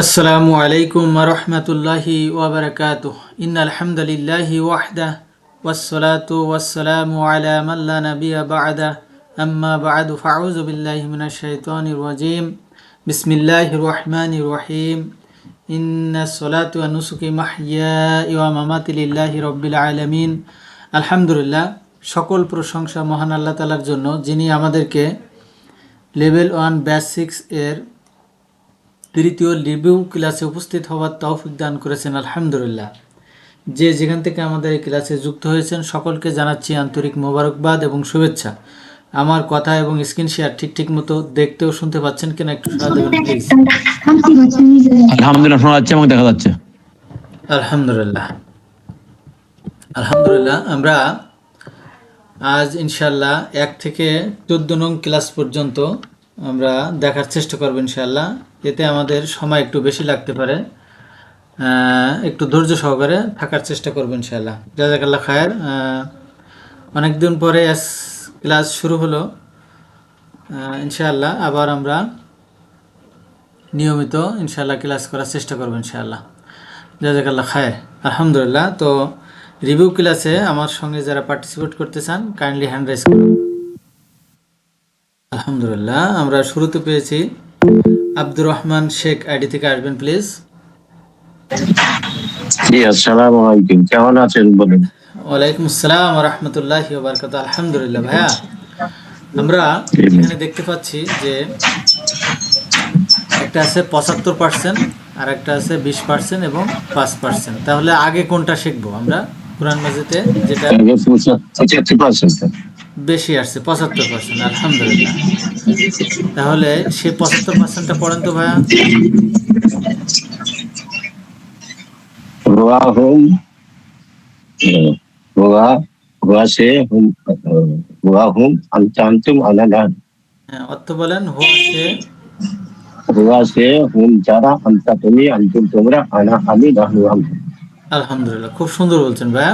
আসসালামু আলাইকুম রহমতুল্লাহি ওয়াবারাকাতুহ ইন্নাল হামদুলিল্লাহি ওয়াহদাহ ওয়াসসালাতু ওয়াসসালামু আলা মান লা নাবিয়্যা বা'দা আম্মা বা'দু ফাউযু বিল্লাহি মিনাশ শাইতানির রাজীম বিসমিল্লাহির রহমানির রহিম ইন্নাস সালাতু ওয়া নুসুকি মাহইয়ায়া ওয়া মামাতি লিল্লাহি রাব্বিল আলামিন। আলহামদুলিল্লাহ, সকল প্রশংসা মহান আল্লাহ তাআলার জন্য, যিনি আমাদেরকে লেভেল 1 ব্যাচ 6 এর তৃতীয় রিভিউ ক্লাসে উপস্থিত হওয়ার তৌফিক দান করেছেন। আলহামদুলিল্লাহ। যে যেখান থেকে আমাদের এই ক্লাসে যুক্ত হয়েছেন সকলকে জানাচ্ছি আন্তরিক মোবারকবাদ এবং শুভেচ্ছা। আমার কথা এবং স্ক্রিন শেয়ার ঠিক মতো দেখতে ও শুনতে পাচ্ছেন কিনা একটু সাড়া দেবেন প্লিজ। আলহামদুলিল্লাহ, শোনা যাচ্ছে এবং দেখা যাচ্ছে। আলহামদুলিল্লাহ আলহামদুলিল্লাহ। আমরা আজ ইনশাল্লাহ 1 থেকে 14 নং ক্লাস পর্যন্ত আমরা দেখার চেষ্টা করব ইনশাল্লাহ। এতে আমাদের সময় একটু বেশি লাগতে পারে, একটু ধৈর্য সহকারে থাকার চেষ্টা করব ইনশাল্লাহ। জাযাকাল্লাহ খায়ের। অনেকদিন পরে ক্লাস শুরু হলো, ইনশাআল্লাহ আবার আমরা নিয়মিত ইনশাআল্লাহ ক্লাস করার চেষ্টা করব ইনশাআল্লাহ। জাযাকাল্লাহ খায়ের। আলহামদুলিল্লাহ। তো রিভিউ ক্লাসে আমার সঙ্গে যারা পার্টিসিপেট করতে চান কাইন্ডলি হ্যান্ড রাইজ করুন। আলহামদুলিল্লাহ, আমরা শুরুতে পেয়েছি আব্দুর রহমান শেখ, আইডি থেকে আসবেন প্লিজ। জি, আসসালামু আলাইকুম। কেমন আছেন বলেন? ওয়ালাইকুম আসসালাম ওয়া রাহমাতুল্লাহি ওয়া বারাকাতুহু। আলহামদুলিল্লাহ ভাইয়া, আমরা এখানে দেখতে পাচ্ছি যে একটা আছে 75% আর একটা আছে 20% এবং 5%। তাহলে আগে কোনটা শিখবো আমরা? কোরআন মাজিদে যেটা 75%। বেশি আসছে 75%। আলহামদুলিল্লাহ। তাহলে সেই 75%টা পড়েন তো ভাইয়া। হুম হুয়া হুয়া সে হুম হুম আনতুম আনানা। হ্যাঁ, অর্থ বলেন। হুয়া সে হুম যারা, আনতা তুমি, আনতুম তোমরা, আনা আমি, নাহনু আমরা। আলহামদুলিল্লাহ, খুব সুন্দর বলছেন ভাইয়া।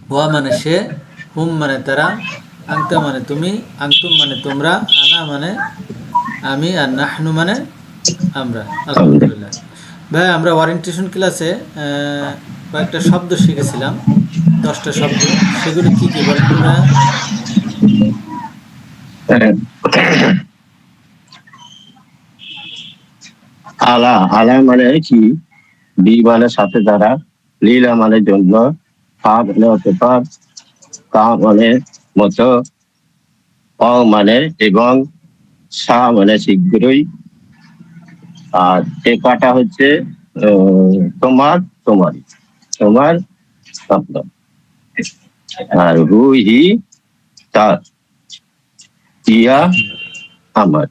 হুয়া মানে সে, হুম মানে তারা, আংতা মানে তুমি, আংতুম মানে তোমরা, আনা মানে আমি, আর নাহনু মানে আমরা। আলহামদুলিল্লাহ ভাই, আমরা ওয়ারেন্টেশন ক্লাসে কয়েকটা শব্দ শিখেছিলাম, 10টা শব্দ। সেগুলো কি কি বলেন তো ভাইয়া? আলা আলা মানে কি? বি মানে সাথে দ্বারা, লীলা মানে জন্য, ফা মানে অতঃপর, কা মানে মতো, অ মানে এবং, সা মানে শীঘ্রই, আর টেকাটা হচ্ছে তোমার, তোমারই, তোমার, আপনার। আর হু হি তার, ইয়া আমার।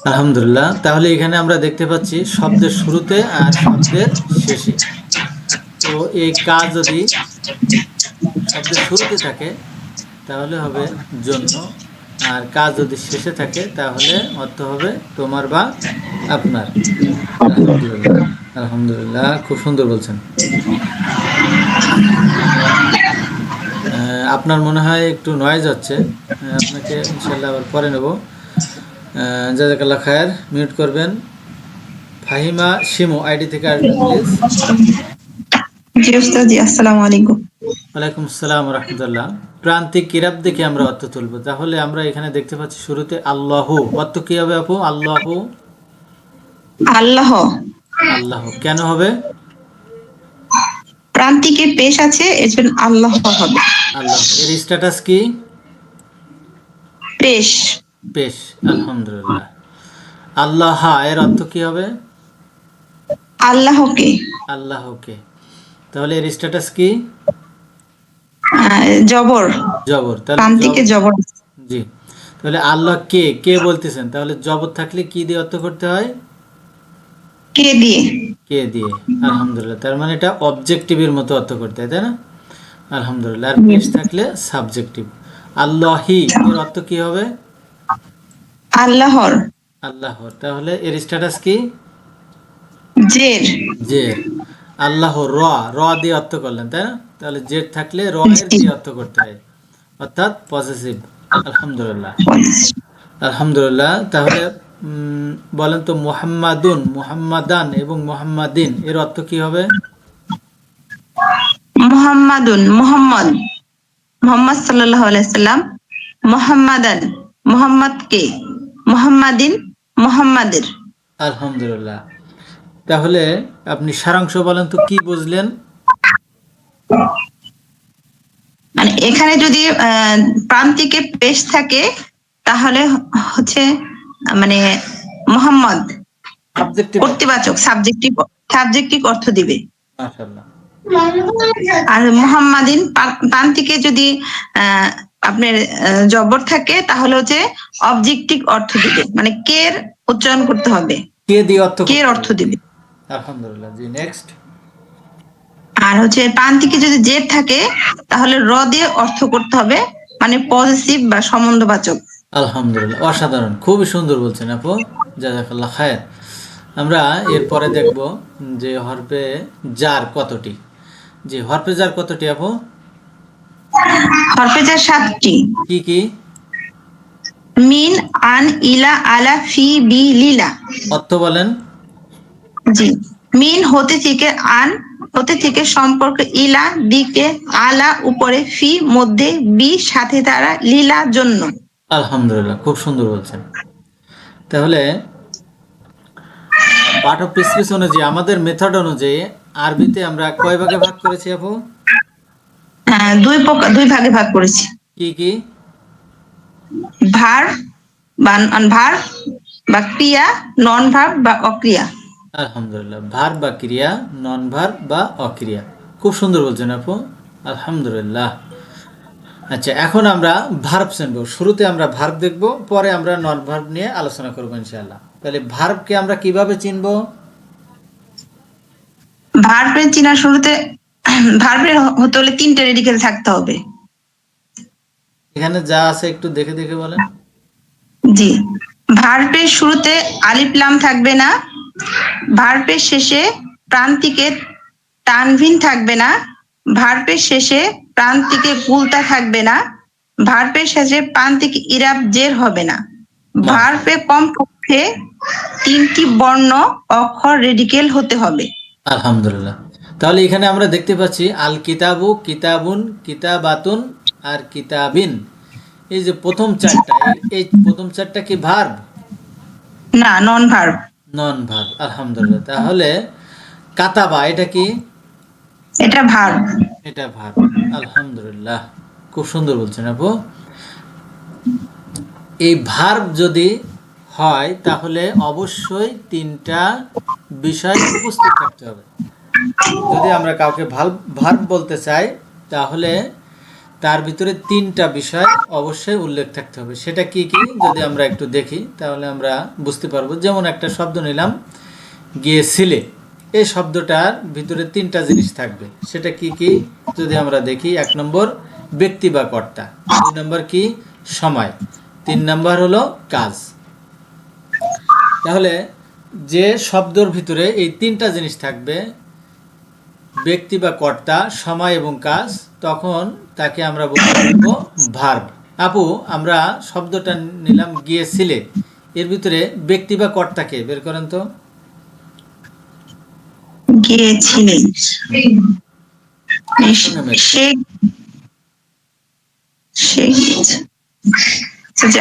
আলহামদুলিল্লাহ। তাহলে এখানে আমরা দেখতে পাচ্ছি শব্দের শুরুতে আর শব্দের শেষে। তো এই কাজ যদি শব্দের শুরুতে থাকে তাহলে হবে জন্য, আর কাজ যদি শেষে থাকে তাহলে অর্থ হবে তোমার বা আপনার। আলহামদুলিল্লাহ আলহামদুলিল্লাহ, খুব সুন্দর বলছেন। আপনার মনে হয় একটু নয়েজ হচ্ছে, আপনাকে ইনশাল্লাহ আবার পরে নেব। জাযাকাল্লাহ খায়ের। মিউট করবেন। ফাহিমা শিমু, আইডি থেকে আসবেন প্লিজ। জি ওস্তাদ, জি আসসালামু আলাইকুম। ওয়ালাইকুম আসসালাম ওয়া রাহমাতুল্লাহ। প্রান্তিক কিরাব দেখে আমরা অর্থ তুলব। তাহলে আমরা এখানে দেখতে পাচ্ছি শুরুতে আল্লাহু, অর্থ কি হবে আপু? আল্লাহু, আল্লাহ। আল্লাহ কেন হবে? প্রান্তিকে পেশ আছে, এজন্য আল্লাহ হবে। আল্লাহ, এর স্ট্যাটাস কি? পেশ। পেশ। আলহামদুলিল্লাহ। আল্লাহ, এর অর্থ কি হবে? আল্লাহকে। আল্লাহকে। তাহলে এর স্ট্যাটাস কি? জবর। জবর। তাহলে প্রান্তিকে জবর। জি। তাহলে আল্লাহ কে কে বলতেছেন, তাহলে জবর থাকলে কি দিয়ে অর্থ করতে হয়? কে দিয়ে। কে দিয়ে। আলহামদুলিল্লাহ। তার মানে এটা অবজেক্টিভের মতো অর্থ করতে হয়, তাই না? আলহামদুলিল্লাহ। আর পেশ থাকলে সাবজেক্টিভ। আল্লাহি, এর অর্থ কি হবে? আল্লাহর। আল্লাহর। তাহলে এর স্ট্যাটাস কি? জের। জের। আল্লাহ র, র দিয়ে অর্থ করলেন, তাই না? তাহলে জের থাকলে র এর জি। দিয়ে অর্থ করতে হয়, অর্থাৎ পজেসিভ। আলহামদুলিল্লাহ আলহামদুলিল্লাহ। তাহলে বলেন তো মুহাম্মাদুন, মুহাম্মাদান এবং মুহাম্মাদিন এর অর্থ কি হবে? মুহাম্মাদুন মুহাম্মদ, মোহাম্মদ সাল্লাল্লাহু আলাইহি সাল্লাম, মুহাম্মাদান মুহাম্মদকে, মুহাম্মাদিন মুহাম্মাদের। আলহামদুলিল্লাহ। তাহলে আপনি সারাংশ বলেন তো কি বুঝলেন? মানে এখানে যদি প্রান্তিকে পেশ থাকে তাহলে হচ্ছে মানে মোহাম্মদ সাবজেক্টিভ, কর্তৃবাচক, সাবজেক্টিভ অর্থ দিবে। মাশাআল্লাহ। আর মুহাম্মাদিন প্রান্তিকে যদি আপনার জবর থাকে তাহলে হচ্ছে অবজেক্টিভ অর্থ দিবে, মানে কের উচ্চারণ করতে হবে, কে দিয়ে অর্থ কের অর্থ দিবে। আলহামদুলিল্লাহ। জি, নেক্সট। আর হচ্ছে প্রান্তিকে যদি জেড থাকে তাহলে র দিয়ে অর্থ করতে হবে, মানে পজিটিভ বা সম্বন্ধবাচক। আলহামদুলিল্লাহ, অসাধারণ, খুবই সুন্দর বলছেন আপু, জাযাকাল্লাহ খায়ের। আমরা এরপরে দেখব যে হরফে জার কতটি। যে হরফে জার কতটি আপু? হরফে জার 7টি। কি কি? মিন, আন, ইলা, আলা, ফি, বি, লিলা। অর্থ বলেন। জি, মিন হতে থেকে, আন হতে থেকে সম্পর্ক, ইলা দিকে, আলা উপরে, ফি মধ্যে, বি সাথে দ্বারা, লীলা জন্য। আলহামদুলিল্লাহ, খুব সুন্দর বলছেন। তাহলে পার্ট অফ স্পিচ অনুযায়ী, আমাদের মেথড অনুযায়ী আরবিতে আমরা কয় ভাগে ভাগ করেছি আপু? দুই ভাগে ভাগ করেছি। কি কি? ভার্ব বা ক্রিয়া, নন ভার্ব বা অক্রিয়া। আলহামদুলিল্লাহ, ভার্ব বা ক্রিয়া, নন ভার্ব বা অক্রিয়া। খুব সুন্দর বলছেন আপু, আলহামদুলিল্লাহ। আচ্ছা, এখন আমরা ভার্ব জানব। শুরুতে আমরা ভার্ব দেখব, পরে আমরা নন ভার্ব নিয়ে আলোচনা করবো ইনশাআল্লাহ। তাহলে ভার্বকে আমরা কিভাবে চিনব? ভার্বের চিনার শুরুতে ভার্বের হতে হলে 3টে রেডিকেল থাকতে হবে। এখানে যা আছে একটু দেখে দেখে বলেন। জি, ভার্বের শুরুতে আলিফ লাম থাকবে না, ভার্বের শেষে প্রান্তিকে তানভিন থাকবে না, ভার্বের শেষে প্রান্তিকে গুলতা থাকবে না, ভার্বের শেষে প্রান্তিকে ইরাব জের হবে না, ভার্বে কমপক্ষে 3টি বর্ণ অক্ষর রেডিকেল হতে হবে। আলহামদুলিল্লাহ। তাহলে এখানে আমরা দেখতে পাচ্ছি আল কিতাবু, কিতাবুন, কিতাবাতুন আর কিতাবিন। এই যে প্রথম চারটা, এই প্রথম চারটা কি ভার্ব? না, নন ভার্ব। নন ভার্ব। আলহামদুলিল্লাহ। তাহলে কাতাবা এটা কি? এটা ভার্ব। এটা ভার্ব। আলহামদুলিল্লাহ, খুব সুন্দর বলছেন আপু। এই ভার্ব যদি হয় তাহলে অবশ্যই 3টা বিষয় উপস্থিত থাকতে হবে। যদি আমরা কাউকে ভার্ব বলতে চাই তাহলে তার ভিতরে 3টা বিষয় অবশ্যই উল্লেখ থাকতে হবে। সেটা কি কি যদি আমরা একটু দেখি তাহলে আমরা বুঝতে পারবো। যেমন একটা শব্দ নিলাম, গিয়েছিলে। এই শব্দটার ভিতরে 3টা জিনিস থাকবে। সেটা কি কি যদি আমরা দেখি, 1 নম্বর ব্যক্তি বা কর্তা, 2 নম্বর কি সময়, 3 নম্বর হলো কাজ। তাহলে যে শব্দের ভিতরে এই 3টা জিনিস থাকবে, ব্যক্তি বা কর্তা, সময় এবং কাজ, তখন তাকে আমরা বলতে পারবো ভার্ব। আপু, আমরা শব্দটা নিলাম গিয়েছিলে, এর ভিতরে ব্যক্তি বা কর্তাকে বের করেন তো। গিয়েছিলেন,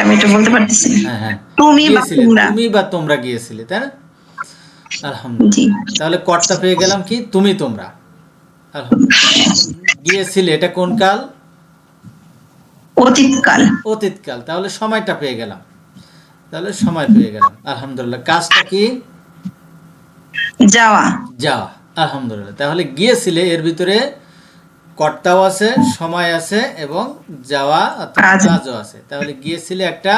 আমি এটা বলতে পারতেছি। হ্যাঁ, তুমি বা গিয়েছিলে, তোমরা। তুমি বা তোমরা গিয়েছিলে, তাই না? আলহামদুলিল্লাহ। তাহলে কর্তা পেয়ে গেলাম কি তুমি তোমরা। আলহামদুলিল্লাহ। গিয়েছিলে এটা কোন কাল? অতীতকাল। অতীতকাল। তাহলে সময়টা পেয়ে গেলাম, তাহলে সময় পেয়ে গেলাম। আলহামদুলিল্লাহ। কাজটা কি? যাওয়া। যাওয়া। আলহামদুলিল্লাহ। তাহলে গিয়েছিলে এর ভিতরে কর্তাও আছে, সময় আছে এবং যাওয়া অর্থাৎ কাজও আছে। তাহলে গিয়েছিলে একটা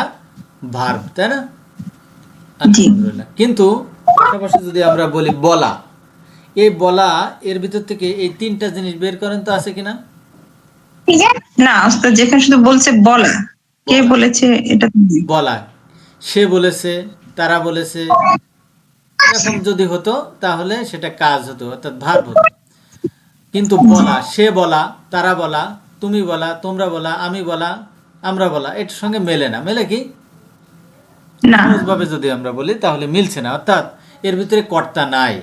ভার্ব, তাই না? আলহামদুলিল্লাহ। কিন্তু পাশাপাশি যদি আমরা বলি বলা, এই বলা এর ভিতর থেকে এই 3টা জিনিস বের করেন তো আছে কিনা। না ওস্তাদ, যেখানে শুধু বলছে বলা, কে বলেছে এটা বলা, সে বলেছে, তারা বলেছে, এরকম যদি হতো তাহলে সেটা কাজ হতো অর্থাৎ ভার্ব হতো। কিন্তু বলা, সে বলা, তারা বলা, তুমি বলা, তোমরা বলা, আমি বলা, আমরা বলা, এটার সঙ্গে মেলে না। মেলে কি? না সহজভাবে যদি আমরা বলি তাহলে মিলছে না, অর্থাৎ এর ভিতরে কর্তা নাই।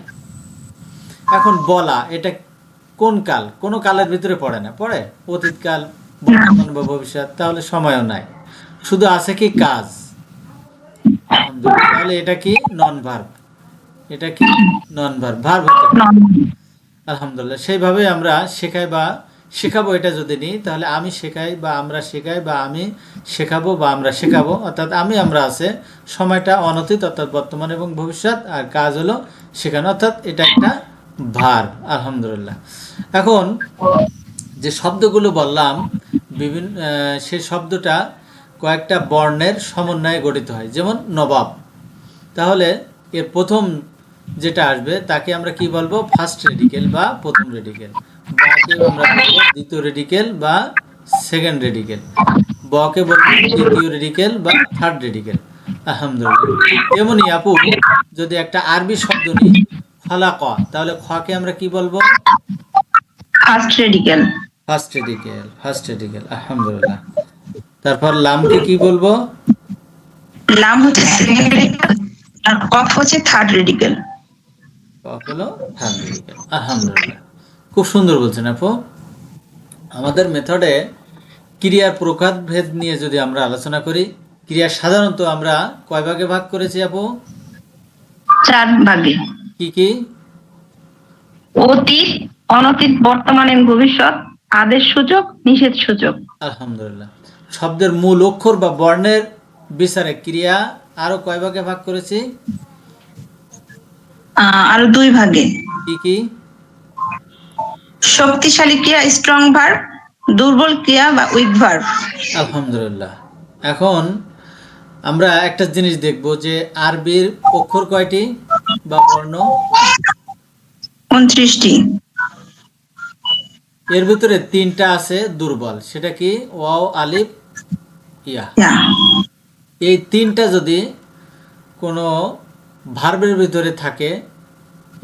এখন বলা, এটা কোন কাল? কোনো কালের ভিতরে পড়ে না, পড়ে অতীতকাল, বর্তমান বা ভবিষ্যৎ, তাহলে সময়ও নাই, শুধু আছে কি কাজ। আলহামদুলিল্লাহ। তাহলে এটা কি নন ভার্ব, এটা কি নন ভার্ব, ভার্ব হতে পারে। আলহামদুলিল্লাহ। সেইভাবে আমরা শেখাই বা শেখাবো, এটা যদি নিই তাহলে আমি শেখাই বা আমরা শেখাই, বা আমি শেখাবো বা আমরা শেখাবো, অর্থাৎ আমি আমরা আছে, সময়টা অনতীত অর্থাৎ বর্তমান এবং ভবিষ্যৎ, আর কাজ হলো শেখানো, অর্থাৎ এটা একটা ভার্ব। আলহামদুলিল্লাহ। এখন যে শব্দগুলো বললাম বিভিন্ন, সেই শব্দটা কয়েকটা বর্ণের সমন্বয়ে গঠিত হয়, যেমন নবাব। তাহলে এর প্রথম যেটা আসবে তাকে আমরা কি বলবো? ফার্স্ট রেডিকেল বা প্রথম রেডিকেল। বাকে আমরা বলবো দ্বিতীয় রেডিকেল বা সেকেন্ড রেডিকেল। বকে বলবো তৃতীয় রেডিকেল বা থার্ড রেডিকেল। আলহামদুলিল্লাহ। ঠিক তেমনি আপু, যদি একটা আরবি শব্দ নিই ফালাক, তাহলে খকে আমরা কি বলবো? First radical. First radical, first radical. আলহামদুলিল্লাহ। তারপর লামকে কি বলবো? লাম হচ্ছে সেকেন্ড রেডিকেল আর কফ হচ্ছে থার্ড রেডিকেল। কক হলো থার্ড রেডিকেল। আলহামদুলিল্লাহ। খুব সুন্দর বলছেন আপু। আমাদের মেথডে ক্রিয়ার প্রকারভেদ নিয়ে যদি আমরা আলোচনা করি, ক্রিয়া সাধারণত আমরা কয় ভাগে ভাগ করেছি আপু? 4 ভাগে। কি কি? অতীত, অনতীত, বর্তমান এবং ভবিষ্যৎ, আদেশ সূচক, নিষেধ সূচক। আলহামদুলিল্লাহ। শব্দের মূল অক্ষর বা বর্ণের বিচারে ক্রিয়া আরো কয় ভাগে ভাগ করেছি? আরো 2 ভাগে। কি কি? শক্তিশালী ক্রিয়া স্ট্রং ভার্ব, দুর্বল ক্রিয়া বা উইক ভার্ব। আলহামদুলিল্লাহ। এখন আমরা একটা জিনিস দেখব যে আরবির অক্ষর কয়টি বা বর্ণ? 29টি। এর ভিতরে 3টা আছে দুর্বল, সেটা কি? ওয়াও, আলিফ, ইয়া। এই 3টা যদি কোনো ভার্বের ভিতরে থাকে,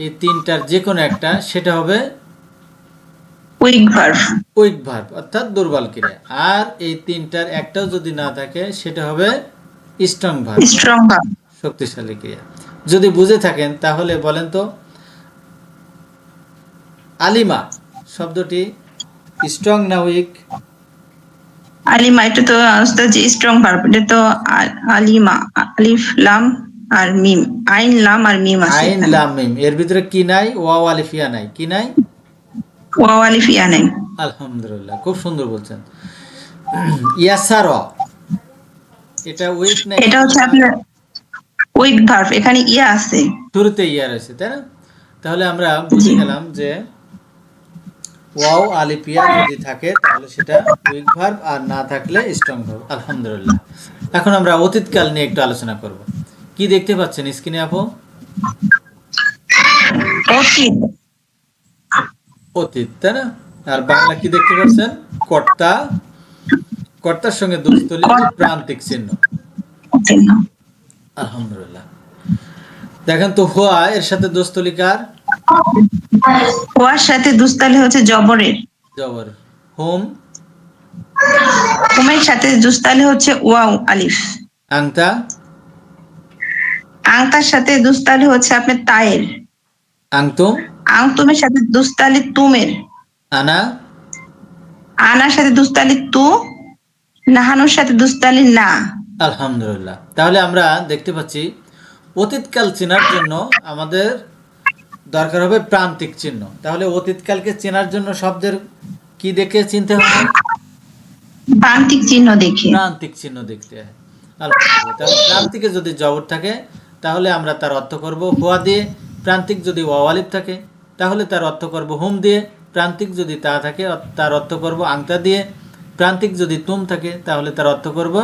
এই 3টার যে কোনো একটা, সেটা হবে উইক ভার্ব। উইক ভার্ব অর্থাৎ দুর্বল ক্রিয়া। আর এই 3টার একটাও যদি না থাকে, সেটা হবে স্ট্রং ভার্ব, স্ট্রং ভার্ব। শক্তিশালী ক্রিয়া। যদি বুঝে থাকেন তাহলে বলেন তো, আলিমা শব্দটি স্ট্রং না উইক? আলিমা, এটা তো যে স্ট্রং ভার্ব, এটা তো আলিমা, আলিফ লাম আর মিম, আইন লাম আর মিম আছে। আইন লাম মিম, এর ভিতরে কি নাই? ওয়াও আলিফ ইয়া নাই। কি নাই? ওয়াও আলিফ ইয়া নাই। আলহামদুলিল্লাহ। খুব সুন্দর বলছেন। ইয়াসার, এটা উইক না? এটা হচ্ছে আপনার উইক ভার্ব, এখানে ইয়া আছে। শুরুতে ইয়া রয়েছে, তাই না? তাহলে আমরা বুঝে গেলাম যে ওয়াও আলিফ ইয়া যদি থাকে তাহলে সেটা উইক ভার্ব, আর না থাকলে স্ট্রং ভার্ব। আলহামদুলিল্লাহ। এখন আমরা অতীতকাল নিয়ে একটু আলোচনা করব। কি দেখতে পাচ্ছেন স্ক্রিনে আপু? অতীত। অতীত, তাই না? আর বাংলা কি দেখতে পাচ্ছেন? কর্তা, কর্তার সঙ্গে দুস্থলি প্রান্তিক চিহ্ন। আলহামদুলিল্লাহ। দেখেন তো, হুয়া এর সাথে দোস্তলিকার, ওয়ার সাথে দুস্তালি হচ্ছে জবরের। জবর। হোম, হুমের সাথে দুস্তালি হচ্ছে ওয়াও আলিফ। আংতা, আংতার সাথে দুস্তালি হচ্ছে আপনার তায়ের। আংতুম, আংতুমের সাথে দুস্তালি তুমের। আনা, আনার সাথে দুস্তালি তু, নাহানোর সাথে দুস্তালি না। আলহামদুলিল্লাহ। তাহলে আমরা দেখতে পাচ্ছি অতীতকাল চেনার জন্য আমাদের দরকার হবে প্রান্তিক চিহ্ন। তাহলে অতীতকালকে চেনার জন্য শব্দের কি দেখে চিনতে হবে? প্রান্তিক চিহ্ন দেখে। প্রান্তিক চিহ্ন দেখতে হয়। আলহামদুলিল্লাহ। তাহলে প্রান্তিকে যদি জবর থাকে তাহলে আমরা তার অর্থ করব হুয়া দিয়ে। প্রান্তিক যদি ওয়াও আলিফ থাকে তাহলে তার অর্থ করব হুম দিয়ে। প্রান্তিক যদি তা থাকে তার অর্থ করব আংতা দিয়ে। প্রান্তিক যদি তুম থাকে তাহলে তার অর্থ করব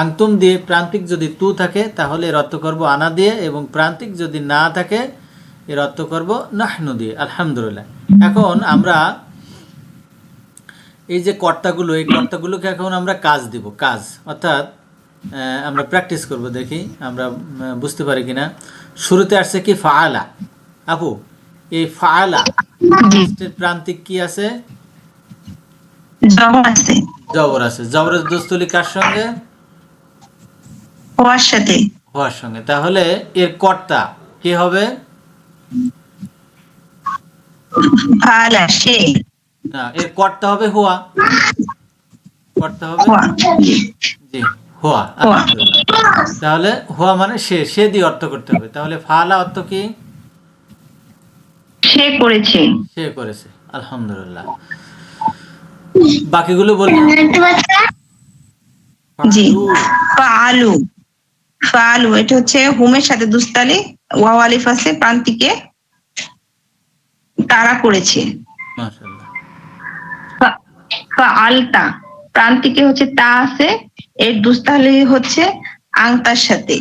আংতুম দিয়ে। প্রান্তিক যদি তু থাকে তাহলে এর অর্থ করব আনা দিয়ে, এবং প্রান্তিক যদি না থাকে এর অর্থ করব নাহনু দিয়ে। আলহামদুলিল্লাহ। এখন আমরা এই যে কর্তাগুলো, এই কর্তাগুলোকে এখন আমরা কাজ দিব, কাজ অর্থাৎ আমরা প্র্যাকটিস করব, দেখি আমরা বুঝতে পারি কিনা। শুরুতে আসছে কি? ফাআলা। আপু, এই ফাআলা প্রান্তিক কি আছে? জবর আছে। জবর আছে। জবরের দোস্তলি কার সঙ্গে? হওয়ার সাথে। হওয়ার সঙ্গে। তাহলে এর কর্তা কি হবে? ফালা সে। না, এর কর্তা হবে হুয়া। কর্তা হবে হওয়া। জি। জি হুয়া। হওয়া। আলহামদুলিল্লাহ। তাহলে হুয়া মানে সে, সে দিয়ে অর্থ করতে হবে। তাহলে ফালা অর্থ কি? সে করেছে। সে করেছে। আলহামদুলিল্লাহ। বাকিগুলো বললেন। জি। ফালু। ফালু। ফালু এটা হচ্ছে হুমের সাথে দুস্তালি, ওয়াও আলিফ আছে প্রান্তিকে, তারা করেছে। মাশাআল্লাহ। আলতা প্রান্তিকে হচ্ছে তা আছে, এর দুস্তালি হচ্ছে আংতার সাথে,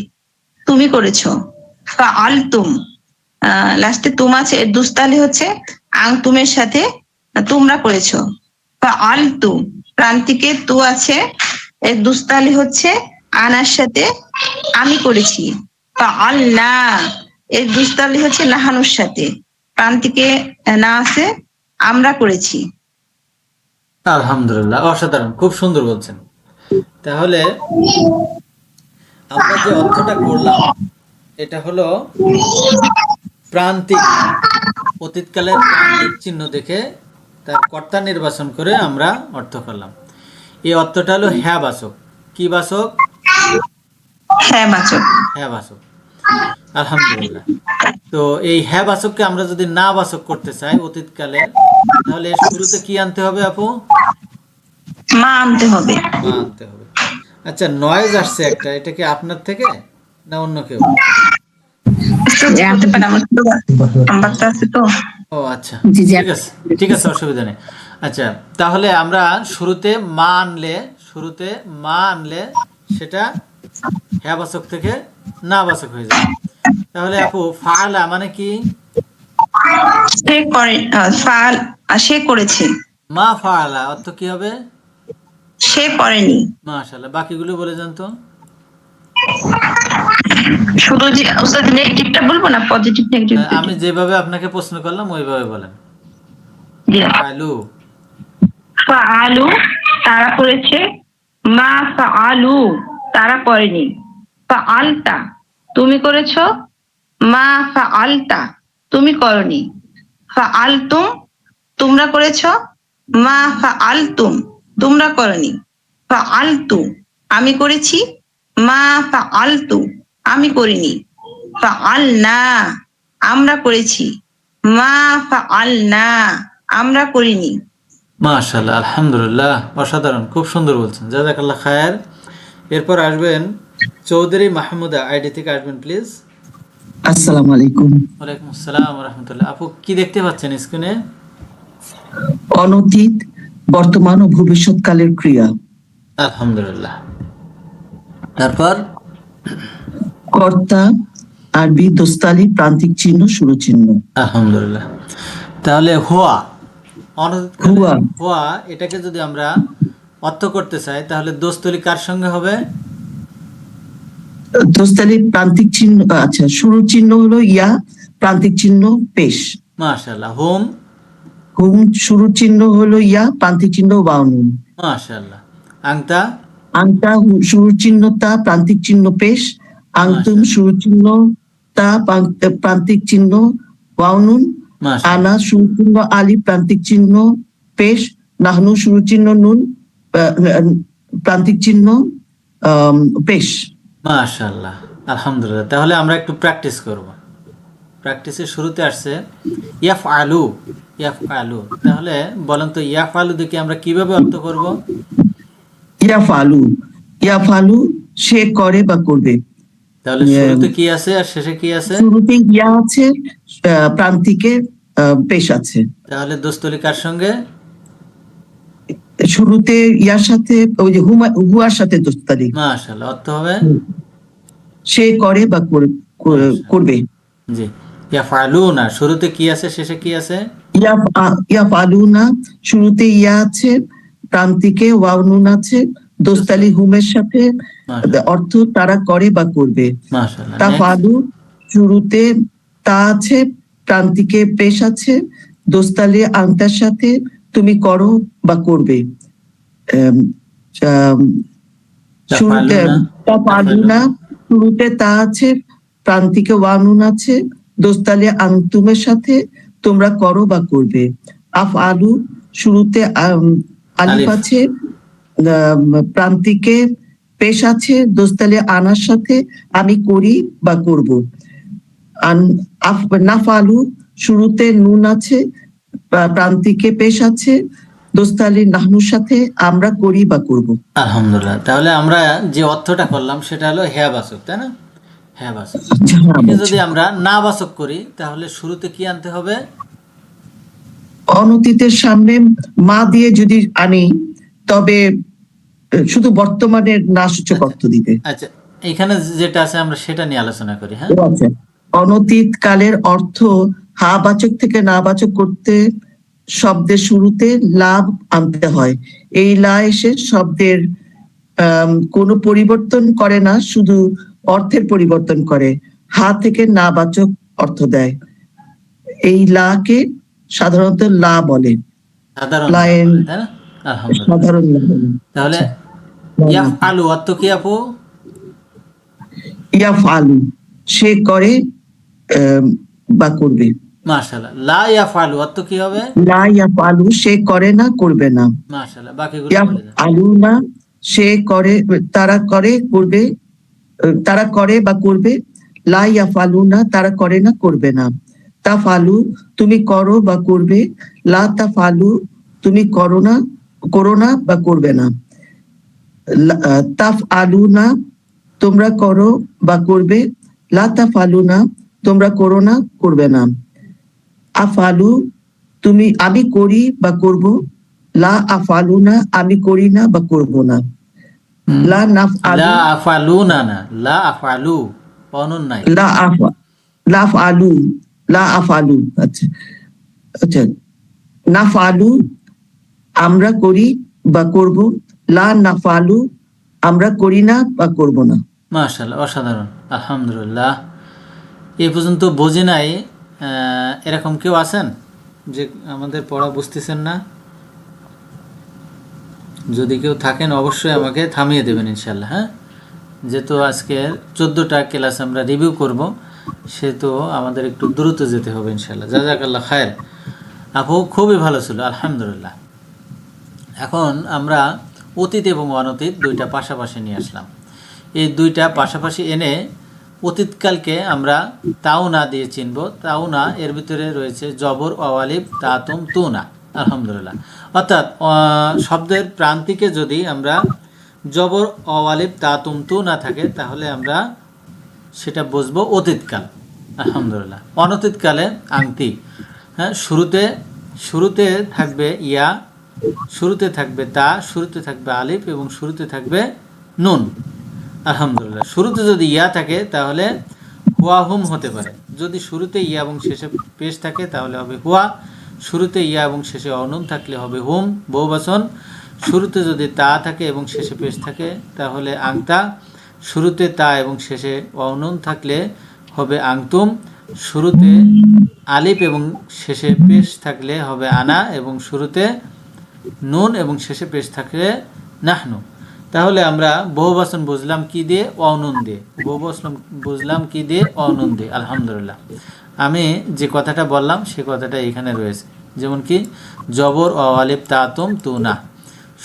তুমি করেছো। আলতুম লাস্টে তুম আছে, এর দুস্তালি হচ্ছে আংতুমের সাথে, তোমরা করেছো। আলতু প্রান্তিকে তু আছে, এর দুস্তালি হচ্ছে আনার সাথে, আমি করেছি। আল্লা এর দুস্তালি হচ্ছে নাহানুর সাথে, প্রান্তিকে না আছে, আমরা করেছি। আলহামদুলিল্লাহ, অসাধারণ, খুব সুন্দর বলছেন। তাহলে আমরা যে অর্থটা করলাম এটা হলো প্রান্তিক, অতীতকালের প্রান্তিক চিহ্ন দেখে তার কর্তা নির্বাচন করে আমরা অর্থ করলাম। এই অর্থটা হলো হ্যাঁ বাচক। কি বাচক? হ্যাঁ বাচক। হ্যাঁ বাচক। আলহামদুলিল্লাহ। তো এই হ্যাঁ বাচককে আমরা যদি না বাচক করতে চাই অতীতকালে, তাহলে এর শুরুতে কি আনতে হবে আপু? মা আনতে হবে। মা আনতে হবে। আচ্ছা, নয়েজ আসছে একটা, এটা কি আপনার থেকে না অন্য কেউ? আনতে পারে, আমার তো বাচ্চা আছে তো। ও আচ্ছা, ঠিক আছে, ঠিক আছে, অসুবিধা নেই। আচ্ছা, তাহলে আমরা শুরুতে মা আনলে, শুরুতে মা আনলে সেটা হ্যাঁ বাচক থেকে না বাচক হয়ে যাবে। তাহলে আপু ফাআলা মানে কি? সে করে, ফাল সে করেছে। মা ফাআলা অর্থ কি হবে? সে করেনি। মাশাআল্লাহ। বাকিগুলো বলে যান তো। শুধু যে উস্তাদ নেগেটিভটা বলবো না, পজিটিভ নেগেটিভ আমি যেভাবে আপনাকে প্রশ্ন করলাম ওইভাবে বলেন। ফাআলু। ফাআলু তারা করেছে, মা ফাআলু তারা করেনি। ফাআলতা তুমি করেছো, মা ফাআলতা তুমি করনি। ফাআলতুম তোমরা করেছো, মা ফাআলতুম তোমরা করনি। ফাআলতু আমি করেছি, মা ফাআলতু আমি করিনি। ফাআলনা আমরা করেছি, মা ফাআলনা আমরা করিনি। মাশাআল্লাহ, আলহামদুলিল্লাহ, অসাধারণ, খুব সুন্দর বলছেন, জাযাকাল্লাহ খায়ের। এরপর আসবেন চৌধুরী মাহমুদা, আইডি থেকে আসবেন প্লিজ। আসসালামু আলাইকুম। ওয়ালাইকুম আসসালাম ওয়া রাহমাতুল্লাহ। আপু কি দেখতে পাচ্ছেন স্ক্রিনে? অনতীত, বর্তমান ও ভবিষ্যৎকালের ক্রিয়া। আলহামদুলিল্লাহ। তারপর কর্তা আরবি দোস্তালি প্রান্তিক চিহ্ন শুরু চিহ্ন। আলহামদুলিল্লাহ। তাহলে হুয়া, অনতীতকালে হুয়া হুয়া, এটাকে যদি আমরা অর্থ করতে চাই তাহলে দোস্তলি কার সঙ্গে হবে? দোস্তালি প্রান্তিক চিহ্ন, আচ্ছা শুরু চিহ্ন হলো ইয়া, প্রান্তিক চিহ্ন পেশ। মাশাআল্লাহ। হুম। হুম শুরু চিহ্ন হলো ইয়া, প্রান্তিক চিহ্ন বাউনুন। মাশাআল্লাহ। আংতা। আংতা শুরু চিহ্ন তা, প্রান্তিক চিহ্ন পেশ। আংতুম মাশাআল্লাহ। শুরু চিহ্ন তা, প্রান্তিক চিহ্ন ওয়াউনুন। মাশাআল্লাহ। আনা শুরু চিহ্ন আলি, প্রান্তিক চিহ্ন পেশ। নাহনু শুরু চিহ্ন নুন, প্রান্তিক চিহ্ন পেশ। মাশাআল্লাহ, আলহামদুলিল্লাহ। তাহলে আমরা একটু প্র্যাকটিস করব। প্র্যাকটিসের শুরুতে আসছে ইয়াফআলু, ইয়াফআলু। তাহলে বলেন তো ইয়াফআলু দেখে আমরা কিভাবে অর্থ করব? ইয়াফালু, ইয়াফালু সে করে বা করবে। তাহলে শুরুতে কি আছে আর শেষে কি আছে? শুরুতে ইয়া আছে, প্রান্তিকে পেশ আছে। তাহলে দোস্তলি কার সঙ্গে? শুরুতে ইয়ার সাথে, ওই যে হুয়ার সাথে দোস্তারি। মাশাআল্লাহ, অর্থ হবে সে করে বা করবে। জি। ইয়াফআলুনা, শুরুতে কি আছে শেষে কি আছে? ইয়াফালুনা শুরুতে ইয়া আছে, প্রান্তিকে ওয়াও নুন আছে, দোস্তালি হুমের সাথে, অর্থ তারা করে বা করবে। মাশাআল্লাহ। তাফালু শুরুতে তা আছে, প্রান্তিকে পেশ আছে, দোস্তালি আংতার সাথে, তুমি করো বা করবে। শুরুতে তাফালুনা শুরুতে তা আছে, প্রান্তিকে ওয়ানুন আছে, দোস্তালে আন্তুমের সাথে তোমরা করো বা করবে। আফ আলু শুরুতে আলিফ আলিফ। আছে, প্রান্তিকে পেশ আছে, দোস্তালে আনার সাথে আমি করি বা করব। নাফালু শুরুতে নুন আছে, প্রান্তিকে পেশ আছে, দোস্তালি নাহনুর সাথে আমরা করি বা করব। আলহামদুলিল্লাহ। তাহলে আমরা যে অর্থটা করলাম সেটা হলো হ্যাঁ বাচক, তাই না? হ্যাঁ বাচক। আচ্ছা, হ্যাঁ, একে বলছি। যদি আমরা না বাচক করি তাহলে শুরুতে কি আনতে হবে? অনতীতের সামনে মা দিয়ে যদি আনি তবে শুধু বর্তমানের না সূচক অর্থ দিবে। আচ্ছা, এখানে যেটা আছে আমরা সেটা নিয়ে আলোচনা করি। হ্যাঁ, আচ্ছা, অনতীত কালের অর্থ হা বাচক থেকে না বাচক করতে শব্দের শুরুতে লাভ আনতে হয়। এই লা এসে শব্দের কোনো পরিবর্তন করে না, শুধু অর্থের পরিবর্তন করে, হা থেকে না বাচক অর্থ দেয়। এই লাকে সাধারণত লা বলে, সাধারণ লাইন তাই না? আলহামদুলিল্লাহ। সাধারণ লা বলে। তাহলে আচ্ছা, ইয়াফআলু অর্থ কি আপু? ইয়াফআলু সে করে বা করবে। মাশাআল্লাহ। লা ইয়াফআলু অর্থ কি হবে? লা ইয়াফআলু সে করে না, করবে না। মাশাআল্লাহ। বাকিগুলো বলে দেন। ইয়াফআলুনা সে করে, তারা করে, করবে, তারা করে বা করবে। লা ইয়াফআলুনা তারা করে না, করবে না। তাফআলু তুমি করো বা করবে। লা তাফআলু তুমি করো না, করো না বা করবে না। তাফআলুনা তোমরা করো বা করবে। লা তাফআলুনা তোমরা করো না, করবে না। আফআলু তুমি আমি করি বা করব। লা আফআলুনা আমি করি না বা করব না। লা নাফআলু লা আফআলুনা না, লা আফআলু অনুন নাই। লা আফআলু লা আফআলু। আচ্ছা আচ্ছা, নাফআলু আমরা করি বা করব। লা নাফআলু আমরা করি না বা করব না। মাশাআল্লাহ, অসাধারণ। আলহামদুলিল্লাহ। এই পর্যন্ত বোঝে নাই এরকম কেউ আছেন যে আমাদের পড়া বুঝতেছেন না? যদি কেউ থাকেন অবশ্যই আমাকে থামিয়ে দেবেন ইনশাল্লাহ। হ্যাঁ, যেহেতু আজকে 14টা ক্লাস আমরা রিভিউ করব, সেহেতু আমাদের একটু দ্রুত যেতে হবে ইনশাল্লাহ। জাযাকাল্লাহ খায়ের। আপু খুবই ভালো ছিল, আলহামদুলিল্লাহ। এখন আমরা অতীত এবং অনতীত দুইটা পাশাপাশি নিয়ে আসলাম। এই দুইটা পাশাপাশি এনে অতীতকালকে আমরা তাও না দিয়ে চিনব। তাও না এর ভিতরে রয়েছে জবর, অওয়ালিফ, তাতুম, তুনা। আলহামদুলিল্লাহ। অর্থাৎ শব্দের প্রান্তিকে যদি আমরা জবর, অওয়ালিফ, তাতুম, তু না থাকে তাহলে আমরা সেটা বুঝবো অতীতকাল। আলহামদুলিল্লাহ। অনতীতকালে আংটি। হ্যাঁ, শুরুতে থাকবে ইয়া, শুরুতে থাকবে তা, শুরুতে থাকবে আলিফ এবং শুরুতে থাকবে নুন। আলহামদুলিল্লাহ। শুরুতে যদি ইয়া থাকে তাহলে হুয়া হুম হতে পারে। যদি শুরুতে ইয়া এবং শেষে পেশ থাকে তাহলে হবে হুয়া। শুরুতে ইয়া এবং শেষে অনুন থাকলে হবে হুম, বহুবচন। শুরুতে যদি তা থাকে এবং শেষে পেশ থাকে তাহলে আংতা। শুরুতে তা এবং শেষে অনুন থাকলে হবে আংতুম। শুরুতে আলিফ এবং শেষে পেশ থাকলে হবে আনা, এবং শুরুতে নুন এবং শেষে পেশ থাকলে নাহনু। তাহলে আমরা বহুবচন বুঝলাম কি দিয়ে? অনুন দিয়ে। বহুবচন বুঝলাম কি দিয়ে? অনুন দিয়ে। আলহামদুলিল্লাহ। আমি যে কথাটা বললাম সে কথাটা এখানে রয়েছে। যেমন কি জবর, অওয়ালিফ, তাতুম, তুনা।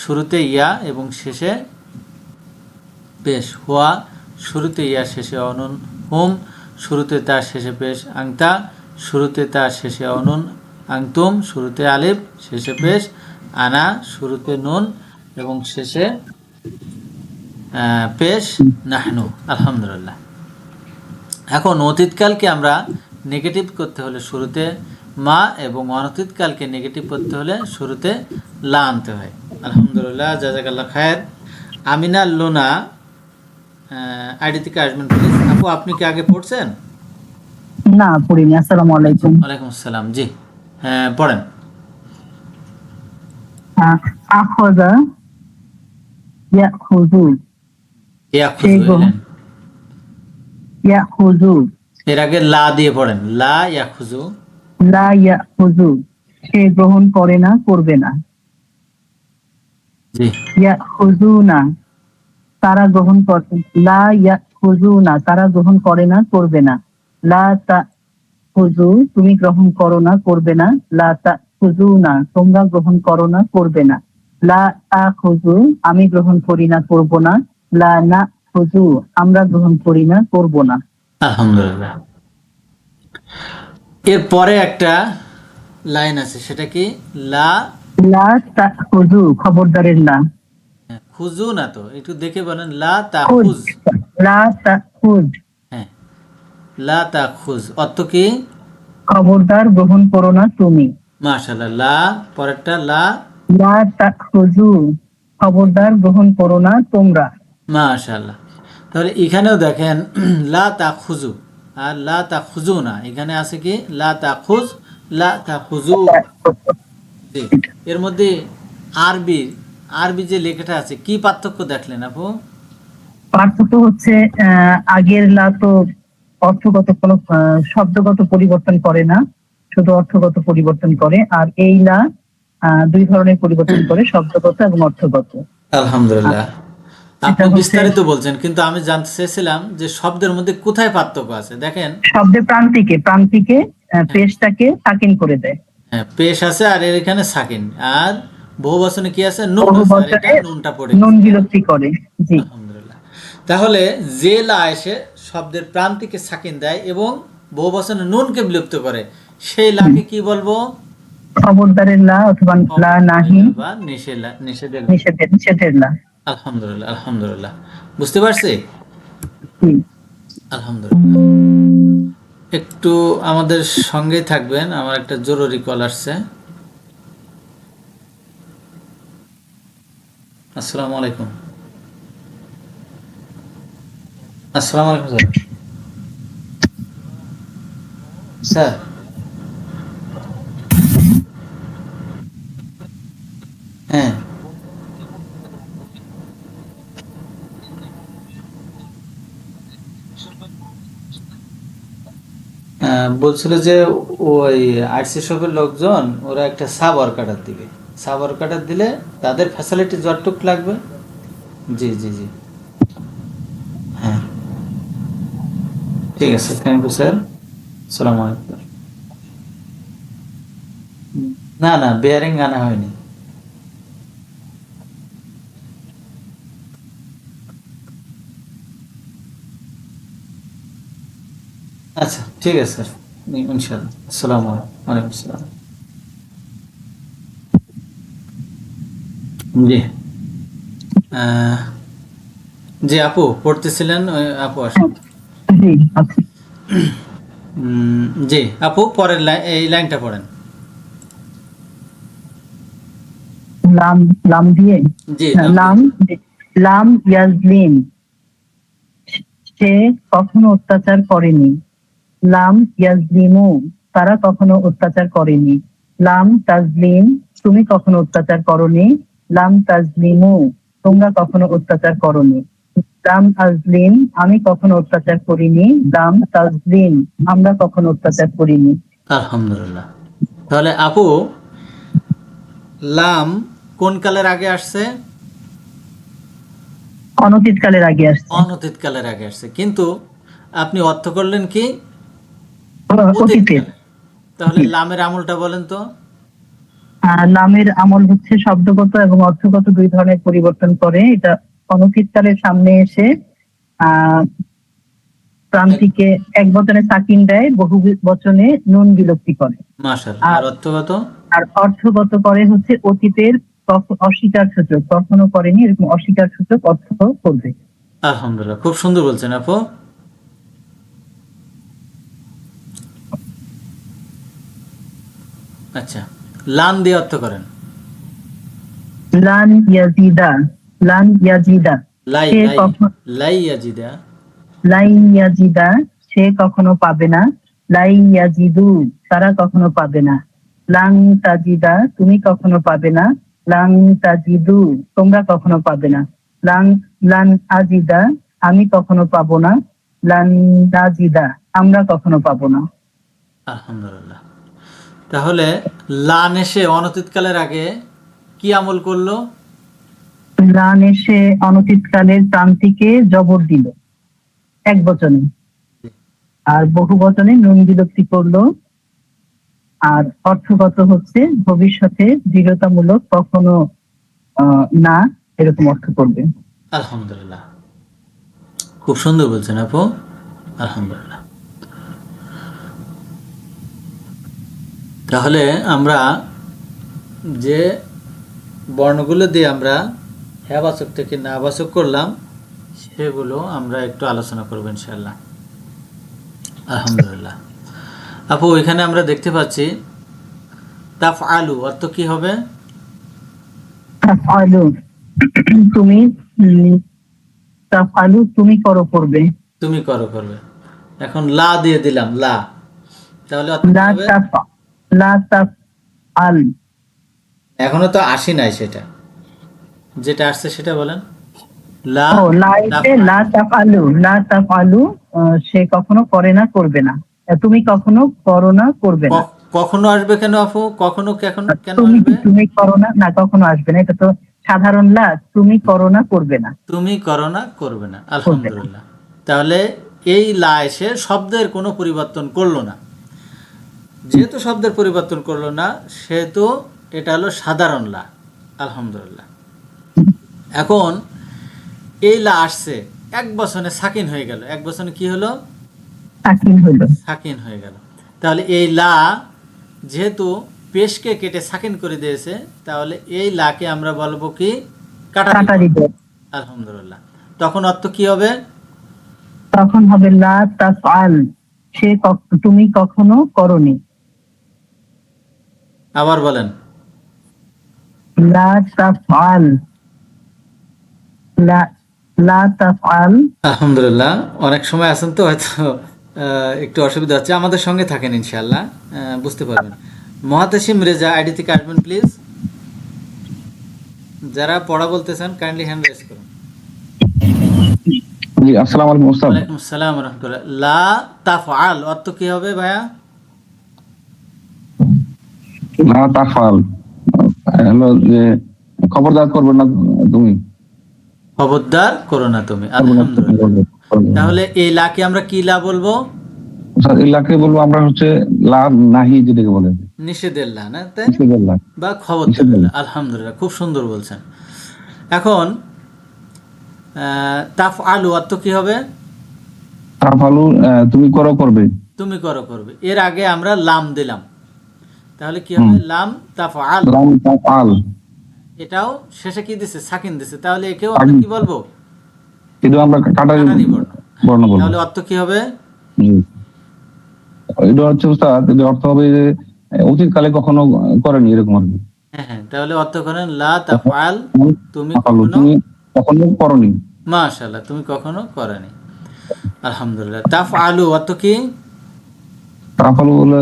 শুরুতে ইয়া এবং শেষে পেশ হুয়া। শুরুতে ইয়া শেষে অনুন হুম। শুরুতে তা শেষে পেশ আংতা। শুরুতে তা শেষে অনুন আংতুম। শুরুতে আলিফ শেষে পেশ আনা। শুরুতে নুন এবং শেষে পেশ নাহনু। আলহামদুলিল্লাহ। এখন অতীতকালকে আমরা নেগেটিভ করতে হলে শুরুতে মা, এবং অনতীতকালকে নেগেটিভ করতে হলে শুরুতে লা আনতে হয়। আলহামদুলিল্লাহ, জাযাকাল্লাহ খায়ের। আমিনা লোনা আইডি থেকে আসবেন প্লিজ। আপু আপনি কি আগে পড়ছেন? না, পড়িনি। আসসালামু আলাইকুম। ওয়ালাইকুম আসসালাম। জি হ্যাঁ, পড়েন। আখযা ইয়াখুযু ইয়াখুযু। এর আগে লা দিয়ে পড়েন। লা ইয়াখুযু। লা ইয়াখুযু সে গ্রহণ করে না, করবে না। জি। ইয়াখুযুনা তারা গ্রহণ করবে। লা ইয়াখুযুনা না, তারা গ্রহণ করে না, করবে না। লা তা খুজু, তুমি গ্রহণ করো না, করবে না। লা তা খুজু না, তোমরা গ্রহণ করো না, করবে না। লা তা খুজু, আমি গ্রহণ করি না, করব না। লা না খুজু, আমরা গ্রহণ করি না, করব না। আলহামদুলিল্লাহ। এরপরে একটা লাইন আছে, সেটা কি? লা লা তা খুজু, খবরদারের লা। খুজু না, তো একটু দেখে বলেন। লা তা খুজ, খুজ। লা তা খুজ, হ্যাঁ, লা তা খুজ অর্থ কি? খবরদার গ্রহণ করো না তুমি। মাশাআল্লাহ। লা, পরেরটা লা। লা তা খুজু, খবরদার গ্রহণ করো না তোমরা। মাশাআল্লাহ। তাহলে এখানেও দেখেন লা তা খুজু আর লা তা খুজু না, এখানে আছে কি? লা তা খুজ, লা তা খুজু। জি। এর মধ্যে আরবি আরবি যে লেখাটা আছে, কি পার্থক্য দেখলেন আপু? পার্থক্য হচ্ছে আগের লা তো অর্থগত কোনো শব্দগত পরিবর্তন করে না, শুধু অর্থগত পরিবর্তন করে। আর এই লা দুই ধরনের পরিবর্তন করে, শব্দগত এবং অর্থগত। আলহামদুলিল্লাহ। এটা আপনি হচ্ছে বিস্তারিত বলছেন, কিন্তু আমি জানতে চেয়েছিলাম যে শব্দের মধ্যে কোথায় পার্থক্য আছে। দেখেন, শব্দের প্রান্তিকে প্রান্তিকে পেশটাকে সাকিন করে দেয়। হ্যাঁ, পেশ আছে আর এর এখানে সাকিন, আর বহুবচনে কি আছে? নুন বহু আছে, আর এটা বচনে নুনটা পড়ে নুন গেছে। বিরক্তি করে। জি, আলহামদুলিল্লাহ। তাহলে যে লা এসে শব্দের প্রান্তিকে সাকিন দেয় এবং বহুবচনে নুনকে বিলুপ্ত করে, সেই লাকে কি বলবো? খবরদারের লা অথবা লা নাহি, বা নিষেধের। নিষেধের লা। আলহামদুলিল্লাহ, আলহামদুলিল্লাহ। বুঝতে পারছি। জি, আলহামদুলিল্লাহ। একটু আমাদের সঙ্গে থাকবেন, আমার একটা জরুরি কল আসছে। আসসালামু আলাইকুম। আসসালামু আলাইকুম স্যার। হ্যাঁ, বলছিল যে ওই আইসি শপের লোকজন ওরা একটা সাব ওয়ার্কার দিবে, সাব ওয়ার্কার দিলে তাদের ফ্যাসিলিটি যতটুকু লাগবে। জি জি জি, হ্যাঁ, ঠিক আছে, থ্যাংক ইউ স্যার। আসসালামু আলাইকুম। না না, বেয়ারিং আনা হয়নি। আচ্ছা, ঠিক আছে স্যার, ইনশাআল্লাহ। আসসালামু আলাইকুম। ওয়ালাইকুম আসসালাম। জি, আহ, জি আপু পড়তেছিলেন, ওই আপু আসেন। জি, আচ্ছা। জি আপু, পরের এই লাইনটা পড়েন। লাম, লাম দিয়ে জি, লাম, লাম ইয়াজলিম, সে কখনো অত্যাচার করেনি। লাম ইয়াজলিমু, তারা কখনো অত্যাচার করেনি। লাম তাজলিম, তুমি কখনো অত্যাচার করনি। লাম তাজলিমু, তোমরা কখনো অত্যাচার করনি। লাম আজলিম, আমি কখনো অত্যাচার করিনি। লাম তাজলিম, আমরা কখনো অত্যাচার করিনি। আলহামদুলিল্লাহ। তাহলে আপু, লাম কোন কালের আগে আসছে? অনতীত কালের আগে আসছে। অনতীত কালের আগে আসছে, কিন্তু আপনি অর্থ করলেন কি? অতীত অতীতের। কালে। তাহলে লামের আমলটা বলেন তো। লামের আমল হচ্ছে শব্দগত এবং অর্থগত দুই ধরনের পরিবর্তন করে। এটা অনতীত কালের সামনে এসে প্রান্তিকে এক বচনে সাকিন দেয়, বহু বচনে নুন বিলুপ্তি করে। মাশাআল্লাহ। আর অর্থগত? আর অর্থগত করে হচ্ছে অতীতের অস্বীকার সূচক, কখনো করেনি এরকম অস্বীকার সূচক অর্থ করবে। আলহামদুলিল্লাহ, খুব সুন্দর বলছেন আপু। আচ্ছা, লান দিয়ে অর্থ করেন। লান ইয়াজিদা, লান ইয়াজিদা, লাই সে লাই কখনো, লাই ইয়াজিদা। লাই ইয়াজিদা, সে কখনো পাবে না। লাই ইয়াজিদু, তারা কখনো পাবে না। লাং তাজিদা, তুমি কখনো পাবে না। লাং তাজিদু, তোমরা কখনো পাবে না। লাং লান আজিদা, আমি কখনো পাবো না। লান নাজিদা, আমরা কখনো পাবো না। আলহামদুলিল্লাহ। তাহলে লান এসে অনতীত কালের আগে কি আমল করলো? লান এসে অনতীত কালের প্রান্তিকে জবর দিল। এক বচনে, আর বহু বচনে নুন বিলুপ্তি করলো। আর অর্থগত হচ্ছে ভবিষ্যতে দৃঢ়তামূলক, কখনো না, এরকম অর্থ করবে। আলহামদুলিল্লাহ, খুব সুন্দর বলছেন আপু, আলহামদুলিল্লাহ। তাহলে আমরা যে বর্ণগুলো দিয়ে আমরা হ্যাবাচক থেকে নাবাচক করলাম সেগুলো আমরা একটু আলোচনা করবো ইনশাআল্লাহ। আলহামদুলিল্লাহ। আপু এখানে আমরা দেখতে পাচ্ছি তাফআলু অর্থ কি হবে? তাফআলু, তুমি, তাফআলু তুমি করো, করবে। তুমি করো, করবে। এখন লা দিয়ে দিলাম, লা, তাহলে অর্থ কি লা হবে? লা তাফআল, এখনো তো আসি নাই, সেটা যেটা আসছে সেটা বলেন। লা ও লা এসে লা তাফআলু, লা তাফআলু, সে কখনো করে না, করবে না। তুমি কখনো করো না, করবে না। কখনো আসবে কেন আপু? কখনো কেন কেন তুমি আসবে? তুমি করো না, না কখনো আসবে না, এটা তো সাধারণ লা। তুমি করো না, করবে না। তুমি করো না, করবে না। আলহামদুলিল্লাহ। তাহলে এই লা এসে শব্দের কোনো পরিবর্তন করলো না। যেহেতু শব্দের পরিবর্তন করলো না, সেহেতু এটা হলো সাধারণ লা। আলহামদুলিল্লাহ। এখন এই লা আসছে, এক বচনে সাকিন হয়ে গেল। এক বচনে কি হলো? সাকিন হলো। সাকিন হয়ে গেল। তাহলে এই লা যেহেতু পেশকে কেটে সাকিন করে দিয়েছে, তাহলে এই লাকে আমরা বলবো কি? কাটারি। আলহামদুলিল্লাহ। তখন অর্থ কি হবে? তখন হবে লা তাফআল, সে তুমি কখনো করনি। আবার বলেন। লা তাফআল, লা তাফআল। আলহামদুলিল্লাহ। অনেক সময় আছেন তো হয়তো একটু অসুবিধা হচ্ছে, আমাদের সঙ্গে থাকেন ইনশাআল্লাহ, বুঝতে পারবেন। মহাতাসিম রেজা আইডি থেকে আসবেন প্লিজ। যারা পড়া বলতেছেন কাইন্ডলি হ্যান্ড রেজ করুন। জি, আসসালামু আলাইকুম ওস্তাদ। ওয়ালাইকুম আসসালাম ওয়া রাহমাতুল্লাহ। লা তাফআল অর্থ কি হবে ভাইয়া? লা তাফাল হলো যে খবরদার করবে না তুমি। খবরদার করো না তুমি। আলহামদুলিল্লাহ। তাহলে এই লাকে আমরা কি লা বলবো? স্যার এই লাকে বলবো আমরা হচ্ছে লা নাহি, যেটাকে বলে নিষেধের লা, না তাই? নিষেধের লা। বা খবরদার লা। আলহামদুলিল্লাহ, খুব সুন্দর বলছেন। এখন তাফআলু অর্থ কি হবে? তাফালু তুমি করো, করবে। তুমি করো, করবে। এর আগে আমরা লাম দিলাম, তাহলে কি হবে? লাম তাফআল। লাম তাফআল, এটাও শেষে কি দিছে? সাকিন দিছে। তাহলে একেও আমরা কি বলবো? এটা আমরা কাটারি কাটারি বর্ণ। বর্ণ বলবো। তাহলে অর্থ কি হবে? জি, এটা হচ্ছে ওস্তাদ, এটা অর্থ হবে যে অতীতকালে কখনো করেনি, এরকম আর কি। হ্যাঁ হ্যাঁ, তাহলে অর্থ করেন লা তাফআল, তুমি তাফালু, কখনো। তুমি কখনো করনি। মাশাআল্লাহ, তুমি কখনো করনি। আলহামদুলিল্লাহ। তাফআলু অর্থ কি? তাফালু বলে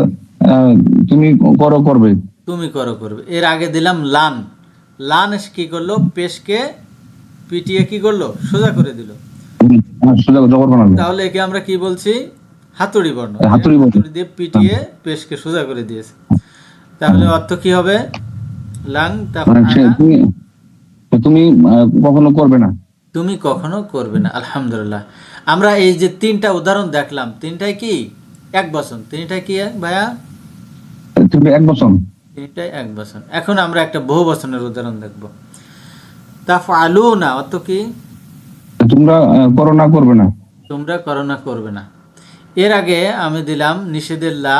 তুমি করো, করবে। তুমি করো, করবে। এর আগে দিলাম লান। লান এসে কি করলো? পেশকে পিটিয়ে কি করলো? সোজা করে দিল। সোজা জবর বানাবে। তাহলে একে আমরা কি বলছি? হাতুড়ি বর্ণ। হাতুড়ি বর্ণ। হাতুড়ি দিয়ে পিটিয়ে পেশকে সোজা করে দিয়েছে। তাহলে অর্থ কি হবে? লাং তাফআলা, তুমি কখনো করবে না। তুমি কখনো করবে না। আলহামদুলিল্লাহ। আমরা এই যে তিনটা উদাহরণ দেখলাম, তিনটাই কি এক বচন? তিনটাই কি ভাইয়া? তুমি এক বছর। তিনটাই এক বচন। এখন আমরা একটা বহু বচনের উদাহরণ দেখব। তাফআলুনা অর্থ কি? তোমরা করো না, করবে না। তোমরা করো না, করবে না। এর আগে আমি দিলাম নিষেধের লা,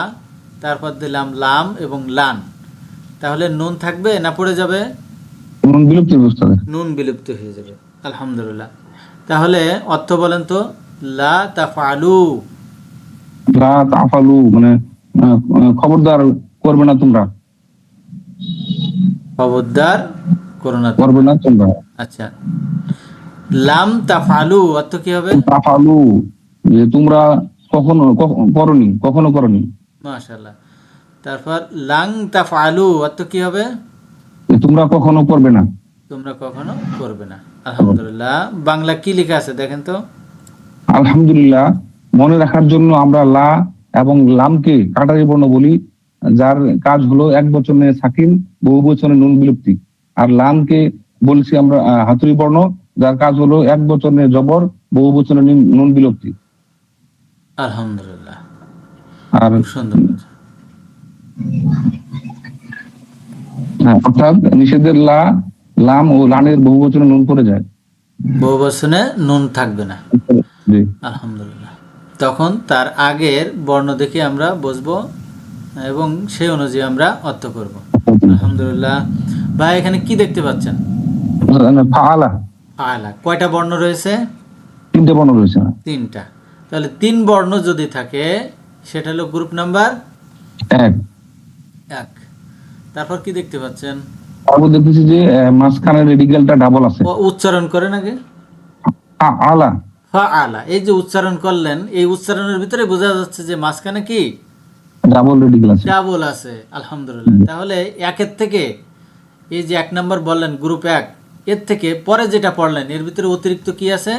তারপর দিলাম লাম এবং লান। তাহলে নুন থাকবে না পড়ে যাবে? নুন বিলুপ্তির ব্যবস্থা। নুন বিলুপ্ত হয়ে যাবে। আলহামদুলিল্লাহ। তাহলে অর্থ বলেন তো। লা তাফআলু, লা তাফালু মানে খবরদার করবে না তোমরা। খবরদার করো না, করবে না তোমরা। আচ্ছা। লাম তাফআলু অর্থ কি হবে? তাফালু যে তোমরা কখনো করনি, কখনো করনি। মাশাআল্লাহ। তারপর লাং তাফআলু অর্থ কি হবে? তোমরা কখনো করবে না। তোমরা কখনো করবে না। আলহামদুলিল্লাহ। বাংলা কি লেখা আছে দেখেন তো। আলহামদুলিল্লাহ। মনে রাখার জন্য আমরা লা এবং লামকে কাটারি বর্ণ বলি, যার কাজ হলো এক বচনে সাকিন, বহু বচনে নুন বিলুপ্তি। আর লামকে বলছি আমরা হাতুড়ি বর্ণ, যার কাজ হলো এক বচনে জবর, বহু বচনে নুন বিলুপ্তি। আলহামদুলিল্লাহ, আর খুব সুন্দর বলছেন। অর্থাৎ নিষেধের লা, লাম ও লানের বহুবচনে নুন পড়ে যায়। বহু বচনে নুন থাকবে না। জি। আলহামদুলিল্লাহ, তখন তার আগের বর্ণ দেখে আমরা বসবো এবং সেই অনুযায়ী আমরা অর্থ করব। আলহামদুলিল্লাহ। ভাই এখানে কি দেখতে পাচ্ছেন? ফাআলা, আলা, কয়টা বর্ণ রয়েছে? 3টে বর্ণ রয়েছে। 3টা। তাহলে 3 বর্ণ যদি থাকে সেটা হলো গ্রুপ নাম্বার 1। 1। তারপর কি দেখতে পাচ্ছেন? তারপর দেখতেছি যে মাঝখানে রেডিকেলটা ডাবল আছে। ও উচ্চারণ করেন আগে। আলা, ফাআলা, এই যে উচ্চারণ করলেন, এই উচ্চারণের ভিতরে বোঝা যাচ্ছে যে মাঝখানে কি ডাবল রেডিকেল আছে। ডাবল আছে। আলহামদুলিল্লাহ। তাহলে 1-এর থেকে এই যে 1 নাম্বার বললেন গ্রুপ 1, এর থেকে পরে যেটা পড়লেন এর ভিতরে অতিরিক্ত কি আছে?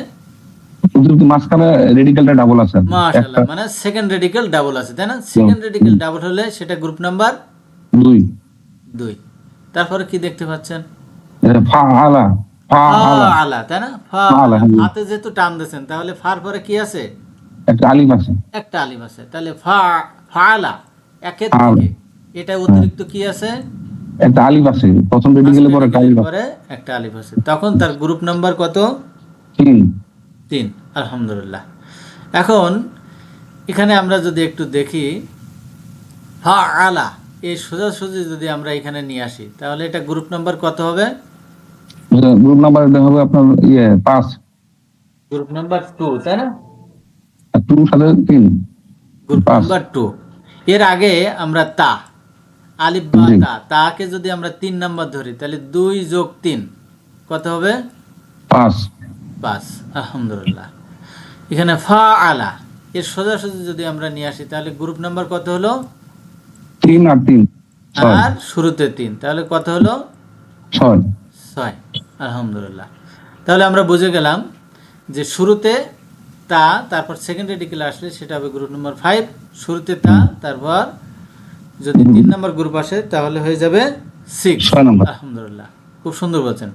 কিন্তু মাঝখানে রেডিকেলটা ডাবল আছে। মাশাআল্লাহ, মানে সেকেন্ড রেডিকেল ডাবল আছে, তাই না? সেকেন্ড রেডিকেল ডাবল হলে সেটা গ্রুপ নাম্বার 2। তারপরে কি দেখতে পাচ্ছেন? ফাআলা, ফাআলা, ফাআলা, তাই না? ফাআলা, হাতে যেহেতু টান দিয়েছেন তাহলে ফার পরে কি আছে? একটা আলিফ আছে। একটা আলিফ আছে। তাহলে ফাআলা, 1-এর থেকে এটা অতিরিক্ত কি আছে? একটা আলিফ আছে, প্রথম রেডিকেলের পরে একটা আলিফ আছে। পরে একটা আলিফ আছে। তখন তার গ্রুপ নাম্বার কত? 3। আলহামদুলিল্লাহ। এখন এখানে আমরা যদি একটু দেখি ফাআলা, এই সোজাসুজি যদি আমরা এখানে নিয়ে আসি তাহলে এটা গ্রুপ নাম্বার কত হবে? গ্রুপ নাম্বার হবে আপনার 5। গ্রুপ নাম্বার 2, তাই না? 2 সাথে 3, গ্রুপ 5। নাম্বার 2। এর আগে আমরা তা, আলিফ বা তা, তাকে যদি আমরা 3 নাম্বার ধরি তাহলে 2 যোগ 3 কত হবে? 5। আলহামদুলিল্লাহ। এখানে ফাআলা, এর সোজাসুজি যদি আমরা নিয়ে আসি তাহলে গ্রুপ নাম্বার কত হলো? 3 আর 3, আর শুরুতে 3, তাহলে কত হলো? 6। আলহামদুলিল্লাহ। তাহলে আমরা বুঝে গেলাম যে শুরুতে তা, তারপর সেকেন্ড রেডিকেল আসলে সেটা হবে গ্রুপ নাম্বার 5। শুরুতে তা, তারপর যদি 3 নাম্বার গ্রুপ আসে তাহলে হয়ে যাবে 6 নাম্বার। আলহামদুলিল্লাহ, খুব সুন্দর বলছেন।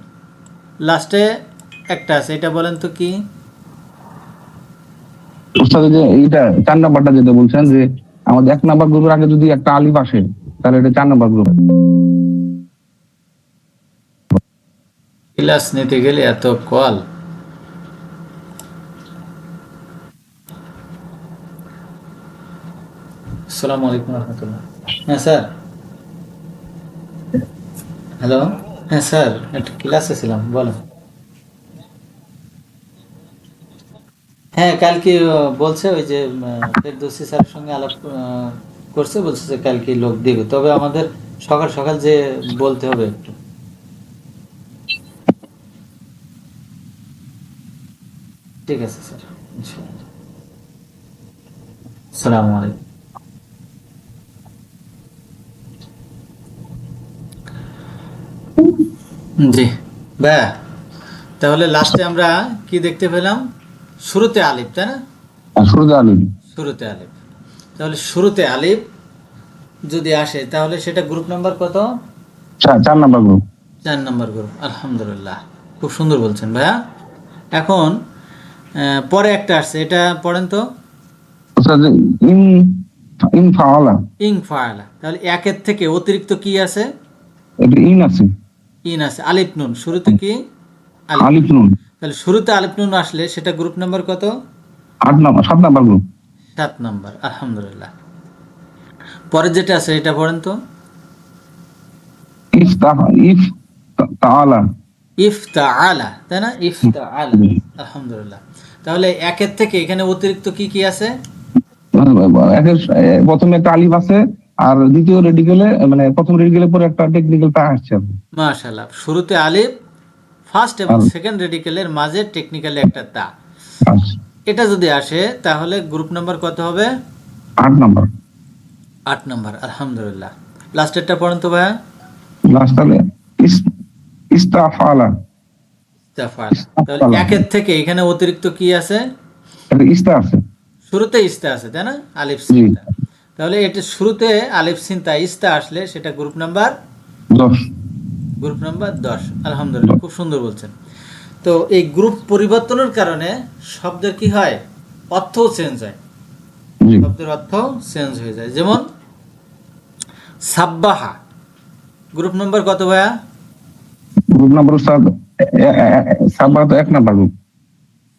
লাস্টে একটা আছে, এটা বলেন তো কি? ওস্তাদ যে এইটা 4 নাম্বারটা যেটা বলছেন যে আমাদের 1 নাম্বার গ্রুপের আগে যদি একটা আলিফ আসে তাহলে এটা 4 নাম্বার গ্রুপ। ক্লাস নিতে গেলে এত কল। আসসালামু আলাইকুম রহমতুল্লাহ। হ্যাঁ স্যার, হ্যালো। হ্যাঁ স্যার, একটা ক্লাসে ছিলাম, বলেন। হ্যাঁ, কালকে বলছে ওই যে ফেরদৌসী স্যারের সঙ্গে আলাপ করছে, বলছে যে কালকে লোক দিবে, তবে আমাদের সকাল সকাল যে বলতে হবে একটু। ঠিক আছে স্যার, ইনশাআল্লাহ। আসসালামু আলাইকুম। জি ভাইয়া, তাহলে লাস্টে আমরা কি দেখতে পেলাম? শুরুতে আলিফ, তাই না? শুরুতে আলিফ। শুরুতে আলিফ। তাহলে শুরুতে আলিফ যদি আসে তাহলে সেটা গ্রুপ নাম্বার কত? 4 নাম্বার গ্রুপ। 4 number group. আলহামদুলিল্লাহ, খুব সুন্দর বলছেন ভাইয়া। এখন পরে একটা আসছে, এটা পড়েন তো। ইন ফাআলা, ইং ফাআলা, তাহলে 1-এর থেকে অতিরিক্ত কি আছে? এটা ইন আছে। ইন আছে, আলিফ নুন। শুরুতে কি? আলিফ নুন। তাহলে শুরুতে আলিফ নুন আসলে সেটা গ্রুপ নাম্বার কত? 7 নাম্বার গ্রুপ। 7 নাম্বার। আলহামদুলিল্লাহ। পরে যেটা আছে এটা পড়েন তো। ইফতাআলা, ইফতাআলা, তাই না? ইফতাআলা। আলহামদুলিল্লাহ। তাহলে 1-এর থেকে এখানে অতিরিক্ত কি কি আছে? প্রথমে একটা আলিফ আছে আর দ্বিতীয় রেডিকেলে মানে প্রথম রেডিকেলের পরে একটা টেকনিক্যাল তা আসছে। মাশাআল্লাহ, শুরুতে আলিফ, ফার্স্ট এবং সেকেন্ড রেডিকেলের মাঝে টেকনিক্যালি একটা তা। এটা যদি আসে তাহলে গ্রুপ নাম্বার কত হবে? 8 নাম্বার। 8 নাম্বার। আলহামদুলিল্লাহ। লাস্টেরটা পড়েন তো ভাইয়া। লাস্টে ইস্তাফালা। তাহলে 1-এর থেকে এখানে অতিরিক্ত কি আছে? ইস্তা আছে। শুরুতে ইস্তা আছে, তাই না? আলিফ সিনতা। তাহলে এটা শুরুতে আলিফ সিনতা ইস্তা আসলে সেটা গ্রুপ নাম্বার 10। Group number 10। আলহামদুলিল্লাহ, খুব সুন্দর বলছেন। তো এই গ্রুপ পরিবর্তনের কারণে শব্দের কি হয়? অর্থও চেঞ্জ হয়। জি। শব্দের অর্থ চেঞ্জ হয়ে যায়। যেমন সাব্বাহা গ্রুপ নাম্বার কত ভাইয়া? গ্রুপ নাম্বার উস্তাদ সাব্বাহ তো 1 নাম্বার গ্রুপ।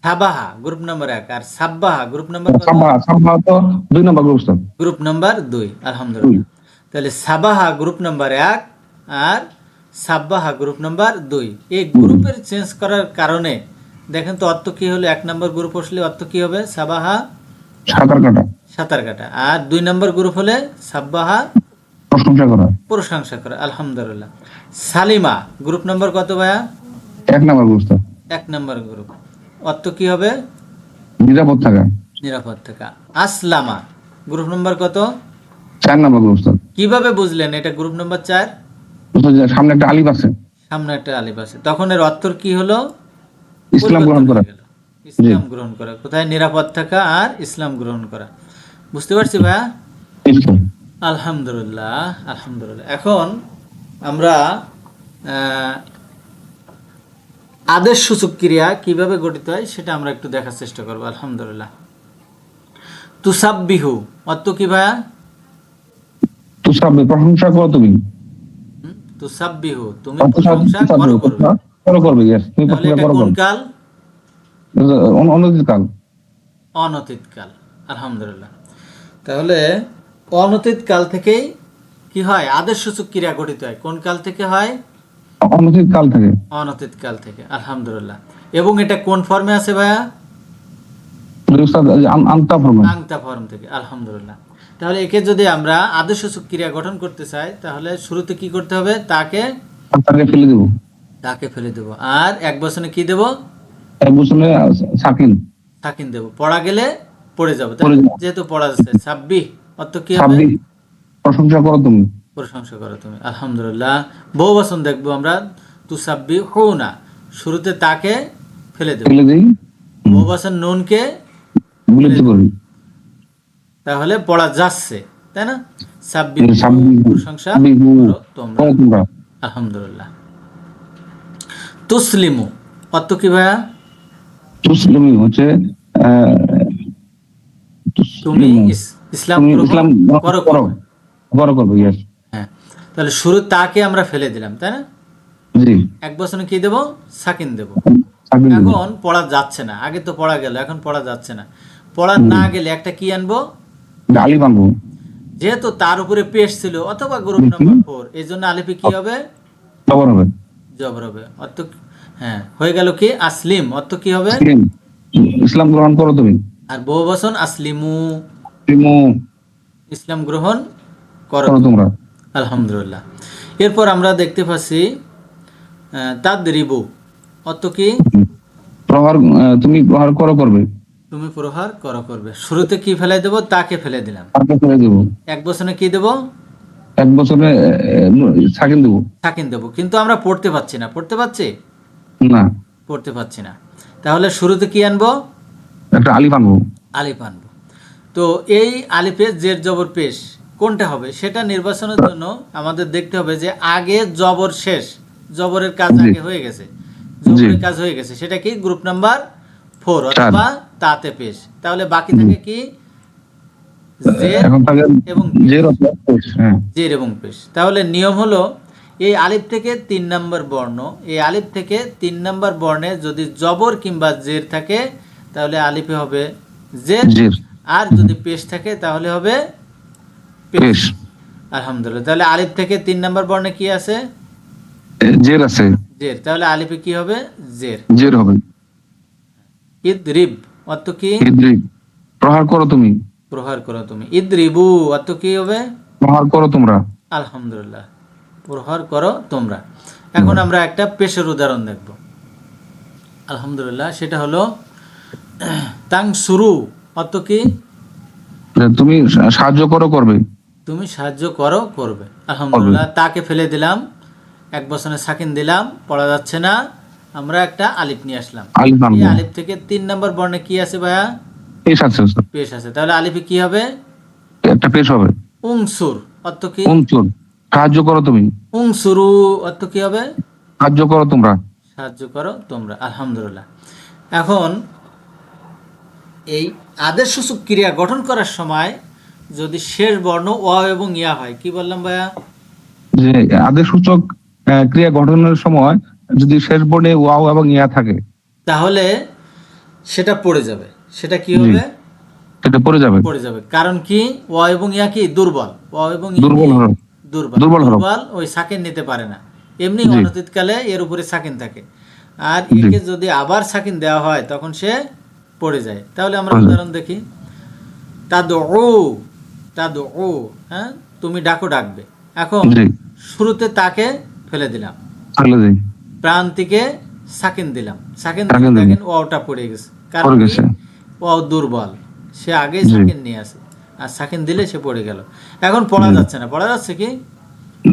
সাবাহা গ্রুপ নাম্বার 1 আর সাব্বাহা গ্রুপ নাম্বার কত? সাব্বাহ তো 2 নাম্বার গ্রুপ উস্তাদ। Group number 2। আলহামদুলিল্লাহ। তাহলে সাবাহা গ্রুপ নাম্বার 1 আর সাব্বাহা গ্রুপ নাম্বার 2। এই গ্রুপের চেঞ্জ করার কারণে দেখেন তো অর্থ কি হলো। 1 নম্বর গ্রুপ আসলে অর্থ কি হবে? সাবাহা সাঁতার কাটা, সাঁতার কাটা। আর 2 নম্বর গ্রুপ হলে সাব্বাহা প্রশংসা করা। প্রশংসা করা। আলহামদুলিল্লাহ। সালিমা গ্রুপ নাম্বার কত ভাইয়া? 1 নাম্বার গ্রুপ উস্তাদ। 1 নম্বর গ্রুপ। অর্থ কি হবে? নিরাপদ থাকা। নিরাপদ থাকা। আসলামা গ্রুপ নাম্বার কত? 4 নাম্বার গ্রুপ উস্তাদ। কিভাবে বুঝলেন এটা গ্রুপ নাম্বার 4? উস্তাদ, সামনে একটা আলিফ আছে, সামনে একটা আলিফ আছে, তখন এর অর্থ কি হলো? ইসলাম গ্রহণ পরিবর্তন করা। হয়ে গেল। ইসলাম গ্রহণ করা। কোথায়? নিরাপদ থাকা আর ইসলাম গ্রহণ করা। বুঝতে পারছি ভাইয়া? ইসলাম। আলহামদুলিল্লাহ, আলহামদুলিল্লাহ। এখন আমরা আদেশ সূচক ক্রিয়া কিভাবে গঠিত হয় সেটা আমরা একটু দেখার চেষ্টা করব। আলহামদুলিল্লাহ। তুসাব্বিহু অর্থ কি ভাইয়া? তুসাব্বিহ প্রশংসা করো তুমি। তুসাব্বিহু তুমি প্রশংসা করো করবে। করো করবে, ইয়েস। তুমি তাহলে প্রশংসা এটা করো কোন করবে। কাল? অনধিক কাল। অনতীত কাল। আলহামদুলিল্লাহ। তাহলে অনতীত কাল থেকেই কি হয়? আদেশ সূচক ক্রিয়া গঠিত হয়। কোন কাল থেকে হয়? অনধিক কাল থেকে। অনতীত কাল থেকে। আলহামদুলিল্লাহ। এবং এটা কোন ফর্মে আছে ভাইয়া? উস্তাদ আনতা ফরমান। আংতা ফর্ম থেকে। আলহামদুলিল্লাহ। তাহলে একে যদি আমরা আদেশ সূচক ক্রিয়া গঠন করতে চাই তাহলে শুরুতে কি করতে হবে? তাকে তাকে ফেলে দেব। তাকে ফেলে দেব। আর এক বচনে কি দেব? এক বছরে সাকিন। সাকিন দেব। পড়া গেলে পড়ে যাবো। পড়ে যাবো। যেহেতু পড়া যাচ্ছে। সাব্বিহ অর্থ কি হবে? সাব্বিহ প্রশংসা করো তুমি। প্রশংসা করো তুমি। আলহামদুলিল্লাহ। বহু বচন দেখবো আমরা। তুসাব্বিহুনা শুরুতে তাকে ফেলে দেব। ফেলে দেই, বহু বচন নুনকে বিলুপ্ত করি। তাহলে পড়া যাচ্ছে, তাই না? সাব্বিহু প্রশংসা সাব্বিহু করো তোমরা। করো তোমরা। আলহামদুলিল্লাহ। তুসলিমু অর্থ কি ভাইয়া? তুসলিমি হচ্ছে তুমি তুসলিমু। ইসলাম তুমি গ্রহণ ইসলাম করো করো করবে। করো করবে, ইয়েস। হ্যাঁ। তাহলে শুরু তাকে আমরা ফেলে দিলাম, তাই না? জি। এক বচনে কি দেব? সাকিন দেব। সাকিন দেব। এখন পড়া যাচ্ছে না। আগে তো পড়া গেল, এখন পড়া যাচ্ছে না। পড়া না গেলে একটা কি আনবো? আলিফ আনবো। যেহেতু তার উপরে পেশ ছিল অথবা গ্রুপ নাম্বার 4, এই জন্য আলিফে কি হবে? জবর হবে। জবর হবে। অর্থ হ্যাঁ হয়ে গেল কি? আসলিম অর্থ কি হবে? মুসলিম। ইসলাম গ্রহণ করো তুমি। আর বহু বচন আসলিমু মুসলিমু ইসলাম গ্রহণ করো করো তোমরা। আলহামদুলিল্লাহ। এরপর আমরা দেখতে পাচ্ছি তাদরিবু অর্থ কি? প্রহার, তুমি প্রহার করো করবে। তুমি প্রহার করো করবে। শুরুতে কি ফেলে দেব? তাকে ফেলে দিলাম। তাকে ফেলে দেবো। এক বচনে কি দেব? এক বছরে সাকিন দেবো। সাকিন দেব। কিন্তু আমরা পড়তে পাচ্ছি না। পড়তে পাচ্ছি? না, পড়তে পাচ্ছি না। তাহলে শুরুতে কি আনবো? একটা আলিফ আনবো। আলিফ আনবো। তো এই আলিফে জের জবর পেশ কোনটা হবে সেটা নির্বাচনের জন্য আমাদের দেখতে হবে যে আগে জবর শেষ, জবরের কাজ জি। আগে হয়ে গেছে, জবরের কাজ হয়ে গেছে, সেটা কি? গ্রুপ নাম্বার 4 অথবা তাতে পেশ। তাহলে বাকি থাকে কি? জের এখন থাকে এবং জের অথবা পেশ। হ্যাঁ, জের এবং পেশ। তাহলে নিয়ম হলো এই আলিফ থেকে 3 নম্বর বর্ণ, এই আলিফ থেকে 3 নম্বর বর্ণে যদি জবর কিংবা জের থাকে তাহলে আলিফে হবে জের, জের। আর যদি পেশ থাকে তাহলে হবে পেশ। পেশ। আলহামদুলিল্লাহ। তাহলে আলিফ থেকে 3 নম্বর বর্ণে কি আছে? জের আছে। জের। তাহলে আলিফে কি হবে? জের। জের হবে। ইদরিব অর্থ কি? ইদ্রিব প্রহার করো তুমি। প্রহার করো তুমি। ইদরিবু অর্থ কি হবে? প্রহার করো তোমরা। আলহামদুলিল্লাহ। প্রহার করো তোমরা। এখন আমরা একটা পেশের উদাহরণ দেখব। আলহামদুলিল্লাহ। সেটা হলো তাং শুরু অর্থ কি? তুমি সাহায্য করো করবে। তুমি সাহায্য করো করবে। আলহামদুলিল্লাহ। তাকে ফেলে দিলাম, এক বচনে সাকিন দিলাম, পড়া যাচ্ছে না, আমরা একটা আলিফ নিয়ে আসলাম। আলিফ এই আনবো। আলিফ থেকে 3 নম্বর বর্ণে কি আছে ভাইয়া? পেশ আছে উস্তাদ। পেশ আছে। তাহলে আলিফে কি হবে? একটা পেশ হবে। উংসুর অর্থ কি? উনচুর সাহায্য করো তুমি। উংসুরু অর্থ কি হবে? সাহায্য করো তোমরা। সাহায্য করো তোমরা। আলহামদুলিল্লাহ। এখন এই আদেশসূচক ক্রিয়া গঠন করার সময় যদি শেষ বর্ণ ওয়াও এবং ইয়া হয়, কি বললাম ভাইয়া? যে আদেশসূচক ক্রিয়া গঠনের সময় যদি শেষ বর্ণে ওয়াও এবং ইয়া থাকে তাহলে সেটা পড়ে যাবে। সেটা কি জি। হবে? সেটা পড়ে যাবে। পড়ে যাবে। কারণ কি? ওয়া এবং ইয়া কি দুর্বল, ওয়া এবং ইয়া দুর্বল কি? হরফ। দুর্বল দুর্বল হরফ। দুর্বল ওই সাকিন নিতে পারে না। এমনি জি। অনতীতকালে এর উপরে সাকিন থাকে, আর জি। একে যদি আবার সাকিন দেওয়া হয় তখন সে পড়ে যায়। তাহলে আমরা পড়ে যায়। উদাহরণ দেখি। তাদউ, তাদউ, হ্যাঁ, তুমি ডাকো, ডাকবে। এখন জি। শুরুতে তাকে ফেলে দিলাম, তাহলে যাই প্রান্তিকে সাকিন দিলাম, সাকিন দিলে সাকিন দিলাম। দেখেন ওয়াওটা পড়ে গেছে। কারণ পড়ে কি? গেছে। ওয়াও দুর্বল, সে আগেই জি। সাকিন নিয়ে আসে, আর সাকিন দিলে সে পড়ে গেল। এখন পড়া জি। যাচ্ছে না, পড়া যাচ্ছে কি?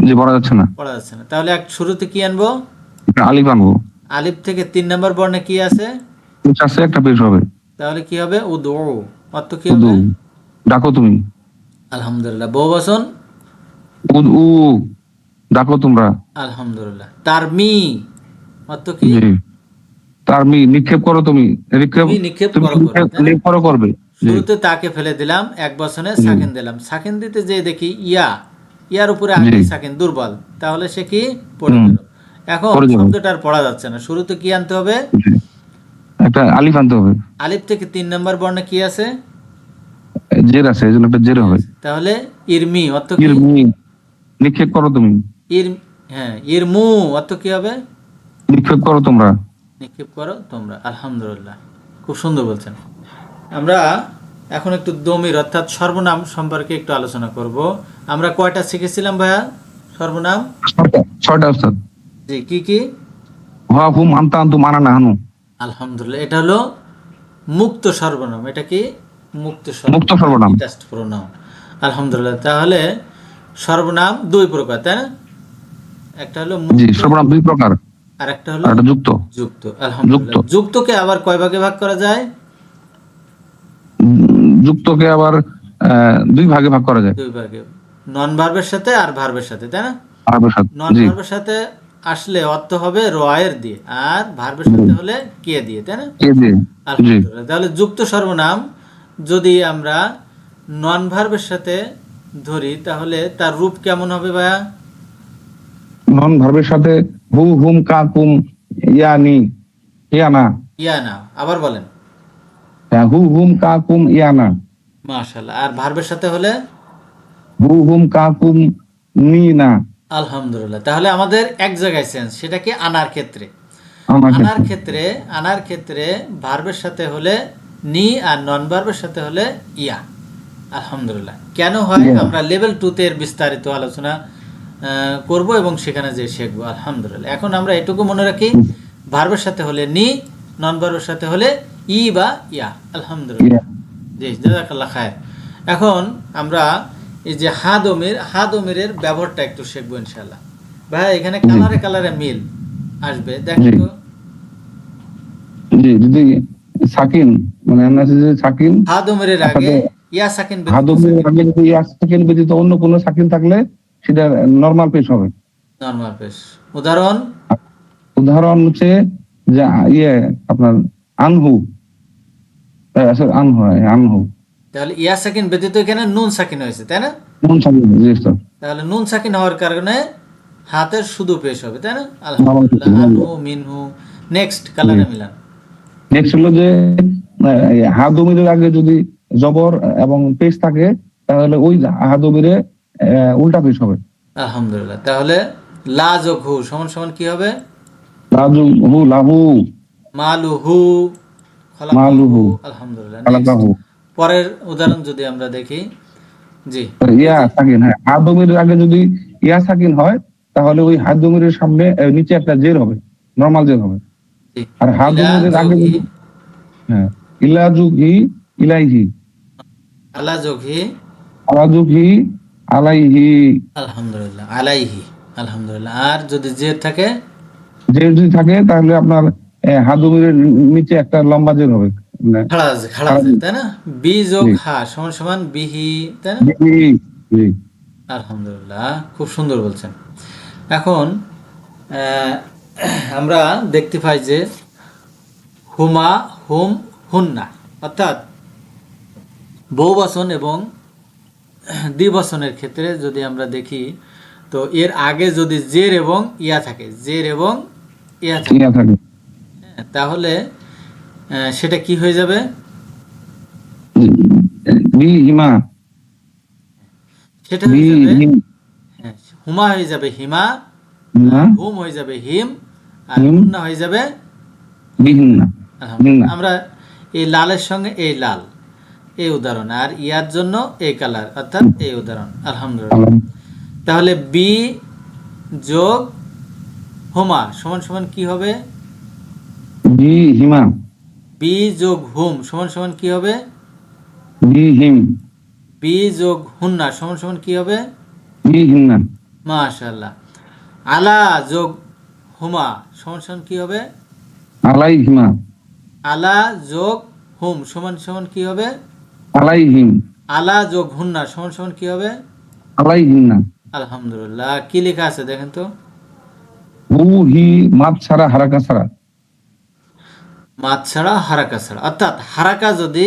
যে পড়া যাচ্ছে না, পড়া যাচ্ছে না। তাহলে এক শুরুতে কি আনবো? একটা আলিফ আনবো। আলিফ থেকে 3 নম্বর বর্ণে কি আছে? পেশ আছে, একটা পেশ হবে। তাহলে কি হবে? উদু, অর্থ কি উদু, হবে? ডাকো তুমি। আলহামদুলিল্লাহ। বহুবচন? উ, ডাকো তোমরা। আলহামদুলিল্লাহ। তারমি, অর্থ কি? জি। তার নিক্ষেপ করো তুমি। তুমি নিক্ষেপ তুমি করো, করবে, তাই না? নিক্ষেপ করবে। জি। শুরুতে তাকে ফেলে দিলাম, এক বচনে জি। সাকিন দিলাম, সাকিন দিতে যে দেখি ইয়া, ইয়ার উপরে জি। আগে সাকিন দুর্বল, তাহলে সে কি? পড়ে হুম। গেল। এখন পড়ে যাবে। শব্দটা আর পড়া যাচ্ছে না, শুরুতে কি আনতে হবে? জি। একটা আলিফ আনতে হবে। আলিফ থেকে 3 নম্বর বর্ণে কি আছে? জের আছে, এই জন্য একটা জের হবে। তাহলে ইরমি, অর্থ কি? নিক্ষেপ করো তুমি। ইর, হ্যাঁ, ইরমু, অর্থ কি হবে? নিক্ষেপ করো তোমরা। নিক্ষেপ করো তোমরা। আলহামদুলিল্লাহ, খুব সুন্দর বলছেন। আমরা এখন একটু দমির অর্থাৎ সর্বনাম সম্পর্কে একটু আলোচনা করব। আমরা কয়টা শিখেছিলাম ভাইয়া সর্বনাম? ছয়টা উস্তাদ। জি, কি কি? হা হুম আনতা আনতু মানা না হানু। আলহামদুলিল্লাহ, এটা হলো মুক্ত সর্বনাম। এটা কি? মুক্ত মুক্ত সর্বনাম। Test pronoun. আলহামদুলিল্লাহ। তাহলে সর্বনাম 2 প্রকার, তাই না? একটা হলো জি, মুক্ত, সর্বনাম 2 প্রকার, আর একটা হলো আর একটা যুক্ত। যুক্ত। আলহামদুলিল্লাহ। যুক্ত। যুক্তকে আবার কয় ভাগে ভাগ করা যায়? যুক্তকে আবার 2 ভাগে ভাগ করা যায়। 2 ভাগে। নন ভার্বের সাথে আর ভার্বের সাথে, তাই না? ভার্বের সাথে। নন জি। ভার্বের সাথে আসলে অর্থ হবে রয়ের দিয়ে, আর ভার্বের সাথে হলে কে দিয়ে, তাই না? কে দিয়ে। জি। আলহামদুলিল্লাহ। তাহলে যুক্ত সর্বনাম যদি আমরা নন ভার্বের সাথে ধরি তাহলে তার রূপ কেমন হবে ভাইয়া? নন ভার্বের সাথে হু হুম কা কুম ইয়ানি ইয়ানা। ইয়ানা, আবার বলেন। হ্যাঁ, হু হুম কা কুম ইয়ানা। মাশাআল্লাহ। আর ভার্বের সাথে হলে? হু হুম কা কুম নি না। আলহামদুলিল্লাহ। তাহলে আমাদের এক জায়গায় সেন্স, সেটা কি? আনার ক্ষেত্রে। আমার আনার ক্ষেত্রে। ক্ষেত্রে, আনার ক্ষেত্রে ভার্বের সাথে হলে নি, আর নন ভার্বের সাথে হলে ইয়া। আলহামদুলিল্লাহ। কেন হয় ইয়া। আমরা লেভেল 2 তে এর বিস্তারিত আলোচনা করব এবং সেখানে যে শিখবো। আলহামদুলিল্লাহ। এখন আমরা এটুকু মনে রাখি, ভার্বের সাথে হলে নি, নন ভার্বের সাথে হলে ই বা ইয়া। আলহামদুলিল্লাহ। জি, জাযাকাল্লাহ খায়ের। এখন আমরা এই যে হাদমিরের ব্যবহারটা একটু শিখবো ইনশাআল্লাহ। ভাই এখানে কালারে কালারে মিল আসবে, দেখো জি। তো। জি, যদি সাকিন মানে আমরা যে সাকিন হাদমিরের আগে ইয়া সাকিন ব্যতীত হাদমের সাকিন, আগে যদি ইয়া সাকিন ব্যতীত অন্য কোনো সাকিন থাকলে সেটা নরমাল পেশ হবে। নরমাল পেশ। উদাহরণ? উদাহরণ হচ্ছে যে ইয়ে আপনার আনহু, আসলে আনহু হয়, আনহু। তাহলে ইয়া সাকিন ব্যতীত এখানে নুন সাকিন হয়েছে, তাই না? কোন সাকিন? জি স্যার। তাহলে নুন সাকিন হওয়ার কারণে হাতের শুধু পেশ হবে, তাই না? আলহামদুলিল্লাহ। আনহু, মিনহু। নেক্সট, কালারে মিলান। নেক্সট হলো যে হাদমিরের আগে যদি জবর এবং পেশ থাকে তাহলে ওই হাদমিরে উল্টা পেশ হবে। আলহামদুলিল্লাহ। তাহলে লা যোগ হু সমান সমান কি হবে? লাজু হু লাহু মালুহু, মালুহু আলহামদুলিল্লাহ। খালাকাহু। পরের উদাহরণ যদি আমরা দেখি। জি, ইয়া সাকিন, হ্যাঁ, হাদমিরের আগে যদি ইয়া সাকিন হয় তাহলে ওই হাদমিরের সামনে নিচে একটা জের হবে, নরমাল জের হবে। জি। আর হাদমিরের আগে যদি হ্যাঁ ইলাজুহি ইলাইহি, আলা যোগহি, আলাজুহি আলাইহি। আলহামদুলিল্লাহ। আলাইহি, আলহামদুলিল্লাহ। আর যদি জের থাকে? জের যদি থাকে তাহলে আপনার হাদমিরের নিচে একটা লম্বা জের হবে, মানে খাড়া জের, তাই না? বি যোগ হা সমান সমান বিহি, তাই না? জি। আলহামদুলিল্লাহ, খুব সুন্দর বলছেন। এখন আমরা দেখতে পাই যে হুমা, হুম, হুন্না, অর্থাৎ বহুবচন এবং দ্বিবচনের ক্ষেত্রে যদি আমরা দেখি, তো এর আগে যদি জের এবং ইয়া থাকে, জের এবং ইয়া থাকে, ইয়া থাকে। তাহলে সেটা কি হয়ে যাবে? বিহিমা, সেটা হয়ে যাবে বিহিম, হুমা হয়ে যাবে হিমা, হিমা, হুম হয়ে যাবে হিম, আর হিম, হুন্না হয়ে যাবে বিহিন্না, আলহামদুলিল্লাহ। আমরা এই লালের সঙ্গে এই লাল, এই উদাহরণ, আর ইয়ার জন্য এই কালার, অর্থাৎ এই উদাহরণ। আলহামদুলিল্লাহ। তাহলে বি যোগ হুমা সমান সমান কি হবে? বিহিমা, বি যোগ হুম সমান সমান কি হবে? বিহিম, বি যোগ হুন্না সমান সমান কি হবে? বিহিন্না, মাশাআল্লাহ। আলা যোগ হুমা সমান সমান কি হবে? আলাইহিমা, আলা যোগ হুম সমান সমান কি হবে? আলাইহিম, আলা যোগ হুন্না সমান সমান কি হবে? আলাইহিন্না। আলহামদুলিল্লাহ। কি লেখা আছে দেখেন তো? হু হি মাত ছাড়া হারাকা ছাড়া। মাত ছাড়া হারাকা ছাড়া, অর্থাৎ হারাকা যদি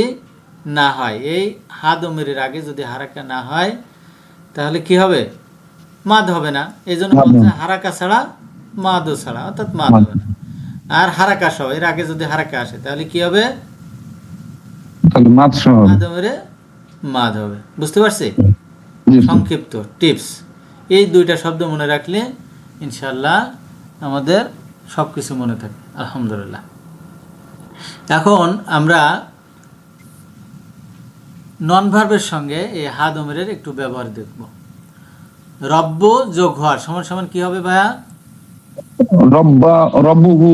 না হয়, এই হা দমিরের আগে যদি হারাকা না হয়, তাহলে কি হবে? মাদ হবে না। এই জন্য মাদ বলছে হবে। হারাকা ছাড়া মাদও ছাড়া, অর্থাৎ মাদ হবে না। আর হারাকা সহ এর আগে যদি হারাকা আসে, তাহলে কি হবে? তাহলে মাত সহ হবে। মাদ হবে, মাদ হবে। বুঝতে পারছি? জি, সংক্ষিপ্ত টিপস, এই দুইটা শব্দ মনে রাখলে ইনশাল্লাহ আমাদের সব কিছু মনে থাকে। আলহামদুলিল্লাহ। এখন আমরা নন ভার্বের সঙ্গে এই হা দমিরের একটু ব্যবহার দেখব। রব্ব যোগ হওয়ার সমান সমান কি হবে ভাইয়া? রব্বা, রব্বুহু,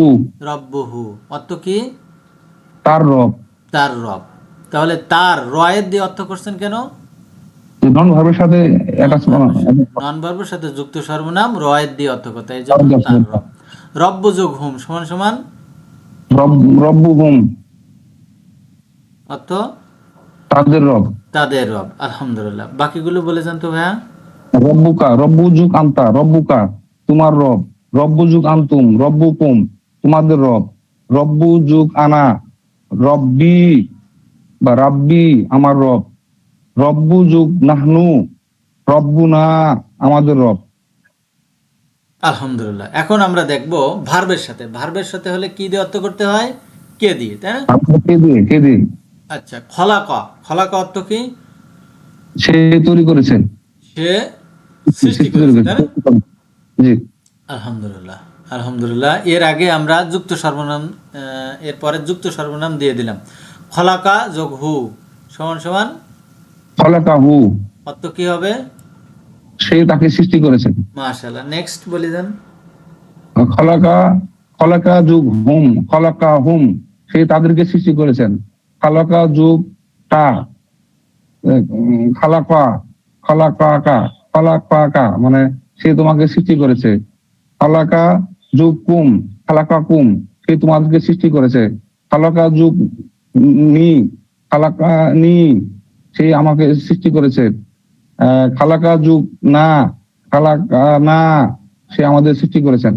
রব্বহু, অর্থ কি? তার রব। তার রব। তাহলে তার রয়ের দিয়ে অর্থ করছেন কেন? নন ভার্বের সাথে অ্যাটাচ করা। নন ভার্বের সাথে যুক্ত সর্বনাম রয়ের দিয়ে অর্থ করতে, এই জন্য তার রব। রব্ব যোগ হুম সমান সমান রব্বুহুম, অর্থ তাদের রব। তাদের রব। আলহামদুলিল্লাহ। বাকিগুলো বলে যান তো ভাইয়া। রব্বুকা, রব্বুযুক আনতা, রব্বুকা তোমার রব। রব্বুযুক আনতুম, রব্বুকুম তোমাদের রব। রব্বুযুক আনা, রব্বি বা রাব্বি আমার রব। রব্বুযুক নাহনু, রব্বুনা আমাদের রব। আলহামদুলিল্লাহ। এখন আমরা দেখব ভার্বের সাথে। ভার্বের সাথে হলে কি দিয়ে অর্থ করতে হয়? কে দিয়ে, তাই না? কে দিয়ে, কে দিয়ে? আচ্ছা, খলাকা। খলাকা অর্থ কি? সে তৈরি করেছে, সে সৃষ্টি সৃষ্টি করেছে, করেছে। তাই না? জি, আলহামদুলিল্লাহ। আলহামদুলিল্লাহ। এর আগে আমরা যুক্ত সর্বনাম, এরপরে যুক্ত সর্বনাম দিয়ে দিলাম। খলাকা যোগ হু সমান সমান খলাকাহু, অর্থ কি হবে? সে তাকে সৃষ্টি করেছে। মাশাআল্লাহ। নেক্সট বলে দেন। খলাকা, খলাকা যুগ হুম, খলাকা হুম সে তাদেরকে সৃষ্টি করেছেন। খলাকা যুগ তা, খালাকা, খলাকাকা, খলাকাকা মানে সে তোমাকে সৃষ্টি করেছে। খালাকা যুগ কুম, খালাকা কুম সে তোমাদেরকে সৃষ্টি করেছে। খালাকা যুগ নি, খালাকা নি সে আমাকে সৃষ্টি করেছে। খালাকা যুগ না, খালাকা না সে আমাদের সৃষ্টি করেছেন।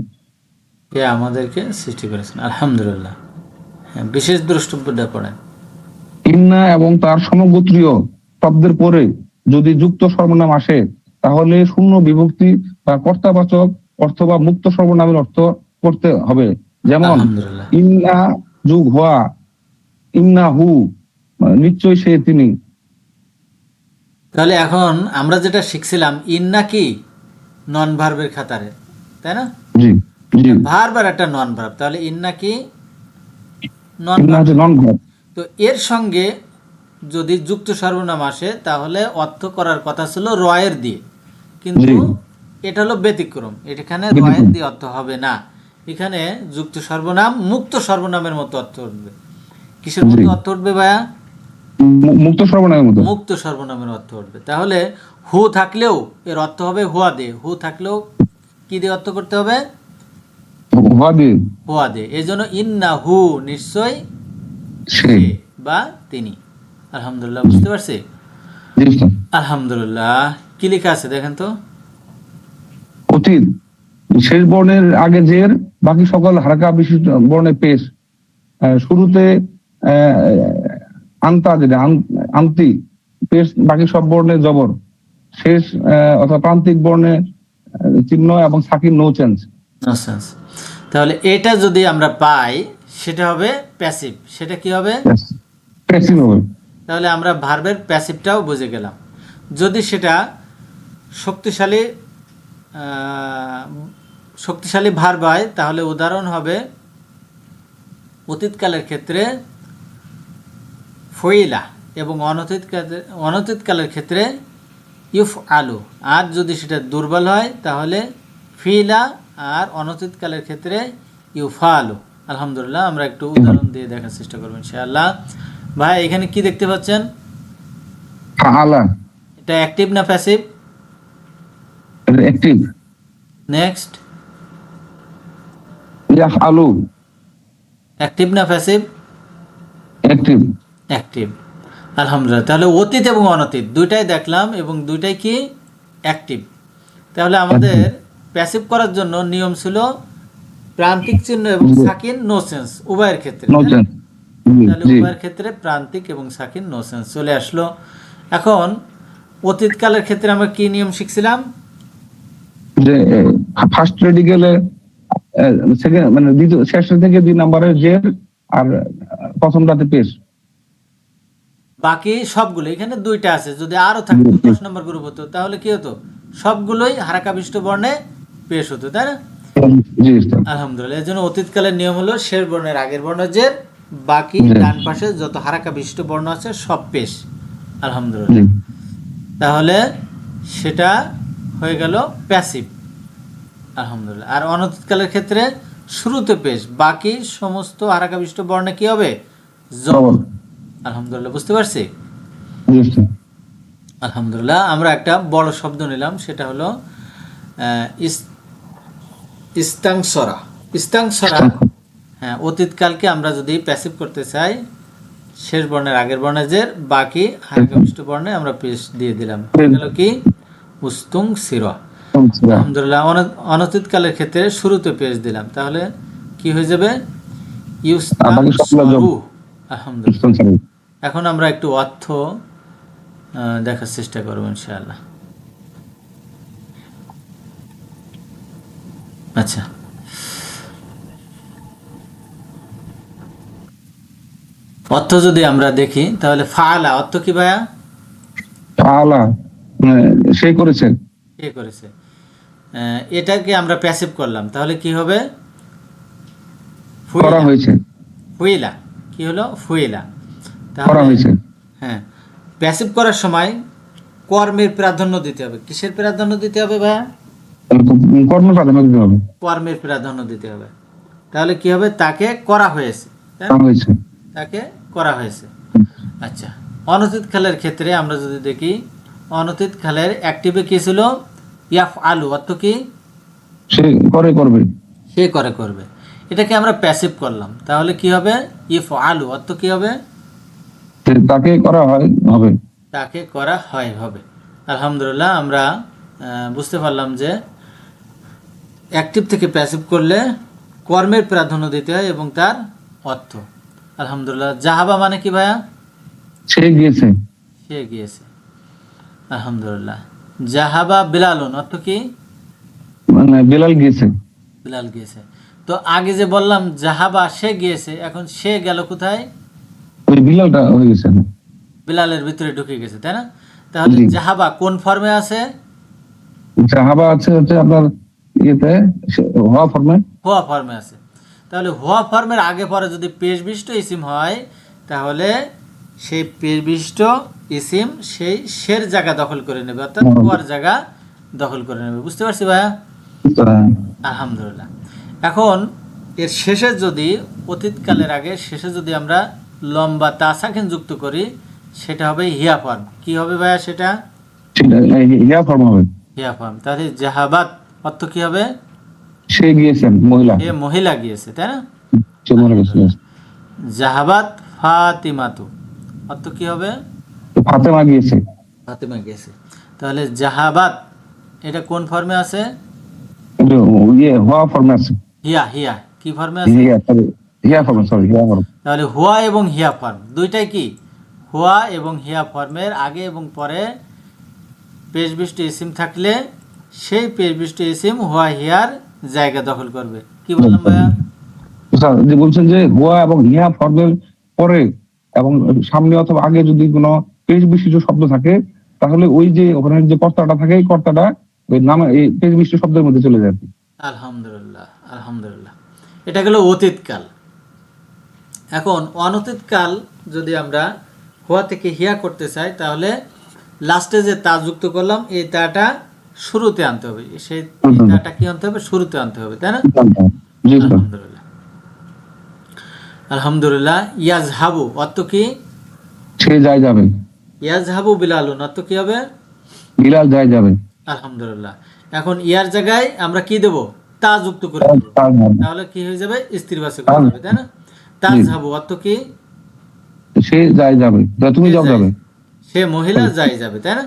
কে আমাদেরকে সৃষ্টি করেছেন। আলহামদুলিল্লাহ। হ্যাঁ, বিশেষ দ্রষ্টব্যটা পড়েন। ইন্না এবং তার সমগোত্রীয় শব্দের পরে যদি যুক্ত সর্বনাম আসে, তাহলে শূন্য বিভক্তি বা কর্তাবাচক অথবা মুক্ত সর্বনামের অর্থ করতে হবে। যেমন আলহামদুলিল্লাহ। ইন্না যুগ হওয়া, ইন্না হু নিশ্চয় সে তিনি। তাহলে এখন আমরা যেটা শিখছিলাম, ইন্না কি নন ভার্বের খাতারে, তাই না? জি, জি। ভার্ব আর একটা নন ভার্ব। তাহলে ইন্না কি নন ইন্না ভার্ব। হচ্ছে নন ভার্ব। তো এর সঙ্গে যদি যুক্ত সর্বনাম আসে, তাহলে অর্থ করার কথা ছিল রয়ের দিয়ে, কিন্তু জি। এটা হলো ব্যতিক্রম। এখানে ব্যতিক্রম। রয়ের দিয়ে অর্থ হবে না। এখানে যুক্ত সর্বনাম মুক্ত সর্বনামের মতো অর্থ উঠবে। কিসের মতো জি। অর্থ উঠবে ভাইয়া? মুক্ত সর্বনামের মতো। মুক্ত সর্বনামের অর্থ উঠবে। তাহলে হু থাকলেও এর অর্থ হবে হুয়া দিয়ে। হু থাকলেও কি দিয়ে অর্থ করতে হবে? হওয়া দিয়ে। হুয়া দিয়ে। এই জন্য ইন্না হু নিশ্চয় সে। সে বা তিনি। আলহামদুলিল্লাহ। বুঝতে পারছি? জি, স্যার। আলহামদুলিল্লাহ। কি লেখা আছে দেখেন তো? অতীত শেষ বর্ণের আগে জের, বাকি সকল হারাকা বিশিষ্ট বর্ণে পেশ। শুরুতে আন্তা যেটা আন্তি পেশ বাকি সব বর্ণে জবর, শেষ অথবা প্রান্তিক বর্ণে চিহ্ন এবং সাকিন নো চেঞ্জ। নসেন্স। তাহলে এটা যদি আমরা পাই সেটা হবে প্যাসিভ। সেটা কি হবে? প্যাসিভ হবে। তাহলে আমরা ভার্বের প্যাসিভটাও বুঝে গেলাম। যদি সেটা শক্তিশালী শক্তিশালী ভার্ব হয় তাহলে উদাহরণ হবে অতীতকালের ক্ষেত্রে ফইলা এবং অনতীতকালের ক্ষেত্রে ইউফ আলু। আর যদি সেটা দুর্বল হয় তাহলে ফিলা, আর অনতীতকালের ক্ষেত্রে ইউফা আলু। আলহামদুলিল্লাহ, আমরা একটু উদাহরণ দিয়ে দেখার চেষ্টা করবো ইনশাআল্লাহ। ভাই এখানে কি দেখতে পাচ্ছেন? ফাআলা, এটা অ্যাক্টিভ না প্যাসিভ? অ্যাক্টিভ। নেক্সট, ইয়াফআলু, অ্যাক্টিভ না প্যাসিভ? অ্যাক্টিভ। অ্যাক্টিভ। আলহামদুলিল্লাহ, তাহলে অতীত এবং অনতীত দুইটাই দেখলাম এবং দুইটাই কি অ্যাক্টিভ। তাহলে আমাদের প্যাসিভ করার জন্য নিয়ম ছিল প্রান্তিক চিহ্ন এবং সাকিন নো সেন্স উভয়ের ক্ষেত্রে। তাহলে উভয়ের ক্ষেত্রে প্রান্তিক এবং সাকিন নো সেন্স চলে আসলো। এখন অতীতকালের ক্ষেত্রে আমরা কি নিয়ম শিখছিলাম? যে ফার্স্ট রেডিকেলে সেকেন্ড মানে দ্বিতীয় শেষ থেকে 2 নম্বরের জের আর প্রথমটাতে পেশ। বাকি সবগুলো এখানে দুইটা আছে, যদি আরো থাকতো 10 নম্বর গ্রুপ হতো তাহলে কি হতো? সবগুলোই হারাকাবিষ্ট বর্ণে পেশ হতো, তাই না? জি। আলহামদুলিল্লাহ, এর জন্য অতীতকালের নিয়ম হলো শেষ বর্ণের আগের বর্ণ জের, বাকি ডান পাশে যত হারাকাবিষ্ট বর্ণ আছে সব পেশ। আলহামদুলিল্লাহ, তাহলে সেটা হয়ে গেল প্যাসিভ। আলহামদুলিল্লাহ। আর অনতীতকালের ক্ষেত্রে শুরুতে পেশ, বাকি সমস্ত হারাকাবিষ্ট বর্ণে কি হবে? জবর। আলহামদুলিল্লাহ, বুঝতে পারছি? আলহামদুলিল্লাহ, আমরা একটা বড় শব্দ নিলাম, সেটা হলো ইস্তাংসরা। ইস্তাংসরা, হ্যাঁ, অতীতকালকে আমরা যদি প্যাসিভ করতে চাই শেষ বর্ণের আগের বর্ণে জের, বাকি হারাকাবিষ্ট বর্ণে আমরা পেশ দিয়ে দিলাম, গেল কি উস্তুং সিরা। আলহামদুলিল্লাহ, অনতীতকালের ক্ষেত্রে শুরুতে পেশ দিলাম, তাহলে কি হয়ে যাবে? ইউস্তাংসরু। আলহামদুলিল্লাহ। এখন আমরা একটু অর্থ দেখার চেষ্টা করবো ইনশাআল্লাহ। আচ্ছা, অর্থ যদি আমরা দেখি তাহলে ফাআলা অর্থ কি ভাইয়া? ফাআলা সে করেছে। সে করেছে। এটাকে আমরা প্যাসিভ করলাম, তাহলে কি হবে? করা হয়েছে। ফুইলা। কি হলো? ফুইলা। করা হয়েছে। হ্যাঁ, প্যাসিভ করার সময় কর্মের প্রাধান্য দিতে হবে। কিসের প্রাধান্য দিতে হবে ভাইয়া? কর্মের প্রাধান্য দিতে হবে। কর্মের প্রাধান্য দিতে হবে। তাহলে কি হবে? তাকে করা হয়েছে। তাকে করা হয়েছে। আচ্ছা, অনতীতকালের ক্ষেত্রে আমরা যদি দেখি, অনতীতকালের অ্যাক্টিভে কি ছিল? ইয়াফ আলু। অর্থ কি? সে করে করবে। সে করে করবে। এটাকে আমরা প্যাসিভ করলাম, তাহলে কি হবে? ইফ আলু। অর্থ কি হবে? তাকে করা হয় হবে। তাকে করা হয় হবে। আলহামদুলিল্লাহ, আমরা বুঝতে পারলাম যে অ্যাক্টিভ থেকে প্যাসিভ করলে কর্মের প্রাধান্য দিতে হয় এবং তার অর্থ। আলহামদুলিল্লাহ। জাহাবা মানে কি ভাইয়া? সে গিয়েছে। সে গিয়েছে। আলহামদুলিল্লাহ। জাহাবা বিলালুন। অর্থ কি? মানে বিলাল গিয়েছে। বিলাল গিয়েছে। তো আগে যে বললাম জাহাবা সে গিয়েছে, এখন সে গেল কোথায়? ওই বিলালটা হয়ে গেছে, বিলালের ভিতরে ঢুকে গেছে, তাই না? তাহলে জাহাবা কোন ফর্মে আছে? জাহাবা আছে হচ্ছে আপনার ইয়েতে হওয়া ফর্মে। হওয়া ফর্মে আছে। তাহলে হওয়া ফর্মের আগে পরে যদি পেশবিষ্ট ইসিম হয় তাহলে সেই পেশবিষ্ট ইসিম সেই শের জায়গা দখল করে নেবে, অর্থাৎ হওয়ার জায়গা দখল করে নেবে। বুঝতে পারছি ভাইয়া? আলহামদুলিল্লাহ। এখন এর শেষে যদি অতীতকালের আগে শেষে যদি আমরা লম্বা তাসাকিন যুক্ত করি সেটা হবে হিয়া ফর্ম। কি হবে ভাইয়া সেটা? হিয়া ফর্ম হবে। হিয়া ফর্ম। তাহলে জাহাবাত অর্থ কি হবে? সে গিয়েছেন, মহিলা। সে মহিলা গিয়েছে, তাই না? সে মহিলা গিয়েছে। জাহাবাত ফাতিমাতু অর্থ কি হবে? ফাতেমা গিয়েছে। ফাতেমা গিয়েছে। তাহলে জাহাবাত এটা কোন ফর্মে আছে? ইয়ে হওয়া ফর্মে আছে। হিয়া। হিয়া কি ফর্মে আছে? হিয়া ফর্ম, সরি হিয়া ফর্ম। তাহলে হুয়া এবং হিয়া ফর্ম দুইটাই কি হুয়া এবং হিয়া ফর্মের আগে এবং পরে পেশ বিশিষ্ট ইসিম থাকলে সেই পেশ বিশিষ্ট ইসিম হুয়া হিয়ার জায়গা দখল করবে। কি বললাম ভাইয়া? স্যার যে বলছেন যে হুয়া এবং হিয়া ফর্মের পরে এবং সামনে অথবা আগে যদি কোনো পেশ বিশিষ্ট শব্দ থাকে, তাহলে ওই যে ওখানে যে কর্তাটা থাকে, এই কর্তাটা ওই নাম এই পেশ বিশিষ্ট শব্দের মধ্যে চলে যায়। আলহামদুলিল্লাহ, আলহামদুলিল্লাহ। এটা গেল অতীতকাল। এখন অনতীতকাল যদি আমরা হুয়া থেকে হিয়া করতে চাই, তাহলে লাস্টে যে তা যুক্ত করলাম, এই তাটা শুরুতে আনতে হবে। সেই তাটা কি আনতে হবে? শুরুতে আনতে হবে, তাই না? জি স্যার। আলহামদুলিল্লাহ, আলহামদুলিল্লাহ। ইয়াজহাবু অর্থ কি? সে যায় যাবে। ইয়াজহাবু বিলালুন অর্থ কি হবে? বিলাল যায় যাবে। আলহামদুলিল্লাহ। এখন ইয়ার জায়গায় আমরা কি দেব? তা যুক্ত করে দেব, তাহলে কি হয়ে যাবে? স্ত্রীবাচক হয়ে যাবে, তাই না? তাজহাবু অর্থ কি? সে যায় যাবে, তুমি যাও যাবে। সে মহিলা যাই যাবে, তাই না?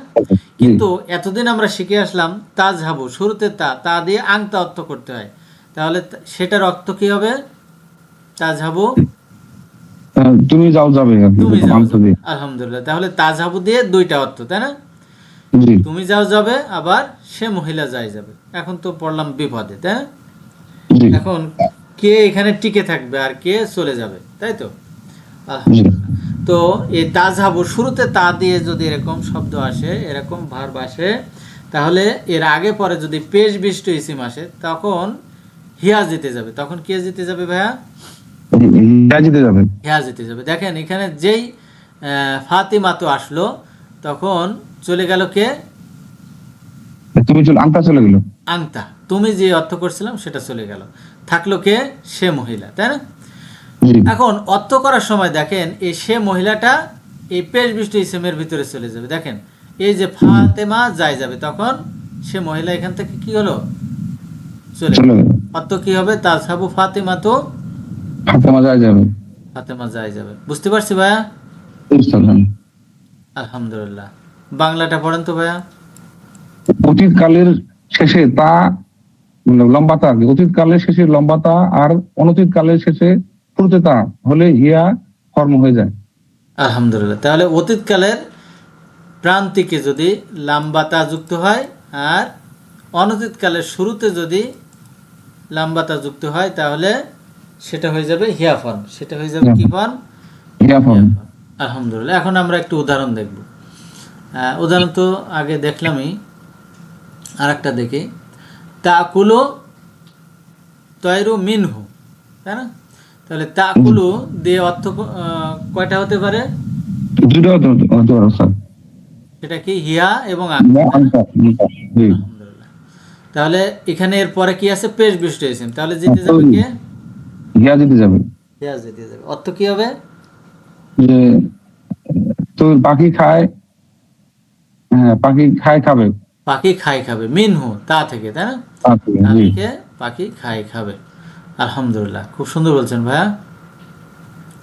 কিন্তু এতদিন আমরা শিখে আসলাম তাজহাবু শুরুতে তা দিয়ে আংতা অর্থ করতে হয়, তাহলে সেটার অর্থ কি হবে? তাজহাবু তুমি যাও যাবে। তুমি যাও যাবে। আলহামদুলিল্লাহ। তাহলে তাজহাবু দিয়ে দুইটা অর্থ, তাই না? জি তুমি যাও যাবে, আবার সে মহিলা যাই যাবে। এখন তো পড়লাম বিপদে, তাই না? জি এখন কে এখানে টিকে থাকবে আর কে চলে যাবে, তাই তো? আলহামদুলিল্লাহ। তো এই তাজহাবু শুরুতে তা দিয়ে যদি এরকম শব্দ আসে, এরকম ভার্ব আসে, তাহলে এর আগে পরে যদি পেশ বিশিষ্ট ইসিম আসে, তখন হিয়া জিতে যাবে। তখন কে জিতে যাবে ভাইয়া? জিতে যাবে। হিয়া জিতে যাবে। দেখেন এখানে যেই ফাতিমা তো আসলো, তখন চলে গেল কে? তুমি আংটা চলে গেল। আংতা, তুমি যে অর্থ করছিলাম সেটা চলে গেল, থাকলো কে? সে মহিলা, তাই না? জি এখন অর্থ করার সময় দেখেন এই সে মহিলাটা এই পেশ বিশিষ্ট ইসমের ভিতরে চলে যাবে। দেখেন এই যে ফাতেমা যাই যাবে, তখন সে মহিলা এখান থেকে কি হলো? চলে চলে গেল। গেল। অর্থ কি হবে? তাজহাবু ফাতিমা তো ফাতেমা যায় যাবে। ফাতেমা যাই যাবে। বুঝতে পারছি ভাইয়া? আলহামদুলিল্লাহ। বাংলাটা পড়েন তো ভাইয়া। অতীত কালের শেষে তা লম্বা তা, অতীত কালের শেষে লম্বা তা আর অনতীত কালের শেষে শুরুতে তা হলে হিয়া ফর্ম হয়ে যায়। আলহামদুলিল্লাহ। তাহলে অতীতকালের প্রান্তিকে যদি লাম্বা তা যুক্ত হয়, আর অনতীতকালের শুরুতে যদি লাম্বা তা যুক্ত হয়, তাহলে সেটা হয়ে যাবে হিয়া ফর্ম। সেটা হয়ে যাবে কি ফর্ম? হিয়া ফর্ম। আলহামদুলিল্লাহ। এখন আমরা একটু উদাহরণ দেখব। উদাহরণ তো আগে দেখলামই, আর একটা দেখি। তাকুলু তয়রু মিনহু, তাই না? তাহলে তাকুলু দিয়ে অর্থ কয়টা হতে পারে? দুটো হতে পারে স্যার। সেটা কি? হিয়া এবং আংতা। আলহামদুলিল্লাহ। তাহলে এখানে এর পরে কি আছে? পেশ বিশিষ্ট ইসিম, তাহলে জিতে যাবে কে? হিয়া জিতে যাবে। হিয়া জিতে যাবে। অর্থ কি হবে? যে তো পাখি খায়, হ্যাঁ পাখি খায় খাবে। পাখি খাই খাবে, মিনহু তা থেকে, তাই না? তা থেকে পাখি খাই খাবে। আলহামদুলিল্লাহ, খুব সুন্দর বলছেন ভাইয়া।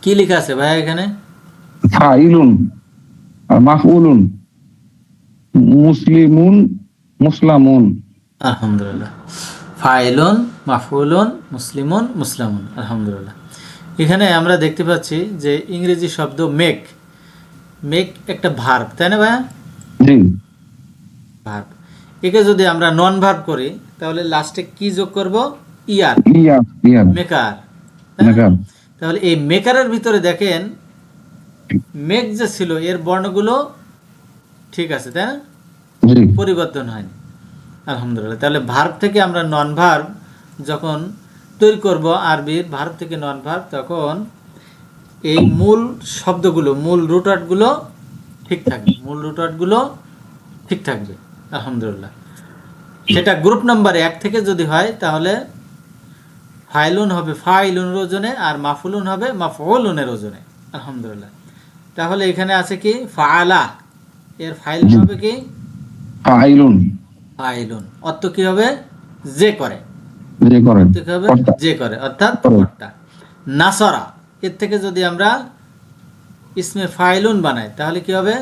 কি লেখা আছে ভাইয়া এখানে? ফাইলুন আর মাফউলুন, মুসলিমুন মুসলামুন। আলহামদুলিল্লাহ। ফাইলুন, মাফউলুন, মুসলিমুন, মুসলামুন। আলহামদুলিল্লাহ। এখানে আমরা দেখতে পাচ্ছি যে ইংরেজি শব্দ মেক, মেক একটা ভার্ব, তাই না ভাইয়া? জি ভার্ব। একে যদি আমরা নন ভার্ব করি, তাহলে লাস্টে কি যোগ করব? ইয়ার, মেকার। তাহলে এই মেকারের ভিতরে দেখেন মেক যে ছিল, এর বর্ণগুলো ঠিক আছে, তাই না? পরিবর্তন হয়নি। আলহামদুলিল্লাহ। তাহলে ভার্ব থেকে আমরা নন ভার্ব যখন তৈরি করব, আরবির ভার্ব থেকে নন ভার্ব, তখন এই মূল শব্দগুলো, মূল রুটওয়ার্ডগুলো ঠিক থাকবে, মূল রুটওয়ার্ডগুলো ঠিক থাকবে। আলহামদুলিল্লাহ। সেটা গ্রুপ নাম্বার 1 থেকে যদি হয়, তাহলে ফাইলুন হবে ফাইলুনের ওজনে, আর মাফুলুন হবে মাফউলুনের ওজনে। আলহামদুলিল্লাহ। তাহলে এখানে আছে কি? ফাআলা, এর ফাইলুন হবে কি? ফাইলুন। ফাইলুন অর্থ কি হবে? যে করে, যে করে, অর্থাৎ কর্তা। নাসরা, এর থেকে যদি আমরা ইসমে ফাইলুন বানাই, তাহলে কি হবে?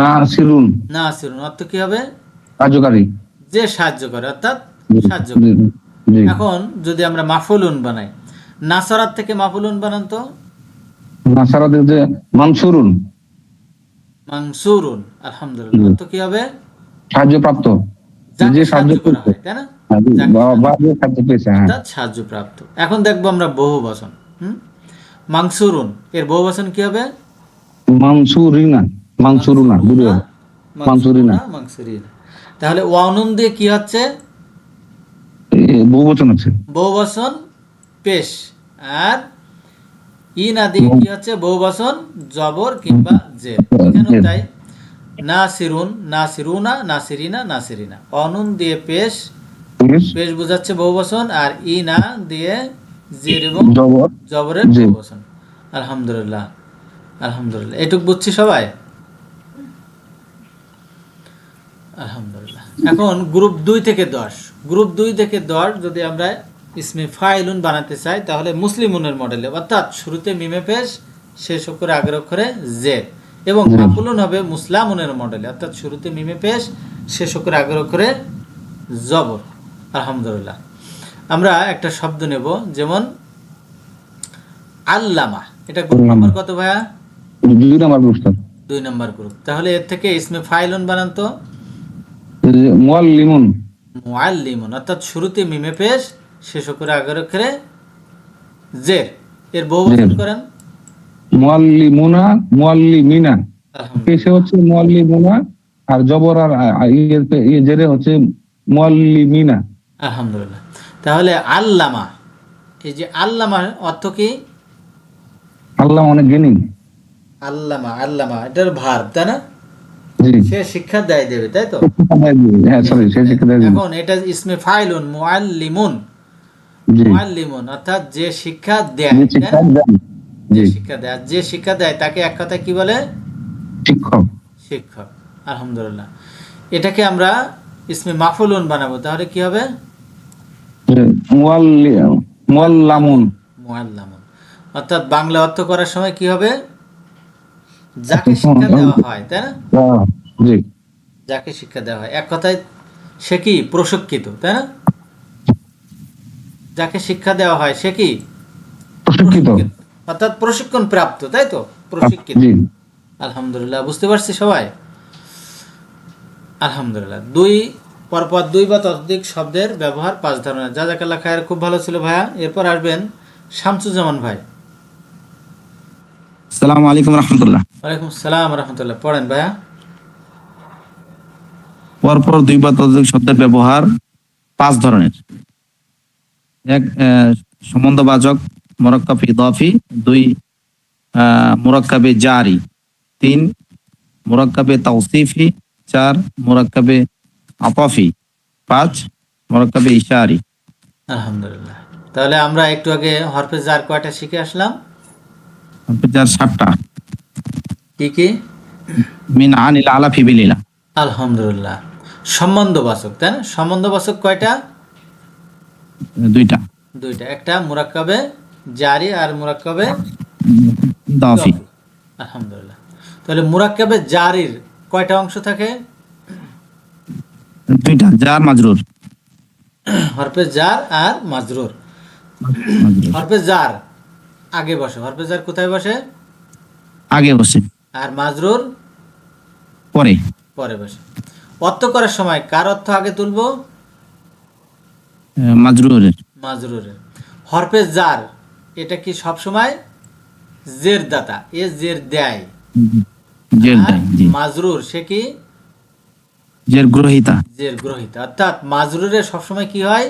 নাসিরুন। নাসিরুন অর্থ কি হবে? সাহায্যকারী, যে সাহায্য করে, অর্থাৎ সাহায্য করে। এখন যদি আমরা মাফুলুন বানাই, নাসরাত থেকে মাফুলুন বানান তো। নাসারাদের যে মানসুরুন, মানসুরুন, আলহামদুলিল্লাহ, অর্থ কি হবে? সাহায্যপ্রাপ্ত, যাকে যে সাহায্য সাহায্য করা করছে, হয়, তাই না? যাকে বা যে সাহায্য পেয়েছে। হ্যাঁ, অর্থাৎ সাহায্যপ্রাপ্ত। এখন দেখবো আমরা বহু বচন। মাংসুরুন এর বহু বচন কি হবে? মানসুরিনা, মানসুরুনা, দুটো হবে। মানসুরিনা, মাংসুরিনা। তাহলে ওয়ানুন দিয়ে কি হচ্ছে? বহু বচন আছে। বহু বচন পেশ। আর ইনা দিয়ে কি হচ্ছে? বহু বচন জবর কিংবা জের। এখানেও তাই, নাসিরুন, নাসিরুনা, নাসিরিনা, নাসিরিনা। অনুন দিয়ে পেশ, পেশ বোঝাচ্ছে বহু বচন, আর ইনা দিয়ে জের এবং জবর, জবরের জি। বহু বচন। আলহামদুলিল্লাহ, আলহামদুলিল্লাহ, এটুক বুঝছি সবাই? আলহামদুলিল্লাহ। এখন গ্রুপ 2 থেকে 10, গ্রুপ 2 থেকে 10 যদি আমরা ইসমে ফাইলুন বানাতে চাই, তাহলে মুসলিমুনের মডেলে, অর্থাৎ শুরুতে মিমে পেশ, শেষ অক্ষরে আগের অক্ষরে জের, এবং মাফুলুন হবে মুসলামুনের মডেলে, অর্থাৎ শুরুতে মিমে পেশ, শেষ অক্ষরে আগের অক্ষরে জবর। আলহামদুলিল্লাহ। আমরা একটা শব্দ নেব, যেমন আল্লামা। এটা গ্রুপ নাম্বার কত ভাইয়া? 2 নাম্বার গ্রুপ। 2 number group. তাহলে এর থেকে ইসমে ফাইলুন বানান তো। মুআল্লিমুন, মুআল্লিমুন, অর্থাৎ শুরুতে মিমে পেশ, শেষ অক্ষরে আগের অক্ষরে জের, এর বহুবচন করেন। মুআল্লিমুনা, মুআল্লিমিনা, আলহামদুলিল্লাহ, পেশে হচ্ছে মুআল্লিমুনা, আর জবর আর জেরে হচ্ছে মুআল্লিমিনা। আলহামদুলিল্লাহ। তাহলে আল্লামা, এই যে আল্লামার অর্থ কি? আল্লাহ অনেক জ্ঞানী। আল্লামা, আল্লামা এটার ভার্ব, তাই না? জি, সে শিক্ষা দেয়, দেবে, তাই তো? হ্যাঁ, সরি, সে শিক্ষা দেয়। এখন এটা ইসমে ফাইলুন, মুআল্লিমুন, জি, মুআল্লিমুন, অর্থাৎ যে শিক্ষা দেয়, যে তাই শিক্ষা না? দেন, যে জি, শিক্ষা দেয়, আর যে শিক্ষা দেয় তাকে এক কথায় কি বলে? শিক্ষক। শিক্ষক। আলহামদুলিল্লাহ। এটাকে আমরা ইসমে মাফুলুন বানাবো, তাহলে কি হবে? মুআল্লামুন, মুআল্লামুন। অর্থাৎ বাংলা অর্থ করার সময় কি হবে? যাকে শিক্ষা দেওয়া হয়, তাই না? জি, যাকে শিক্ষা দেওয়া হয়, এক কথায় সে কি? প্রশিক্ষিত, তাই না? যাকে শিক্ষা দেওয়া হয় সে কি? প্রশিক্ষিত। অর্থাৎ প্রশিক্ষণ প্রাপ্ত, তাই তো? প্রশিক্ষিত। জি, আলহামদুলিল্লাহ, বুঝতে পারছি সবাই? আলহামদুলিল্লাহ। পরপর 2 বা ততোধিক শব্দের ব্যবহার 5 ধরনের। জাযাকাল্লাহ খায়ের, খুব ভালো ছিল ভাইয়া। এরপর আসবেন শামসুজ্জামান ভাই। আসসালামু আলাইকুম রহমতুল্লাহ। ওয়ালাইকুম আসসালাম রহমতুল্লাহ। পড়েন ভাইয়া। পরপর 2 বা ততোধিক শব্দের ব্যবহার 5 ধরনের। 1 সম্বন্ধবাচক মুরাক্কাব ইদাফি, 2 মুরাক্কাবে জারি, 3 মুরাক্কাবে তাওসিফি, 4 মুরাক্কাবে আতাফি, 5 মুরাক্কাবে ইশারি। আলহামদুলিল্লাহ। তাহলে আমরা একটু আগে হরফে জার কয়টা শিখে আসলাম? যার 7টা। কি কি? মিন আনিল আলাফি বিলিলা। আলহামদুলিল্লাহ। সম্বন্ধবাচক, তাই না? সম্বন্ধবাচক কয়টা? 2টা। 2টা। একটা মুরাক্কাবে জারি আর মুরাক্কাবে ইদাফি। ইদাফি। আলহামদুলিল্লাহ। তাহলে মুরাক্কাবে জারির কয়টা অংশ থাকে? 2টা, জার মাজরুর। হরফে জার আর মাজরুর। হরফে জার আগে বসে, হরফে জার কোথায় বসে? আগে বসে, আর মাজরুর পরে। পরে বসে। অর্থ করার সময় কার অর্থ আগে তুলবো? মাজরুরের। মাজরুরের। হরফে জার এটা কি সব সময় জের দাতা, এ জের দেয়। জের আর দেয়, জি। মাজরুর সে কি? জের গ্রহিতা, জের গ্রহিতা। অর্থাৎ মাজরুরের সবসময় কি হয়?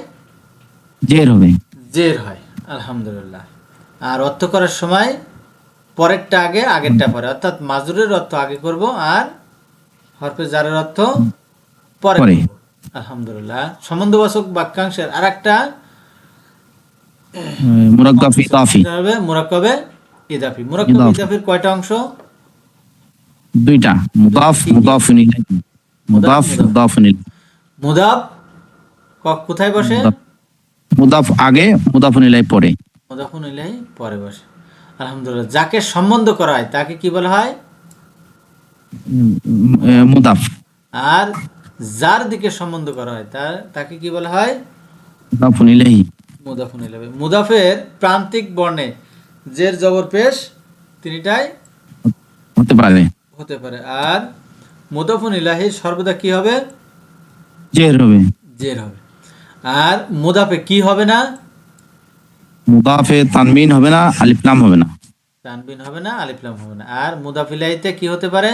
জের হবে। জের হয়। আলহামদুলিল্লাহ। আর অর্থ করার সময় পরেরটা আগে, আগেরটা পরে, অর্থাৎ মাজরুরের অর্থ আগে করব আর হরফে জারের অর্থ পরে পরে। করব। আলহামদুলিল্লাহ। সম্বন্ধবাচক বাক্যাংশের আরেকটা মুরাক্কাব ইদাফি। হবে মুরাক্কাবে ইদাফি। মুরাক্কাবে ইদাফি। ইদাফির কয়টা অংশ? 2টা, মুদাফ, মুদাফুন ইলাইহি। মুদাফ, মুদাফুন ইলাইহি। মুদাফ কোথায় বসে? মুদাফ আগে, মুদাফুন ইলাইহি পরে। মুদাফুন ইলাইহি পরে বসে। আলহামদুলিল্লাহ। যাকে সম্বন্ধ করা হয় তাকে কি বলা হয়? মুদাফ। আর যার দিকে সম্বন্ধ করা হয় তাকে কি বলা হয়? মুদাফুন ইলাইহি। মুদাফুন ইলাইহি। মুদাফের প্রান্তিক বর্ণে জের জবর পেশ তিনটাই হতে পারে। হতে পারে। আর মুদাফুন ইলাহি সর্বদা কি হবে? জের হবে। জের হবে। আর মুদাফে কি হবে না? মুদাফে তানবিন হবে না, আলিফ লাম হবে না। তানবিন হবে না, আলিফ লাম হবে না। আর মুদাফ ইলাহিতে কি হতে পারে?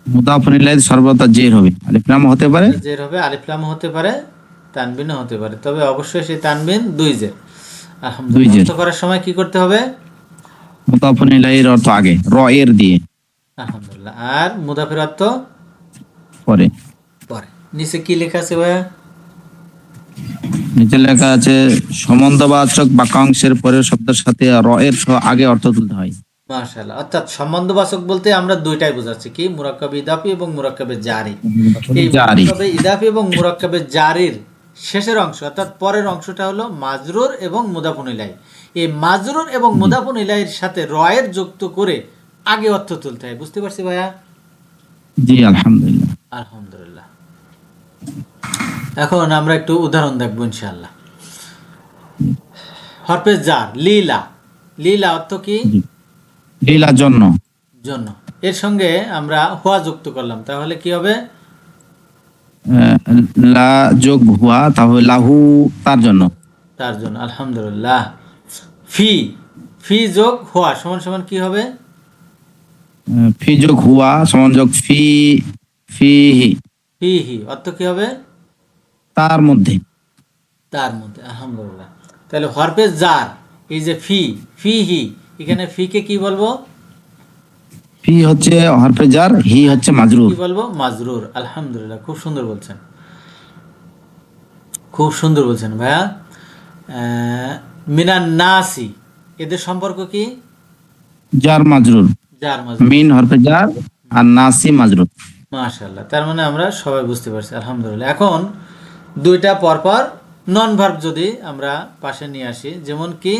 মুদাফুন ইলাইহি সর্বদা জের হবে, আলিফ লাম হতে পারে। জের হবে, আলিফ লাম হতে পারে, তানবিনও হতে পারে। তবে অবশ্যই সেই তানবিন দুই জের। আলহামদুলিল্লাহ। জের। অর্থ করার সময় কি করতে হবে? মুদাফুন ইলাইহির অর্থ আগে র এর দিয়ে, আলহামদুলিল্লাহ। আর মুদাফের অর্থ পরে। পরে। নিচে কি লেখা আছে ভাইয়া? নিচে লেখা আছে সম্বন্ধবাচক বাক্যাংশের পরের শব্দের সাথে র এর সহ আগে অর্থ তুলতে হয়। মাশাআল্লাহ। অর্থাৎ সম্বন্ধবাচক বলতে আমরা দুইটাই বোঝাচ্ছি, কি? মুরাক্কাবে ইদাফি এবং মুরাক্কাবে জারি। এই জারি। মুরাক্কাবে ইদাফি এবং মুরাক্কাবে জারির শেষের অংশ অর্থাৎ পরের অংশটা হলো মাজরুর এবং মুদাফুন ইলাইহি। এই মাজরুর এবং মুদাফুন ইলাইহির সাথে রয়ের যুক্ত করে আগে অর্থ তুলতে হয়। বুঝতে পারছি ভাইয়া? জি আলহামদুলিল্লাহ। আলহামদুলিল্লাহ। এখন আমরা একটু উদাহরণ দেখবো ইনশাআল্লাহ। হরফে জার লীলা। লীলা অর্থ কি? জি। লীলার জন্য। জন্য। এর সঙ্গে আমরা হুয়া যুক্ত করলাম, তাহলে কি হবে? লা যোগ হুয়া, তাহলে লাহু তার জন্য। তার জন্য। আলহামদুলিল্লাহ। ফি। ফি যোগ হুয়া সমান সমান কি হবে? ফি যোগ হুয়া সমান যোগ ফি, ফিহি ফি হি অর্থ কি হবে? তার মধ্যে। তার মধ্যে। আলহামদুলিল্লাহ। তাহলে হরফে জার এই যে ফি, ফি হি, এখানে ফি কে কি বলবো? ফি হচ্ছে হরফে জার, হি হচ্ছে মাজরুর। কি বলবো? মাজরুর। আলহামদুলিল্লাহ। খুব সুন্দর বলছেন, খুব সুন্দর বলছেন ভাইয়া। মিনান নাসি এদের সম্পর্ক কি? জার মাজরুর। জার মাজরুর। মিন হরফে জার আর নাসি মাজরুর। মাশাআল্লাহ। তার মানে আমরা সবাই বুঝতে পারছি। আলহামদুলিল্লাহ। এখন দুইটা পরপর নন ভার্ব যদি আমরা পাশে নিয়ে আসি, যেমন কি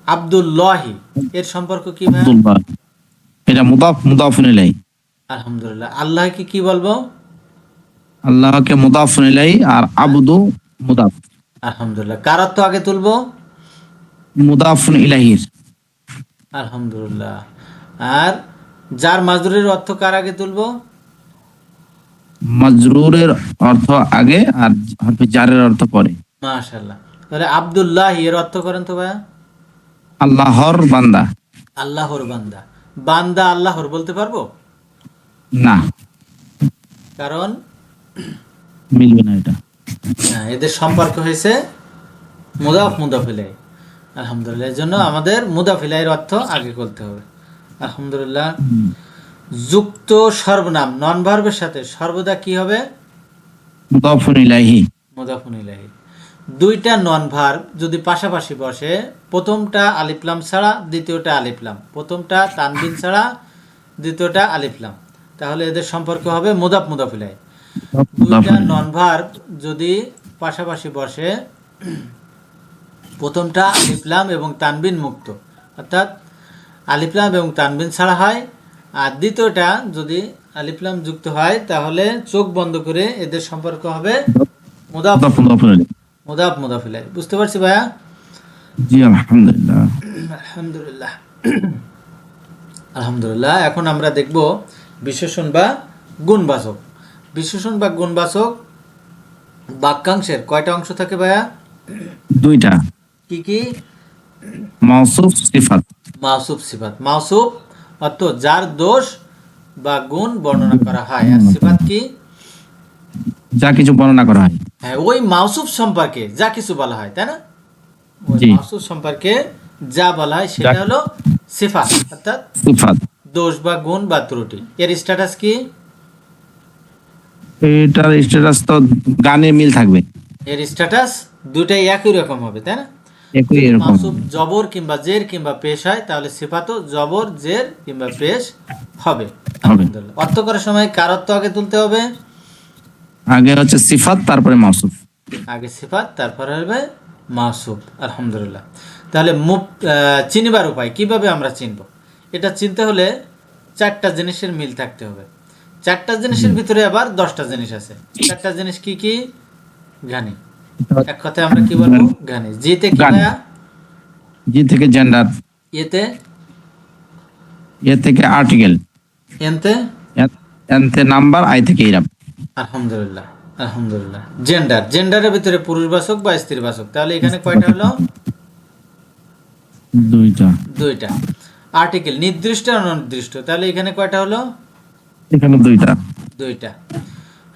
আব্দুল্লাহি, এর সম্পর্ক কি ভাই? আব্দুল্লাহ এটা মুদাফ, মুদাফুন ইলাইহি। আলহামদুলিল্লাহ। আল্লাহকে কি বলবো? আল্লাহকে মুদাফুন ইলাইহি আর আবদু মুদাফ। আলহামদুলিল্লাহ। কার অর্থ আগে তুলবো? মুদাফুন ইলাইহির। আলহামদুলিল্লাহ। আর যার মাজরুরের অর্থ কার আগে তুলবো? মাজরুরের অর্থ আগে আর হরফে জারের অর্থ পরে। মাশাআল্লাহ। তাহলে আব্দুল্লাহ এর অর্থ করেন তো ভাইয়া। আল্লাহর বান্দা। আল্লাহর বান্দা। বান্দা আল্লাহর বলতে পারবো না, কারণ মিলবে না এটা। এদের সম্পর্ক হয়েছে মুদাফ মুদাফ ইলাইহি। আলহামদুলিল্লাহ। এর জন্য আমাদের মুদাফ ইলাইহির অর্থ আগে করতে হবে। আলহামদুলিল্লাহ। যুক্ত সর্বনাম নন ভার্বের সাথে সর্বদা কি হবে? মুদাফুন ইলাইহি। মুদাফুন ইলাইহি। দুইটা নন ভার্ব যদি পাশাপাশি বসে, প্রথমটা আলিফ লাম ছাড়া, দ্বিতীয়টা আলিফ লাম, প্রথমটা তানবিন ছাড়া, দ্বিতীয়টা আলিফ লাম, তাহলে এদের সম্পর্ক হবে মুদাফ মুদাফ ইলাইহি। দুইটা নন ভার্ব যদি পাশাপাশি বসে, প্রথমটা আলিফ লাম এবং তানবিন মুক্ত অর্থাৎ আলিফ লাম এবং তানবিন ছাড়া হয়, আর দ্বিতীয়টা যদি আলিফ লাম যুক্ত হয়, তাহলে চোখ বন্ধ করে এদের সম্পর্ক হবে মুদাফ মুদাফ মুদাফ ইলাইহি। বুঝতে পারছি ভাইয়া? জি আলহামদুলিল্লাহ। আলহামদুলিল্লাহ। আলহামদুলিল্লাহ। এখন আমরা দেখব বিশেষণ বা গুণবাচক। বিশেষণ বা গুণবাচক বাক্যাংশের কয়টা অংশ থাকে ভাইয়া? দুইটা। কি কি? মাউসুফ সিফাত। মাউসুফ সিফাত। মাউসুফ অর্থ যার দোষ বা গুণ বর্ণনা করা হয়, আর সিফাত কি? যা কিছু বর্ণনা করা হয়। হ্যাঁ, ওই মাউসুফ সম্পর্কে যা কিছু বলা হয়, তাই না? ওই জি। মাউসুফ সম্পর্কে যা বলা হয় সেটা হলো সিফাত অর্থাৎ সিফাত। দোষ বা গুণ বা ত্রুটি। এর স্ট্যাটাস কি? এটার স্ট্যাটাস তো গানে মিল থাকবে। এর স্ট্যাটাস দুটাই একই রকম হবে, তাই না? একই যদি এরকম। মাউসুফ জবর কিংবা জের কিংবা পেশ হয়, তাহলে সিফাতও জবর জের কিংবা পেশ হবে। আলহামদুলিল্লাহ। অর্থ করার সময় কার অর্থ আগে তুলতে হবে? আগে হচ্ছে সিফাত, তারপরে মাউসুফ। আগে সিফাত, তারপরে হবে মাউসুফ। আলহামদুলিল্লাহ। তাহলে চিনবার উপায় কিভাবে আমরা চিনব? এটা চিনতে হলে চারটা জিনিসের মিল থাকতে হবে। চারটা জিনিসের ভিতরে আবার 10টা জিনিস আছে। চারটা জিনিস কি কি? গানি। এক কথায় আমরা কি বলবো? গানি। জিতে কি গানি। ভাইয়া? জি থেকে জেন্ডার। এতে এ থেকে আর্টিকেল, এনতে এনতে নাম্বার, আই থেকে ইরাব। আলহামদুলিল্লাহ, আলহামদুলিল্লাহ। জেন্ডার, জেন্ডারের ভিতরে পুরুষবাচক বা স্ত্রীবাচক, তাহলে এখানে কয়টা হলো? দুইটা। দুইটা। আর্টিকেল, নির্দিষ্ট আর অনির্দিষ্ট, তাহলে এখানে কয়টা হলো? এখানে দুইটা। দুইটা।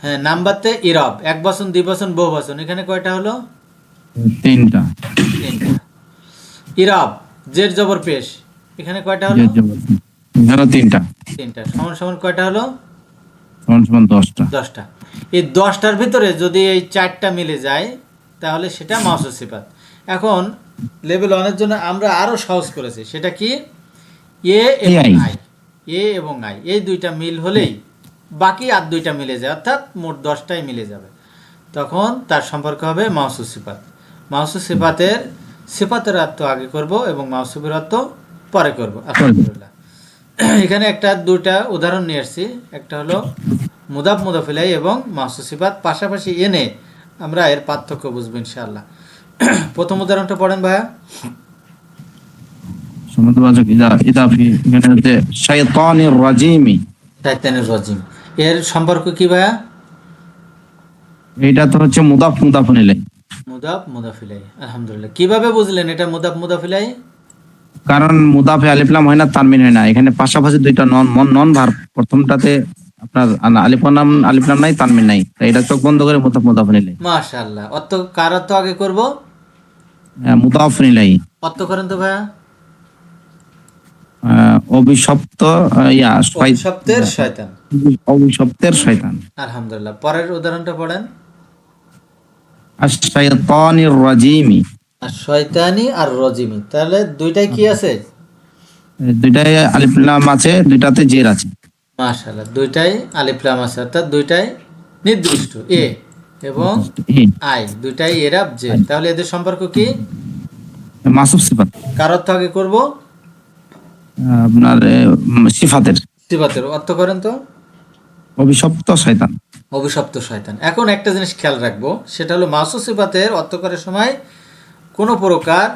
হ্যাঁ, নাম্বারতে ইরব, এক বচন, দ্বিবচন, বহুবচন, এখানে কয়টা হলো? তিনটা। তিনটা। ইরব, জের জবর পেশ, এখানে কয়টা হলো? এখানে তিনটা। তিনটা। সমান সমান কয়টা হলো? সমান সমান 10টা। 10টা। এই 10টার ভিতরে যদি এই 4টা মিলে যায় তাহলে সেটা মাউসুস সিফাত। এখন লেভেল 1 এর জন্য আমরা আরো সহজ করেছি, সেটা কি? এ এবং AI। আই, এ এবং আই, এই দুইটা মিল হলেই বাকি আর দুইটা মিলে যায়, অর্থাৎ মোট 10টাই মিলে যাবে, তখন তার সম্পর্ক হবে মাউসুস সিফাত। মাউসুস সিফাতের সিফাতের অর্থ আগে করব এবং মাউসুফের অর্থ পরে করব। আলহামদুলিল্লাহ। এখানে একটা দুইটা উদাহরণ নিয়ে আসছি, একটা হলো মুদাফ মুদাফ ইলাইহি এবং মাউসুস সিফাত পাশাপাশি এনে আমরা এর পার্থক্য বুঝবো ইনশাআল্লাহ। প্রথম উদাহরণটা পড়েন ভাইয়া। সমুদ্রবাচক ইদাফি, এখানে হচ্ছে শাইতানির রাজিমি। শয়তানির রাজিম, এর সম্পর্ক কি ভাইয়া? এটা তো হচ্ছে মুদাফ মুদাফুন ইলাইহি। মুদাফ মুদাফ ইলাইহি। আলহামদুলিল্লাহ। কিভাবে বুঝলেন এটা মুদাফ মুদাফ ইলাইহি? কারণ মুদাফে আলিফ লাম হয় না, তানমিন হয় না, এখানে পাশাপাশি দুইটা নন ভার্ব, প্রথমটাতে আপনার আলিফ লাম নাই, তানমিন নাই, তাই এটা চোখ বন্ধ করে মুদাফ মুদাফুন ইলাইহি। মাশাআল্লাহ। অর্থ কার অর্থ আগে করব? মুদাফুন ইলাইহি। অর্থ করেন তো ভাইয়া। অভিশপ্ত অভিশপ্তের শয়তান। অভিশপ্তের শয়তান। আলহামদুলিল্লাহ। পরের উদাহরণটা পড়েন। আশ-শাইতানির রাজিমি। আর শয়তানি আর রজিমি, তাহলে দুইটাই কি আছে? দুইটাই আলিফ লাম আছে, দুইটাতে জের আছে। মাশাআল্লাহ, দুইটাই আলিফ লাম আছে, অর্থাৎ দুইটাই নির্দিষ্ট, এ এবং আই, দুইটাই এরাব জে, তাহলে এদের সম্পর্ক কি? মাসুফ সিফাত। কার অর্থ আগে করব? আপনার সিফাতের। সিফাতের। অর্থ করেন তো। অভিশপ্ত শয়তান। অভিশপ্ত শয়তান। এখন একটা জিনিস খেয়াল রাখবো, সেটা হলো মাউসুফ সিফাতের অর্থ করার সময় কোনো প্রকার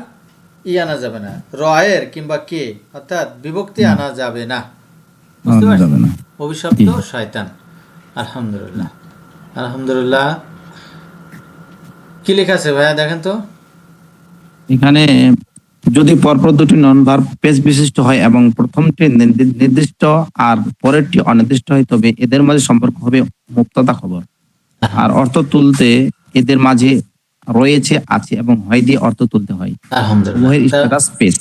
আনা যাবে না, রয়ের কিংবা কে, অর্থাৎ বিভক্তি আনা যাবে না। বুঝতে পারছেন? অভিশপ্ত শয়তান। আলহামদুলিল্লাহ, আলহামদুলিল্লাহ। কি লেখা আছে ভাইয়া দেখেন তো। এখানে যদি পরপর দুটি নন ভার্ব পেশ বিশিষ্ট হয় এবং প্রথমটি নির্দিষ্ট আর পরেরটি অনির্দিষ্ট হয়, তবে এদের মাঝে সম্পর্ক হবে মুবতাদা খবর। আর অর্থ তুলতে এদের মাঝে রয়েছে, আছে এবং হয় দিয়ে অর্থ তুলতে হয়। আলহামদুলিল্লাহ। উভয়ের স্ট্যাটাস পেশ।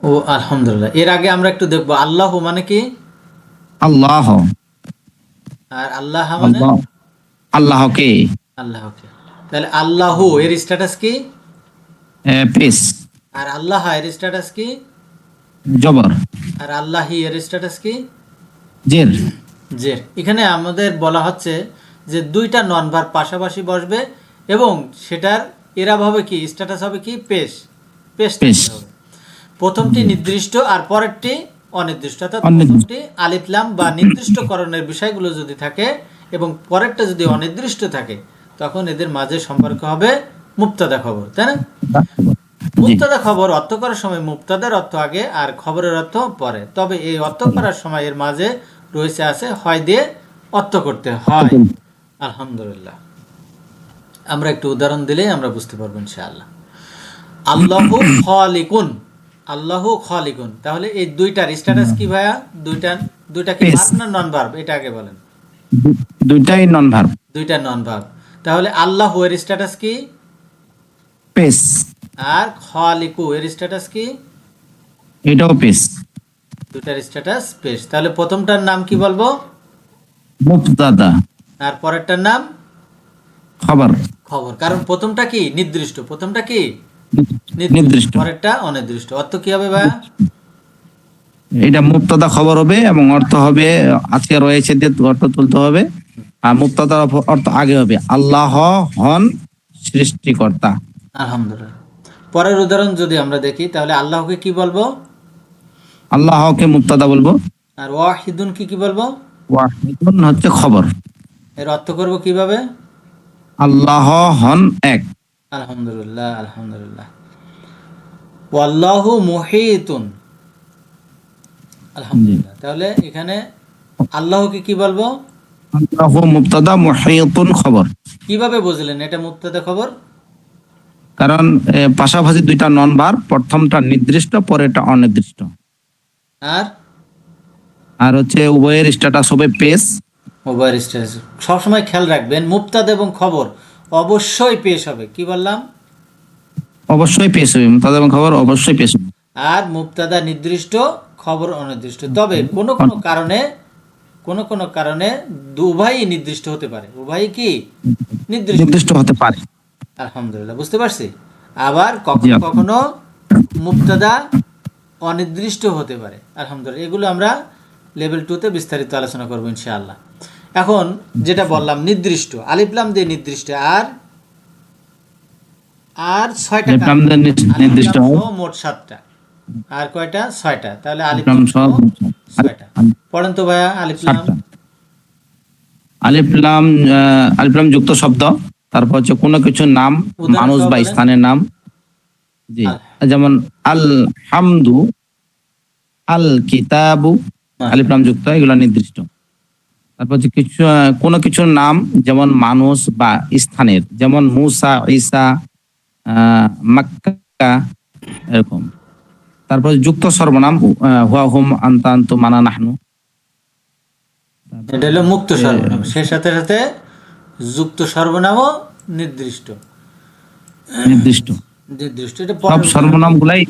ও আলহামদুলিল্লাহ। এর আগে আমরা একটু দেখবো আল্লাহ মানে কি, আল্লাহ, আর আল্লাহ মানে আল্লাহ, আল্লাহকে। আল্লাহকে। তাহলে আল্লাহু এর স্ট্যাটাস কি? পেশ। আর আল্লাহ এর স্ট্যাটাস কি? জবর। আর আল্লাহি এর স্ট্যাটাস কি? জের। জের। এখানে আমাদের বলা হচ্ছে যে দুইটা নন ভার্ব পাশাপাশি বসবে এবং সেটার এরাব হবে কি, স্ট্যাটাস হবে কি? পেশ। পেশ হবে। প্রথমটি নির্দিষ্ট আর পরেরটি অনির্দিষ্ট, অর্থাৎ প্রথমটি আলিফ লাম বা নির্দিষ্টকরণের বিষয়গুলো যদি থাকে এবং পরেরটা যদি অনির্দিষ্ট থাকে, তখন এদের মাঝে সম্পর্ক হবে মুবতাদা খবর, তাই না? মুবতাদা খবর অর্থ করার সময় মুবতাদার অর্থ আগে আর খবরের অর্থ পরে, তবে এই অর্থ করার সময় এর মাঝে রয়েছে আছে হয় দিয়ে অর্থ করতে হয়। আলহামদুলিল্লাহ। আমরা একটু উদাহরণ দিলেই আমরা বুঝতে পারবো ইনশাআল্লাহ। আল্লাহু খালিকুন, আল্লাহু খালিকুন, তাহলে এই দুইটার স্ট্যাটাস কি ভাইয়া? দুইটা কি ভার্ব না নন ভার্ব, এটা আগে বলেন। দুইটাই নন ভার্ব। দুইটা নন ভার্ব। তাহলে আল্লাহু এর স্ট্যাটাস কি? পেশ। আর খালিকু এর স্ট্যাটাস কি? এটাও পেশ। দুইটার স্ট্যাটাস পেশ। তাহলে প্রথমটার নাম কি বলবো? মুবতাদা। আর পরেরটার নাম খবর। খবর। কারণ প্রথমটা কি? নির্দিষ্ট। প্রথমটা কি? নির্দিষ্ট। পরেরটা অনির্দিষ্ট। অর্থ কি হবে ভাইয়া? এটা মুবতাদা খবর হবে এবং অর্থ হবে আজকে রয়েছে দিয়ে অর্থ তুলতে হবে। আর মুবতাদার অর্থ আগে হবে, আল্লাহ হন সৃষ্টিকর্তা। আলহামদুলিল্লাহ। পরের উদাহরণ যদি আমরা দেখি, তাহলে আল্লাহকে কি বলবো? আল্লাহকে মুবতাদা বলবো। আর ওয়াহিদুন কি বলবো? ওয়াহিদুন হচ্ছে খবর। এর অর্থ করব কিভাবে? আল্লাহ হন এক। আলহামদুলিল্লাহ, আলহামদুলিল্লাহ। 'ওয়াল্লাহু মুহীতুন', 'ওয়াল্লাহু মুহীতুন' তাহলে 'ওয়াল্লাহু মুহীতুন' এর অর্থ করব কিভাবে? আল্লাহ হন এক। আলহামদুলিল্লাহ, আলহামদুলিল্লাহ। 'ওয়াল্লাহু মুহীতুন', 'ওয়াল্লাহু মুহীতুন' আলহামদুলিল্লাহ। তাহলে এখানে আল্লাহকে কি বলবো? আল্লাহু মুবতাদা মুহীতুন খবর। কিভাবে বুঝলেন এটা মুবতাদা খবর? কারণ পাশাপাশি দুইটা নন ভার্ব, প্রথমটা নির্দিষ্ট, পরেরটা অনির্দিষ্ট। আর আর হচ্ছে উভয়ের স্ট্যাটাস হবে পেশ। ওভার স্ট্রেস সবসময় খেয়াল রাখবেন, মুবতাদা এবং খবর অবশ্যই পেশ হবে। কি বললাম? অবশ্যই পেশ হবে, মুবতাদা এবং খবর অবশ্যই পেশ হবে। আর মুবতাদা নির্দিষ্ট, খবর অনির্দিষ্ট। তবে কোনো কোনো কারণে উভয়ই নির্দিষ্ট হতে পারে। উভয়ই কি নির্দিষ্ট? নির্দিষ্ট হতে পারে। আলহামদুলিল্লাহ, বুঝতে পারছি। আবার কখনো কখনো মুবতাদা অনির্দিষ্ট হতে পারে। আলহামদুলিল্লাহ, এগুলো আমরা লেভেল 2-তে বিস্তারিত আলোচনা করবো ইনশাআল্লাহ। এখন যেটা বললাম নির্দিষ্ট, আলিফ লাম দিয়ে নির্দিষ্ট, আর 6টা আলিফ লাম দিয়ে নির্দিষ্ট হয়। মোট 7টা, আর কয়টা? 6টা। তাহলে আলিফ আলিফ লাম লাম সহ 6টা। পড়েন তো ভাইয়া আলিফ লাম। আলিফ লাম আলিফ লাম যুক্ত শব্দ, তারপর হচ্ছে কোনো কিছু নাম, উদাহরণ মানুষ সহ বা বলেন। স্থানের নাম। জি, যেমন আল হামদু, আল কিতাবু, আলিফ লাম যুক্ত, এগুলো নির্দিষ্ট। তারপর হচ্ছে কোনো কিছুর নাম, যেমন মানুষ বা স্থানের, যেমন মুসা, ঈসা, মক্কা, এরকম। তারপর যুক্ত সর্বনাম, হুয়া হুম আনতা আনতুম মানা নাহনু। এটা হলো মুক্ত সর্বনাম, সে সাথে সাথে যুক্ত সর্বনামও নির্দিষ্ট। নির্দিষ্ট নির্দিষ্ট এটা সব সর্বনাম গুলাই।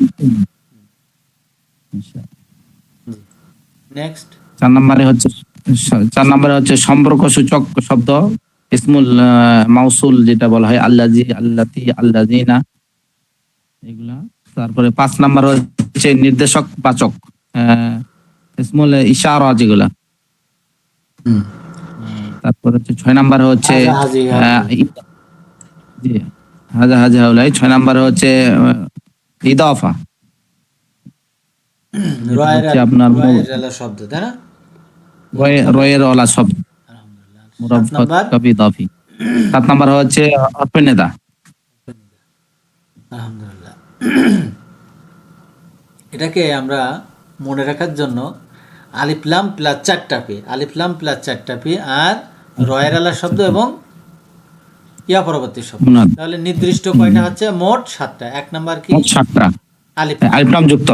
নেক্সট 4 নম্বরে হচ্ছে সম্পর্ক সূচক শব্দ, ইসমুল মাউসুল যেটা বলা হয়, আল্লাজি, আল্লাতি, আল্লাজিনা, এগুলা। তারপরে 5 নম্বর হচ্ছে নির্দেশক বাচক, ইসমুল ইশারা যেগুলা। তারপর হচ্ছে 6 নম্বরে হচ্ছে জি হাজা হাজা হাউলাই। 6 নম্বরে হচ্ছে ইদাফা, আপনার শব্দ, তাই না? রয়ের ওলা শব্দ, আলহামদুলিল্লাহ। 7 কবি দাফি। 7 নম্বর হচ্ছে অর্পণেদা। আলহামদুলিল্লাহ। এটাকে আমরা মনে রাখার জন্য আলিফ লাম প্লাস 4টা পে, আলিফ লাম প্লাস 4টা পে, আর রয়ের আলা শব্দ এবং ইয়া পরবর্তী শব্দ। তাহলে নির্দিষ্ট কয়টা হচ্ছে? মোট 7টা। 1 নাম্বার কি? 7টা আলিফ আলিফ লাম যুক্ত।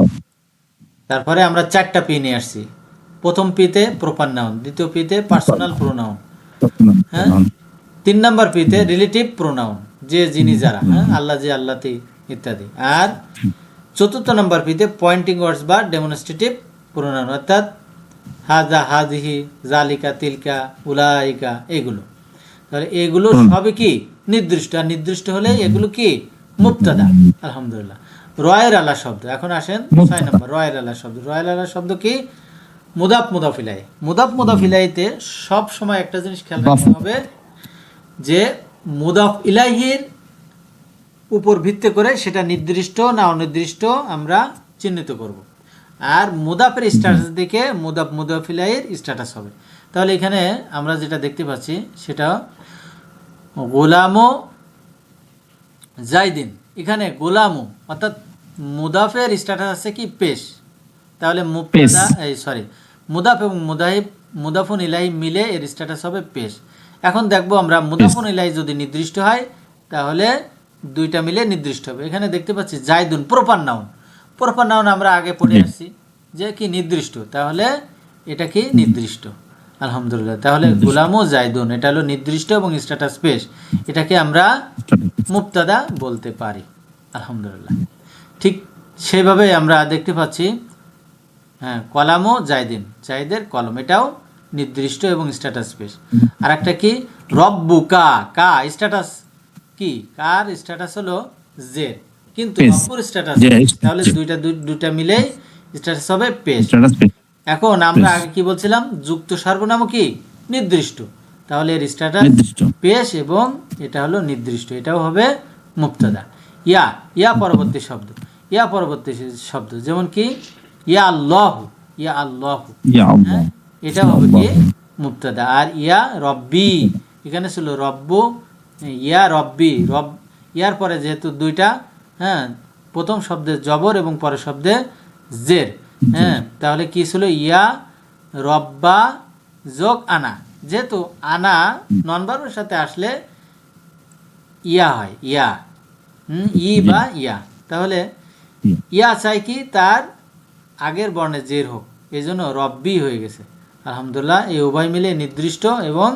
তারপরে আমরা 4টা পি নিয়ে আসছি। প্রথম পিতে প্রপার নাউন, দ্বিতীয় পিতে পার্সোনাল প্রোনাউন, হ্যাঁ। 3 নাম্বার পিতে রিলেটিভ প্রোনাউন, যে, যিনি, যারা, হ্যাঁ, আল্লাহ, যে, আল্লাতি ইত্যাদি। আর 4র্থ নাম্বার পিতে পয়েন্টিং ওয়ার্ডস বা ডেমনস্ট্রেটিভ প্রোনাউন, অর্থাৎ হাজা, হাজিহি, জালিকা, তিলকা, উলাইকা, এগুলো। তাহলে এগুলো সবই কি নির্দিষ্ট, আর নির্দিষ্ট হলে এগুলো কি মুবতাদা। আলহামদুলিল্লাহ। রয়ের আলা শব্দ, এখন আসেন 6 নম্বর রয়ের আলা শব্দ। রয়ের আলা শব্দ কি? মুদাফ মুদাফ ইলাইহি। মুদাফ মুদাফ ইলাইহিতে সব সময় একটা জিনিস খেয়াল রাখতে হবে, যে মুদাফ ইলাইহির উপর ভিত্তি করে সেটা নির্দিষ্ট না অনির্দিষ্ট আমরা চিহ্নিত করব। আর মুদাফের স্ট্যাটাস দিকে মুদাফ মুদাফ ইলাইহির স্ট্যাটাস হবে। তাহলে এখানে আমরা যেটা দেখতে পাচ্ছি সেটা গোলামো জাইদিন। এখানে গোলামো অর্থাৎ মুদাফের স্ট্যাটাস আছে কি? পেশ। তাহলে মুবতাদা, মুদাফ এবং মুদাফুন ইলাইহি মিলে এর স্ট্যাটাস হবে পেশ। এখন দেখবো আমরা মুদাফুন ইলাইহি যদি নির্দিষ্ট হয় তাহলে 2টা মিলে নির্দিষ্ট হবে। এখানে দেখতে পাচ্ছি জাইদুন প্রপার নাউন। প্রপার নাউন আমরা আগে পড়ে আসছি যে কি নির্দিষ্ট, তাহলে এটা কি নির্দিষ্ট। আলহামদুলিল্লাহ। তাহলে গোলামো জাইদুন এটা হলো নির্দিষ্ট এবং স্ট্যাটাস পেশ, এটাকে আমরা মুবতাদা বলতে পারি। আলহামদুলিল্লাহ। ঠিক সেভাবে আমরা দেখতে পাচ্ছি, হ্যাঁ, কলামও জাইদিন, জাইদের কলম, এটাও নির্দিষ্ট এবং স্ট্যাটাস পেশ। আর একটা কি রব্বুকা, কা স্ট্যাটাস কি? কার স্ট্যাটাস হলো জের, কিন্তু রব্বুর স্ট্যাটাস, তাহলে দুইটা মিলে স্ট্যাটাস হবে পেশ। এখন আমরা আগে কি বলছিলাম? যুক্ত সর্বনাম কি নির্দিষ্ট, তাহলে এর স্ট্যাটাস পেশ এবং এটা হলো নির্দিষ্ট, এটাও হবে মুবতাদা। ইয়া, ইয়া পরবর্তী শব্দ, ইয়া পরবর্তী শব্দ, যেমন কি ইয়া আল্লাহ, ইয়া আল্লাহ, হ্যাঁ, এটা হবে কি মুবতাদা। আর ইয়া রব্বি, এখানে ছিল রব্বু, ইয়া রব্বি, ইয়ার পরে যেহেতু 2টা, হ্যাঁ, প্রথম শব্দে জবর এবং পরের শব্দে জের, হ্যাঁ, তাহলে কি ছিল? ইয়া রব্বা যোগ আনা। যেহেতু আনা নন ভার্বের সাথে আসলে ইয়া হয়, ইয়া, ই বা ইয়া। তাহলে ইয়া চাই কি তার আগের বর্ণে জের হোক, এই জন্য রব্বি হয়ে গেছে। আলহামদুলিল্লাহ, এই উভয় মিলে নির্দিষ্ট এবং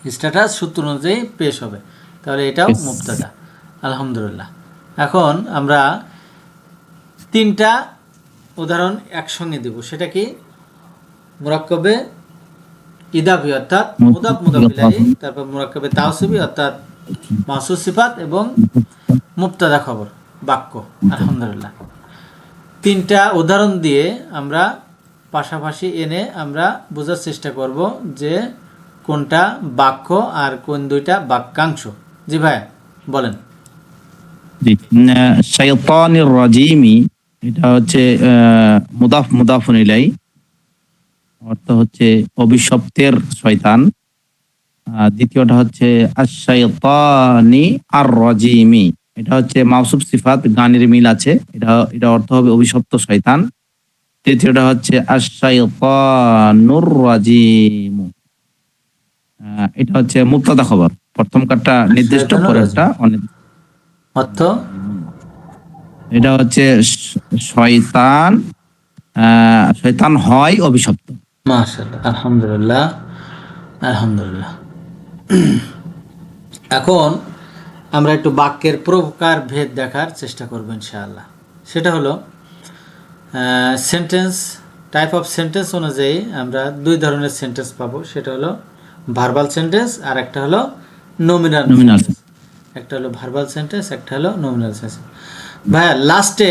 স্ট্যাটাস সূত্র অনুযায়ী পেশ হবে। তাহলে এটাও মুবতাদা। আলহামদুলিল্লাহ। এখন আমরা 3টা উদাহরণ একসঙ্গে দেব। সেটা কি? মুরাক্কাবে ইদাফি অর্থাৎ মুদাফ মুদাফ ইলাইহি, তারপর মুরাক্কাবে তাওসিফি অর্থাৎ মাহসুস সিফাত, এবং মুবতাদা খবর বাক্য। আলহামদুলিল্লাহ, 3টা উদাহরণ দিয়ে আমরা পাশাপাশি এনে আমরা বোঝার চেষ্টা করব যে কোনটা বাক্য আর কোন 2টা বাক্যাংশ। জি ভাই বলেন। জি, শাইতানির রাজিমি, এটা হচ্ছে মুদাফ মুদাফুন ইলাই, অর্থ হচ্ছে অভিশপ্তের শয়তান। দ্বিতীয়টা হচ্ছে আশ-শাইতানি আর-রাজিমি, এটা হচ্ছে মাওসুফ সিফাত, গানের মিল আছে, এটা অর্থ হবে অভিশপ্ত শয়তান। তৃতীয়টা হচ্ছে আশ-শাইতানুর রাজিম, এটা হচ্ছে মুবতাদা খবর। প্রথম কারটা নির্দিষ্ট, পরেরটা অনির্দিষ্ট। অর্থ এটা হচ্ছে শয়তান, শয়তান হয় অভিশপ্ত। মাশাআল্লাহ, আলহামদুলিল্লাহ, আলহামদুলিল্লাহ। এখন আমরা একটু বাক্যের প্রকার ভেদ দেখার চেষ্টা করব ইনশাআল্লাহ। সেটা হলো সেন্টেন্স, টাইপ অফ সেন্টেন্স অনুযায়ী আমরা 2 ধরনের সেন্টেন্স পাবো। সেটা হলো ভার্বাল সেন্টেন্স আর একটা হলো নমিনাল Nominal. সেন্টেন্স। একটা হলো ভার্বাল সেন্টেন্স, একটা হলো নমিনাল সেন্টেন্স। ভাইয়া লাস্টে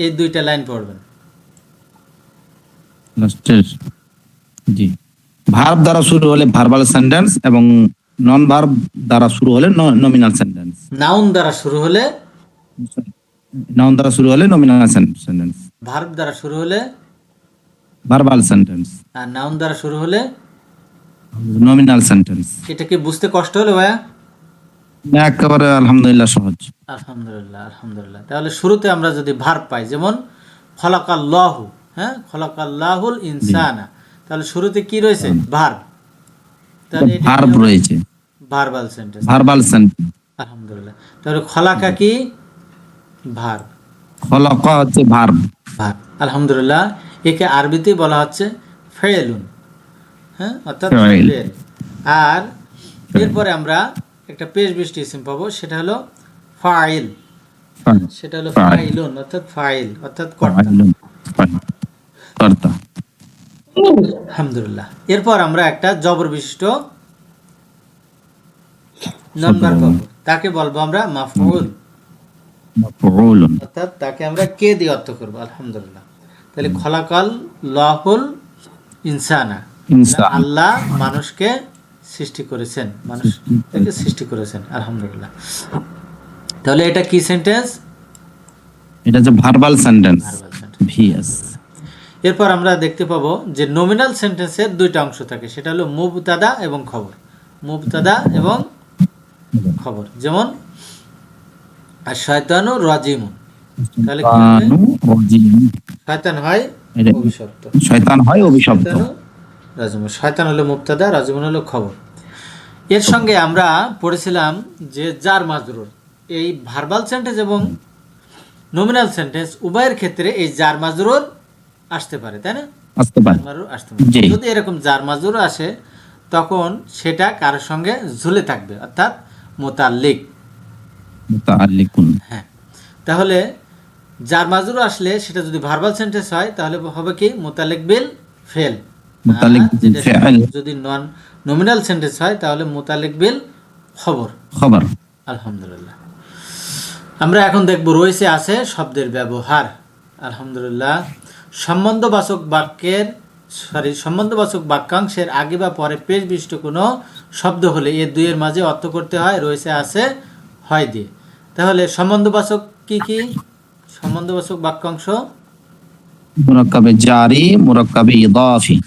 এই 2টা লাইন পড়বেন। লাস্টের, জি, ভার্ব দ্বারা শুরু হলে ভার্বাল সেন্টেন্স এবং নন ভার্ব দ্বারা শুরু হলে নমিনাল সেন্টেন্স। নাউন দ্বারা শুরু হলে, নাউন দ্বারা শুরু হলে নমিনাল সেন্টেন্স, ভার্ব দ্বারা শুরু হলে, ভার্বাল সেন্টেন্স, আর নাউন দ্বারা শুরু হলে। Nominal sentence. এটা কি বুঝতে কষ্ট হলো ভাইয়া? একেবারে আলহামদুলিল্লাহ সহজ। আলহামদুলিল্লাহ, আলহামদুলিল্লাহ। তাহলে শুরুতে আমরা যদি ভার্ব পাই, যেমন খলাকাল্লাহু, হ্যাঁ, খলাকাল্লাহুল ইনসানা, তাহলে শুরুতে কি রয়েছে? ভার্ব। তাহলে এটা ভার্ব রয়েছে, ভার্বাল সেন্টেন্স। Verbal sentence. আলহামদুলিল্লাহ। তাহলে খলাকা কি? ভার্ব। খলাকা হচ্ছে ভার্ব। ভার্ব। আলহামদুলিল্লাহ। একে আরবিতে বলা হচ্ছে ফেলুন, হ্যাঁ, অর্থাৎ ফাইল। ফেল। আর এরপরে আমরা একটা পেশ বৃষ্টি ইসম পাবো। সেটা হলো ফাইল। সেটা হলো ফাইলুন অর্থাৎ ফাইল অর্থাৎ কর্তা। কর্তা। আলহামদুলিল্লাহ। এরপর আমরা একটা জবর বিশিষ্ট নাম্বার পাবো। তাকে বলবো আমরা মাফউল, মাফউলুন। অর্থাৎ তাকে আমরা কে দিয়ে অর্থ করবো। আলহামদুলিল্লাহ। তাহলে খলাকাল লাহুল ইনসানা, ইনসান। আল্লাহ মানুষকে সৃষ্টি করেছেন, মানুষকে সৃষ্টি করেছেন। আলহামদুলিল্লাহ। তাহলে এটা কি সেন্টেন্স? এটা হচ্ছে verbal sentence, verbal sentence. VS. এরপর আমরা দেখতে পাবো যে নমিনাল সেন্টেন্সের 2টা অংশ থাকে। সেটা হলো মুবতাদা এবং খবর। মুবতাদা এবং খবর, যেমন আর শয়তানু রাজিমুন, তাহলে কি হবে? শয়তান হয় অভিশপ্ত। শয়তান হয় অভিশপ্ত। শয়তানু রাজিমুন, শয়তান হলো মুবতাদা, রাজিমুন হলো খবর। এর সঙ্গে আমরা পড়েছিলাম যে জার মাজরুর, এই ভার্বাল সেন্টেন্স এবং নমিনাল সেন্টেন্স উভয়ের ক্ষেত্রে এই জার মাজরুর আসতে পারে, তাই না? আসতে পারে। জি। যদি এরকম জার মাজরুর আসে তখন সেটা কারোর সঙ্গে ঝুলে থাকবে, অর্থাৎ মুতাল্লিক। মুতাআল্লিকুন। হ্যাঁ, তাহলে জার মাজরুর আসলে সেটা যদি ভার্বাল সেন্টেন্স হয় তাহলে হবে কি? মুতাল্লিক বিল ফেল। মুতাল্লিক বিল ফেল। যদি নন নমিনাল সেন্টেন্স হয় তাহলে মুতাল্লিক বিল খবর। খবর। আলহামদুলিল্লাহ। আমরা এখন দেখব রয়েছে আছে শব্দের ব্যবহার। আলহামদুলিল্লাহ। সম্বন্ধবাচক বাক্যাংশের আগে বা পরে পেশ বিশিষ্ট কোনো শব্দ হলে এর 2-এর মাঝে অর্থ করতে হয় রয়েছে আছে হয় দিয়ে। তাহলে সম্বন্ধবাচক কি কি? সম্বন্ধবাচক বাক্যাংশ মুরাক্কাবে জারি, মুরাক্কাবে ইদাফি।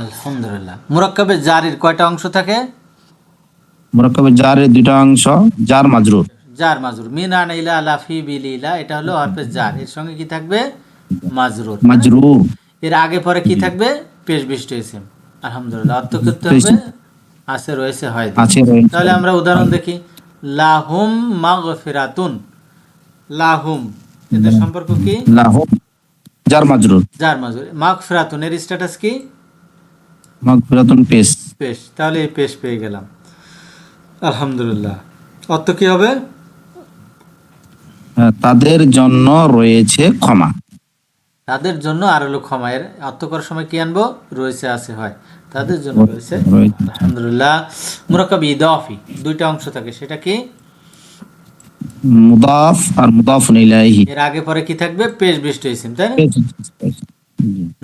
আলহামদুলিল্লাহ। মুরাক্কাবে জারির কয়টা অংশ থাকে? মুরাক্কাবে জারির 2টা অংশ, জার মাজরুর। জার মাজরুর। মিন আন ইলা আলা ফি বিল ইলা, এটা হলো হরফে জার। এর সঙ্গে কি থাকবে? মাজরুর। মাজরুর। এর আগে পরে কি থাকবে? পেশ বিশিষ্ট ইসিম। আলহামদুলিল্লাহ। অর্থ করতে হবে আছে রয়েছে হয় দিয়ে। আছে রয়েছে। তাহলে আমরা উদাহরণ দেখি। লাহুম মাগফিরাতুন। লাহুম এদের সম্পর্ক কি? লাহুম জার মাজরুর। যার মাজরুর। মাগফিরাতুন এর স্ট্যাটাস কি? মাগফিরাতুন পেশ। পেশ। তাহলে এই পেশ পেয়ে গেলাম। আলহামদুলিল্লাহ। অর্থ কি হবে? তাদের জন্য রয়েছে ক্ষমা। তাদের জন্য আর হলো ক্ষমা। এর অর্থ করার সময় কি আনবো? রয়েছে আছে হয়। তাদের জন্য রয়েছে। আলহামদুলিল্লাহ। মুরাক্কাব ইদাফি দুইটা অংশ থাকে, সেটা কি? মুদাফ আর মুদাফুন ইলাইহি। এর আগে পরে কি থাকবে? পেশ বিশিষ্ট ইসিম, তাই না?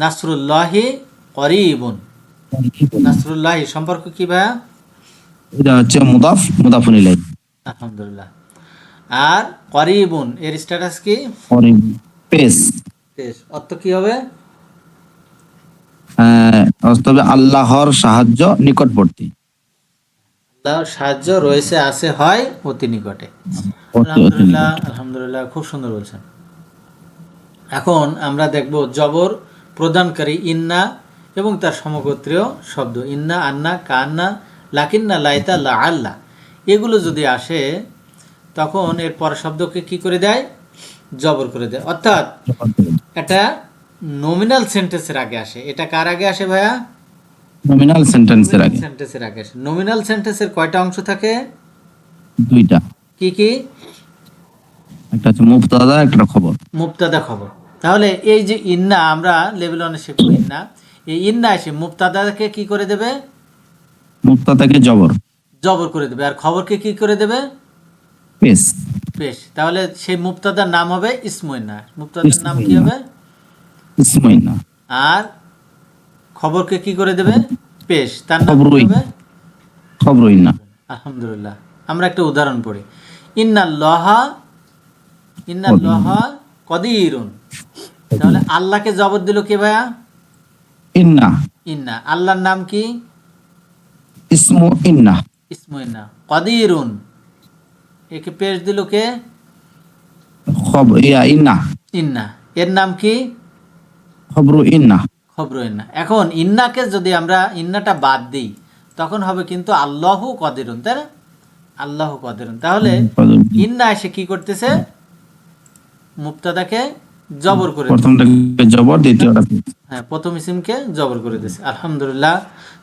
নাসরুল্লাহি করিবুন। নাসরুল্লাহি সম্পর্ক কি ভাইয়া? এটা হচ্ছে মুদাফ মুদাফুন ইলাইহি। আলহামদুলিল্লাহ। আর করিবুন এর স্ট্যাটাস কি? পেশ। পেশ। অর্থ কি হবে? তবে আল্লাহর সাহায্য নিকটবর্তী। আল্লাহর সাহায্য রয়েছে আছে হয় অতি নিকটে। আলহামদুলিল্লাহ। আলহামদুলিল্লাহ, খুব সুন্দর বলছেন। এখন আমরা দেখব জবর প্রদানকারী ইন্না এবং তার সমগোত্রীয় শব্দ ইন্না, আন্না, কান্না, লাকিন্না, লাইতা, লা আল্লাহ এগুলো যদি আসে তখন এর পর শব্দকে কি করে দেয়? জবর করে দেয়। অর্থাৎ এটা নমিনাল সেন্টেন্সের আগে আসে। এটা কার আগে আসে ভাইয়া? নমিনাল সেন্টেন্সের আগে। সেন্টেন্সের আগে আসে। নমিনাল সেন্টেন্সের কয়টা অংশ থাকে? দুইটা। কি কি? একটা হচ্ছে মুবতাদা, একটা খবর। মুবতাদা, খবর। তাহলে এই যে ইন্না আমরা লেভেল 1 এ শিখব ইন্না, এই ইন্না এসে মুবতাদাকে কি করে দেবে? মুবতাদাকে জবর জবর করে দেবে। আর খবরকে কি করে দেবে? পেশ। পেশ। তাহলে সেই মুবতাদার নাম হবে ইসমুইন্না। মুবতাদার নাম কি হবে? ইসমুইন্না। আর খবরকে কি করে দেবে? পেশ। তার নাম কি হবে? খবরুইন্না। আলহামদুলিল্লাহ। আমরা একটা উদাহরণ পড়ি। ইন্নাল্লাহা কদিরুন। তাহলে আল্লাহকে জবর দিল কে ভাইয়া? ইন্না। ইন্না। আল্লাহর নাম কি? ইসমু ইন্না। ইসমুইন্না। কদিরুন একে পেশ দিল কে? ইন্না। ইন্না। এর নাম কি? খবরু ইন্না। খবর ইন্না। এখন ইন্নাকে যদি আমরা ইন্নাটা বাদ দিই তখন হবে কিন্তু আল্লাহু কদিরুন, তাই না? আল্লাহু কদিরুন। তাহলে ইন্না এসে কি করতেছে? মুবতাদাকে জবর করে দিচ্ছে। প্রথমটাকে জবর, দ্বিতীয়টা পেশ। হ্যাঁ, প্রথম ইসিমকে জবর করে দিয়েছে। আলহামদুলিল্লাহ।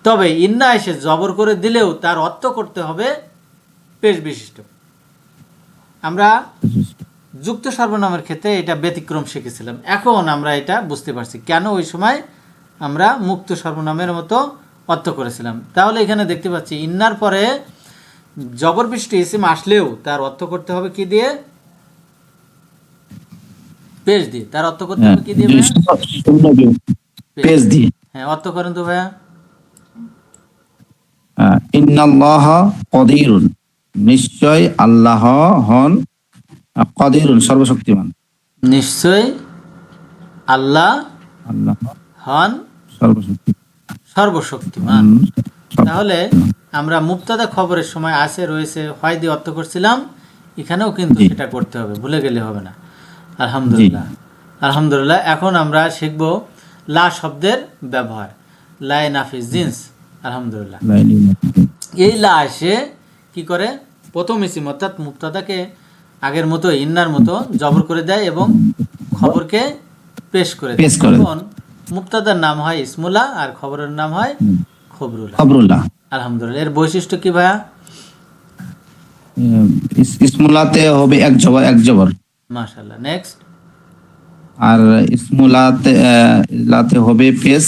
তবে ইন্না এসে জবর করে দিলেও তার অর্থ করতে হবে পেশ বিশিষ্ট। আমরা যুক্ত সর্বনামের ক্ষেত্রে এটা ব্যতিক্রম শিখেছিলাম। এখন আমরা এটা বুঝতে পারছি কেন ওই সময় আমরা মুক্ত সর্বনামের মতো অর্থ করেছিলাম। তাহলে এখানে দেখতে পাচ্ছি ইন্নার পরে জবর বিশিষ্ট ইসিম আসলেও তার অর্থ করতে হবে কি দিয়ে? পেশ দিয়ে। তার অর্থ করতে হবে কি দিয়ে ভাইয়া? পেশ দিয়ে। হ্যাঁ, অর্থ করেন তো ভাইয়া। ইন্নাল্লাহা কদিরুন, নিশ্চয় আল্লাহ হন কদিরুন, সর্বশক্তিমান। নিশ্চয় আল্লাহ আল্লাহ হন সর্বশক্তিমান। তাহলে আমরা মুবতাদা খবরের সময় আছে রয়েছে হয় দিয়ে অর্থ করছিলাম, এখানেও কিন্তু সেটা করতে হবে, ভুলে গেলে হবে না। আলহামদুলিল্লাহ। আলহামদুলিল্লাহ। এখন আমরা শিখব লা শব্দের ব্যবহার। লা নাফিস জিন্স। আলহামদুলিল্লাহ। এই লা এসে কি করে? প্রথম ইসিম অর্থাৎ মুবতাদাকে আগের মতো ইন্নার মতো জবর করে দেয় এবং খবরকে পেশ করে দেয়। তখন মুবতাদার নাম হয় ইসমুল্লাহ আর খবরের নাম হয় খবরুল্লাহ। আলহামদুলিল্লাহ। এর বৈশিষ্ট্য কি ভাইয়া? ইসমুল্লাহতে হবে এক জবর। মাশাআল্লাহ। নেক্সট। আর ইসমুল্লাহতে হবে পেশ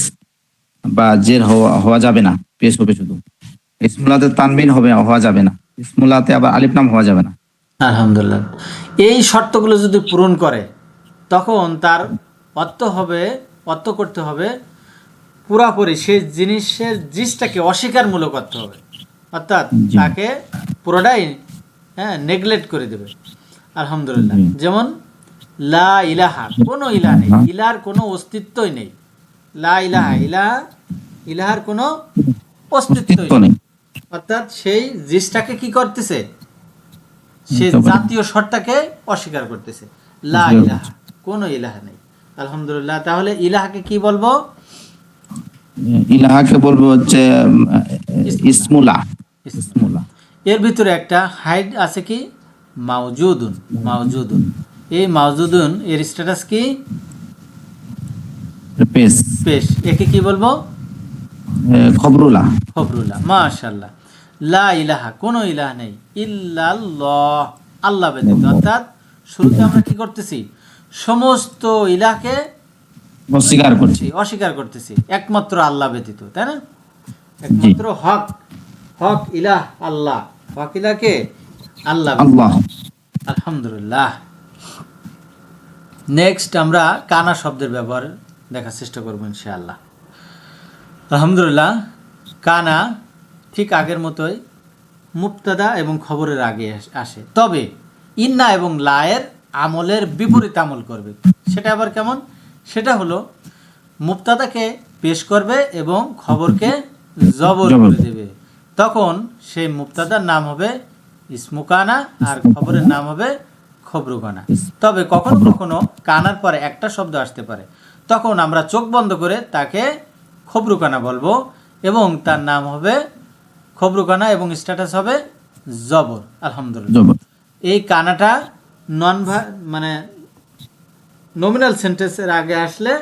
বা জের হওয়া যাবে না, পেশ হবে শুধু। ইসমুল্লাহতে তানবিন হওয়া যাবে না। ইসমুল্লাহতে আবার আলিফ লাম হওয়া যাবে না। আলহামদুলিল্লাহ। এই শর্তগুলো যদি পূরণ করে তখন তার অর্থ করতে হবে পুরাপুরি সেই জিনিসটাকে অস্বীকারমূলক অর্থ হবে, অর্থাৎ তাকে পুরোটাই নেগলেক্ট করে দেবে। আলহামদুলিল্লাহ। যেমন লা ইলাহা, কোনো ইলাহ নেই, ইলাহার কোনো অস্তিত্বই নেই। লা ইলাহা, ইলাহার কোনো অস্তিত্বই নেই। অর্থাৎ সেই জিনিসটাকে কি করতেছে? সে জাতীয় সত্তাকে অস্বীকার করতেছে। লা ইলাহা, কোনো ইলাহা নেই। আলহামদুলিল্লাহ। তাহলে ইলাহাকে কি বলবো? ইলাহাকে বলবো হচ্ছে ইসমুলা। ইসমুলা। এর ভিতরে একটা হাইড আছে কি? মাউজুদুন। মাউজুদুন, এই মাউজুদুন এর স্ট্যাটাস কি? পেশ। পেশ। একে কি বলবো? খবরুলা। খবরুল্লাহ। মাশাআল্লাহ। লা ইলাহা, কোনো ইলাহা নেই, ইল্লাল্লাহ, আল্লাহ ব্যতীত। অর্থাৎ শুরুতে আমরা কি করতেছি? সমস্ত ইলাহকে অস্বীকার করছি। অস্বীকার করতেছি, একমাত্র আল্লাহ ব্যতীত, তাই না? একমাত্র হক, হক ইলাহ আল্লাহ। হক ইলাহকে? আল্লাহ ব্যতীত। আল্লাহ। আলহামদুলিল্লাহ। নেক্সট আমরা কানা শব্দের ব্যবহার দেখার চেষ্টা করবো ইনশাআল্লাহ। আলহামদুলিল্লাহ। কানা ঠিক আগের মতোই মুবতাদা এবং খবরের আগে আসে, তবে ইন্না এবং লায়ের আমলের বিপরীত আমল করবে। সেটা আবার কেমন? সেটা হলো মুবতাদাকে পেশ করবে এবং খবরকে জবর করে দেবে। তখন সেই মুবতাদার নাম হবে ইসমুকানা আর খবরের নাম হবে খবরুকানা। তবে কখনো কখনো কানার পরে একটা শব্দ আসতে পারে, তখন আমরা চোখ বন্ধ করে তাকে খবরুকানা বলবো এবং তার নাম হবে খবরুকানা এবং স্ট্যাটাস হবে জবর। আলহামদুলিল্লাহ। এই কানাটা মানে নমিনাল সেন্টেন্সের আগে আসলে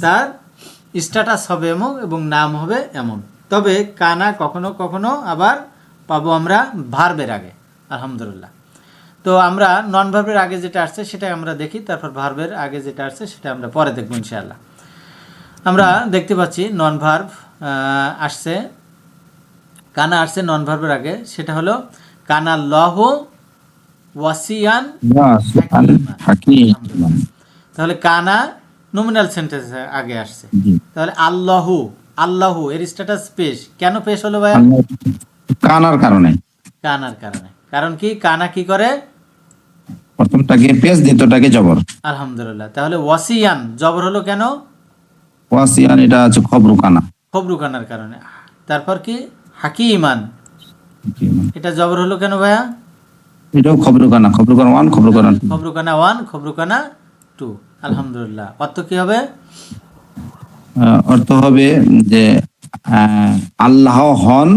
তার স্ট্যাটাস হবে এমন এবং নাম হবে এমন। তবে কানা কখনো কখনো আবার পাবো আমরা ভার্বের আগে। আলহামদুলিল্লাহ। তো আমরা নন ভার্বের আগে যেটা আসছে সেটা আমরা দেখি, তারপর ভার্বের আগে যেটা আসছে সেটা আমরা পরে দেখবো ইনশাআল্লাহ। আমরা দেখতে পাচ্ছি নন ভার্ব আসছে, কানা আসছে নন ভার্বের আগে। সেটা হলো কানা লহ ওয়াসিয়ান হাকিমান। তাহলে কানা নমিনাল সেন্টেন্সে আগে আসছে। তাহলে আল্লাহু, আল্লাহু এর স্ট্যাটাস পেশ। কেন পেশ হলো ভাইয়া? কানার কারণে। কানার কারণে। কারণ কি? কানা কি করে? প্রথমটাকে পেশ, দ্বিতীয়টাকে জবর। আলহামদুলিল্লাহ। তাহলে ওয়াসিয়ান জবর হলো কেন? ওয়াসিয়ান এটা হচ্ছে খবরুকানা। খবরুকানার কারণে। তারপর কি? হাকিমান, এটা জবর হলো কেন ভাইয়া? এটাও খবরুকানা। খবরুকানা 1, খবরুকানা 2। খবরুকানা 1, খবরুকানা 2। আলহামদুলিল্লাহ। অর্থ কি হবে? অর্থ হবে যে আল্লাহ হন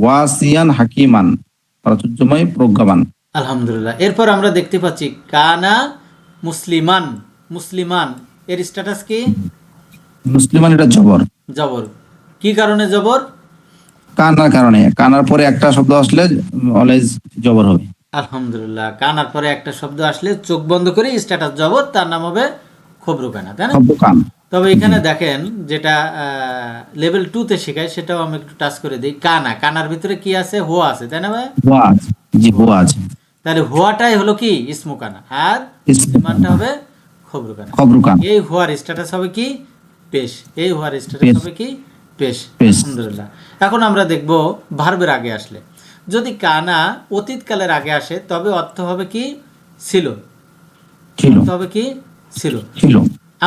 ওয়াসিয়ান হাকিমান, প্রাচুর্যময় প্রজ্ঞাবান। আলহামদুলিল্লাহ। এরপর আমরা দেখতে পাচ্ছি কানা মুসলিমান। মুসলিমান এর স্ট্যাটাস কি? মুসলিমান এটা জবর। জবর। কি কারণে জবর? কানার কারণে। কানার পরে একটা শব্দ আসলে অলওয়েজ জবর হবে। আলহামদুলিল্লাহ। কানার পরে একটা শব্দ আসলে চোখ বন্ধ করে স্ট্যাটাস জবর, তার নাম হবে খবরুকানা, তাই না? খবরুকানা। তবে এখানে দেখেন যেটা লেভেল 2-তে শেখায় সেটাও আমি একটু টাচ করে দিই। কানা, কানার ভিতরে কি আছে? হোয়া আছে, তাই না ভাই? হোয়া আছে। জি, হোয়া আছে। তাহলে হোয়াটাই হলো কি? ইসমুকানা। আর ইসমানটা হবে খবরুকানা। খবরুকানা। এই হোয়ার স্ট্যাটাস হবে কি? পেশ। এই হোয়ার স্ট্যাটাস হবে কি? পেশ। আলহামদুলিল্লাহ। এখন আমরা দেখব ভার্বের আগে আসলে। যদি কানা অতীতকালের আগে আসে তবে অর্থ হবে কি? ছিল। অর্থ হবে কি? ছিল। ছিল।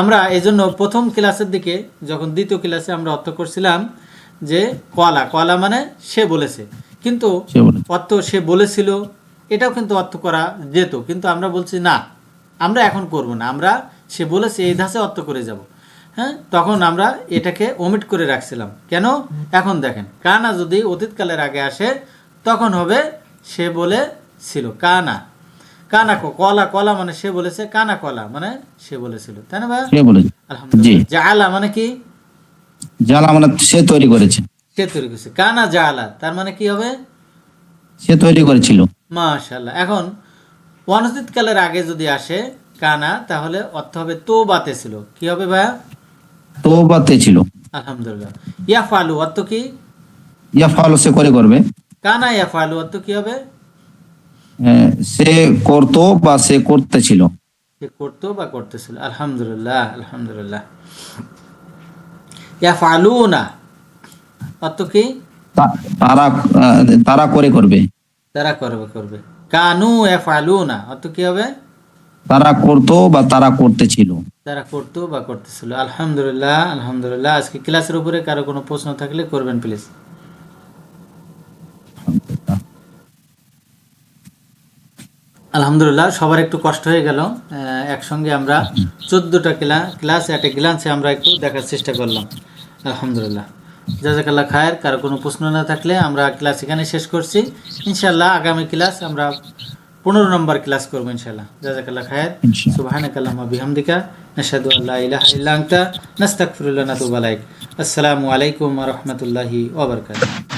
আমরা এজন্য প্রথম ক্লাসের দিকে যখন দ্বিতীয় ক্লাসে আমরা অর্থ করছিলাম যে কলা, কলা মানে সে বলেছে, কিন্তু অর্থ সে বলেছিল এটাও কিন্তু অর্থ করা যেত, কিন্তু আমরা বলছি না, আমরা এখন করব না, আমরা সে বলেছে এই ধাঁচে অর্থ করে যাব। হ্যাঁ, তখন আমরা এটাকে ওমিট করে রাখছিলাম। কেন? এখন দেখেন, কানা যদি অতীতকালের আগে আসে তখন হবে সে বলেছিল। কানা, কানা কলা, কলা মানে সে বলেছে, কানা কলা মানে সে বলেছিল, তাই না ভাই? আলহামদুলিল্লাহ। জাআলা মানে কি? জাআলা মানে সে তৈরি করেছে। সে তৈরি করেছে। কানা জাআলা তার মানে কি হবে? সে তৈরি করেছিল। মাশাআল্লাহ। এখন অনতীতকালের আগে যদি আসে কানা, তাহলে অর্থ হবে তোবাতে ছিল। কি হবে ভাইয়া? তোবাতে ছিল। আলহামদুলিল্লাহ। ইয়াফালু অর্থ কি? ইয়াফালু সে করে করবে। কানা ইয়াফালু অর্থ কি হবে? সে করতো বা সে করতেছিল। সে করতো বা করতেছিল। আলহামদুলিল্লাহ, আলহামদুলিল্লাহ। ইয়াফালুনা অর্থ কি? তারা, তারা করে করবে। তারা করবে, করবে। কানু ইয়াফালুনা অর্থ কি হবে? তারা করতো বা তারা করতেছিল। তারা করতো বা করতেছিল। আলহামদুলিল্লাহ, আলহামদুলিল্লাহ। আজকে ক্লাসের উপরে কারো কোনো প্রশ্ন থাকলে করবেন প্লিজ। আলহামদুলিল্লাহ, সবার একটু কষ্ট হয়ে গেল। একসঙ্গে আমরা 14টা ক্লাস এট এ গ্লান্সে আমরা একটু দেখার চেষ্টা করলাম। আলহামদুলিল্লাহ, জাযাকাল্লাহ খায়ের। কারো কোনো প্রশ্ন না থাকলে আমরা ক্লাস এখানে শেষ করছি। ইনশাআল্লাহ আগামী ক্লাস আমরা 15 নম্বর ক্লাস করবো ইনশাআল্লাহ। জাযাকাল্লাহ খায়ের। ইনশাআল্লাহ। সুবহানাকাল্লাহুম্মা বিহামদিকা নাশহাদু আল্লা ইলাহা ইল্লা আনতা নাস্তাগফিরুকা ওয়া নাতুবু ইলাইক। আসসালামু আলাইকুম ওয়া রাহমাতুল্লাহি ওয়া বারাকাতুহু।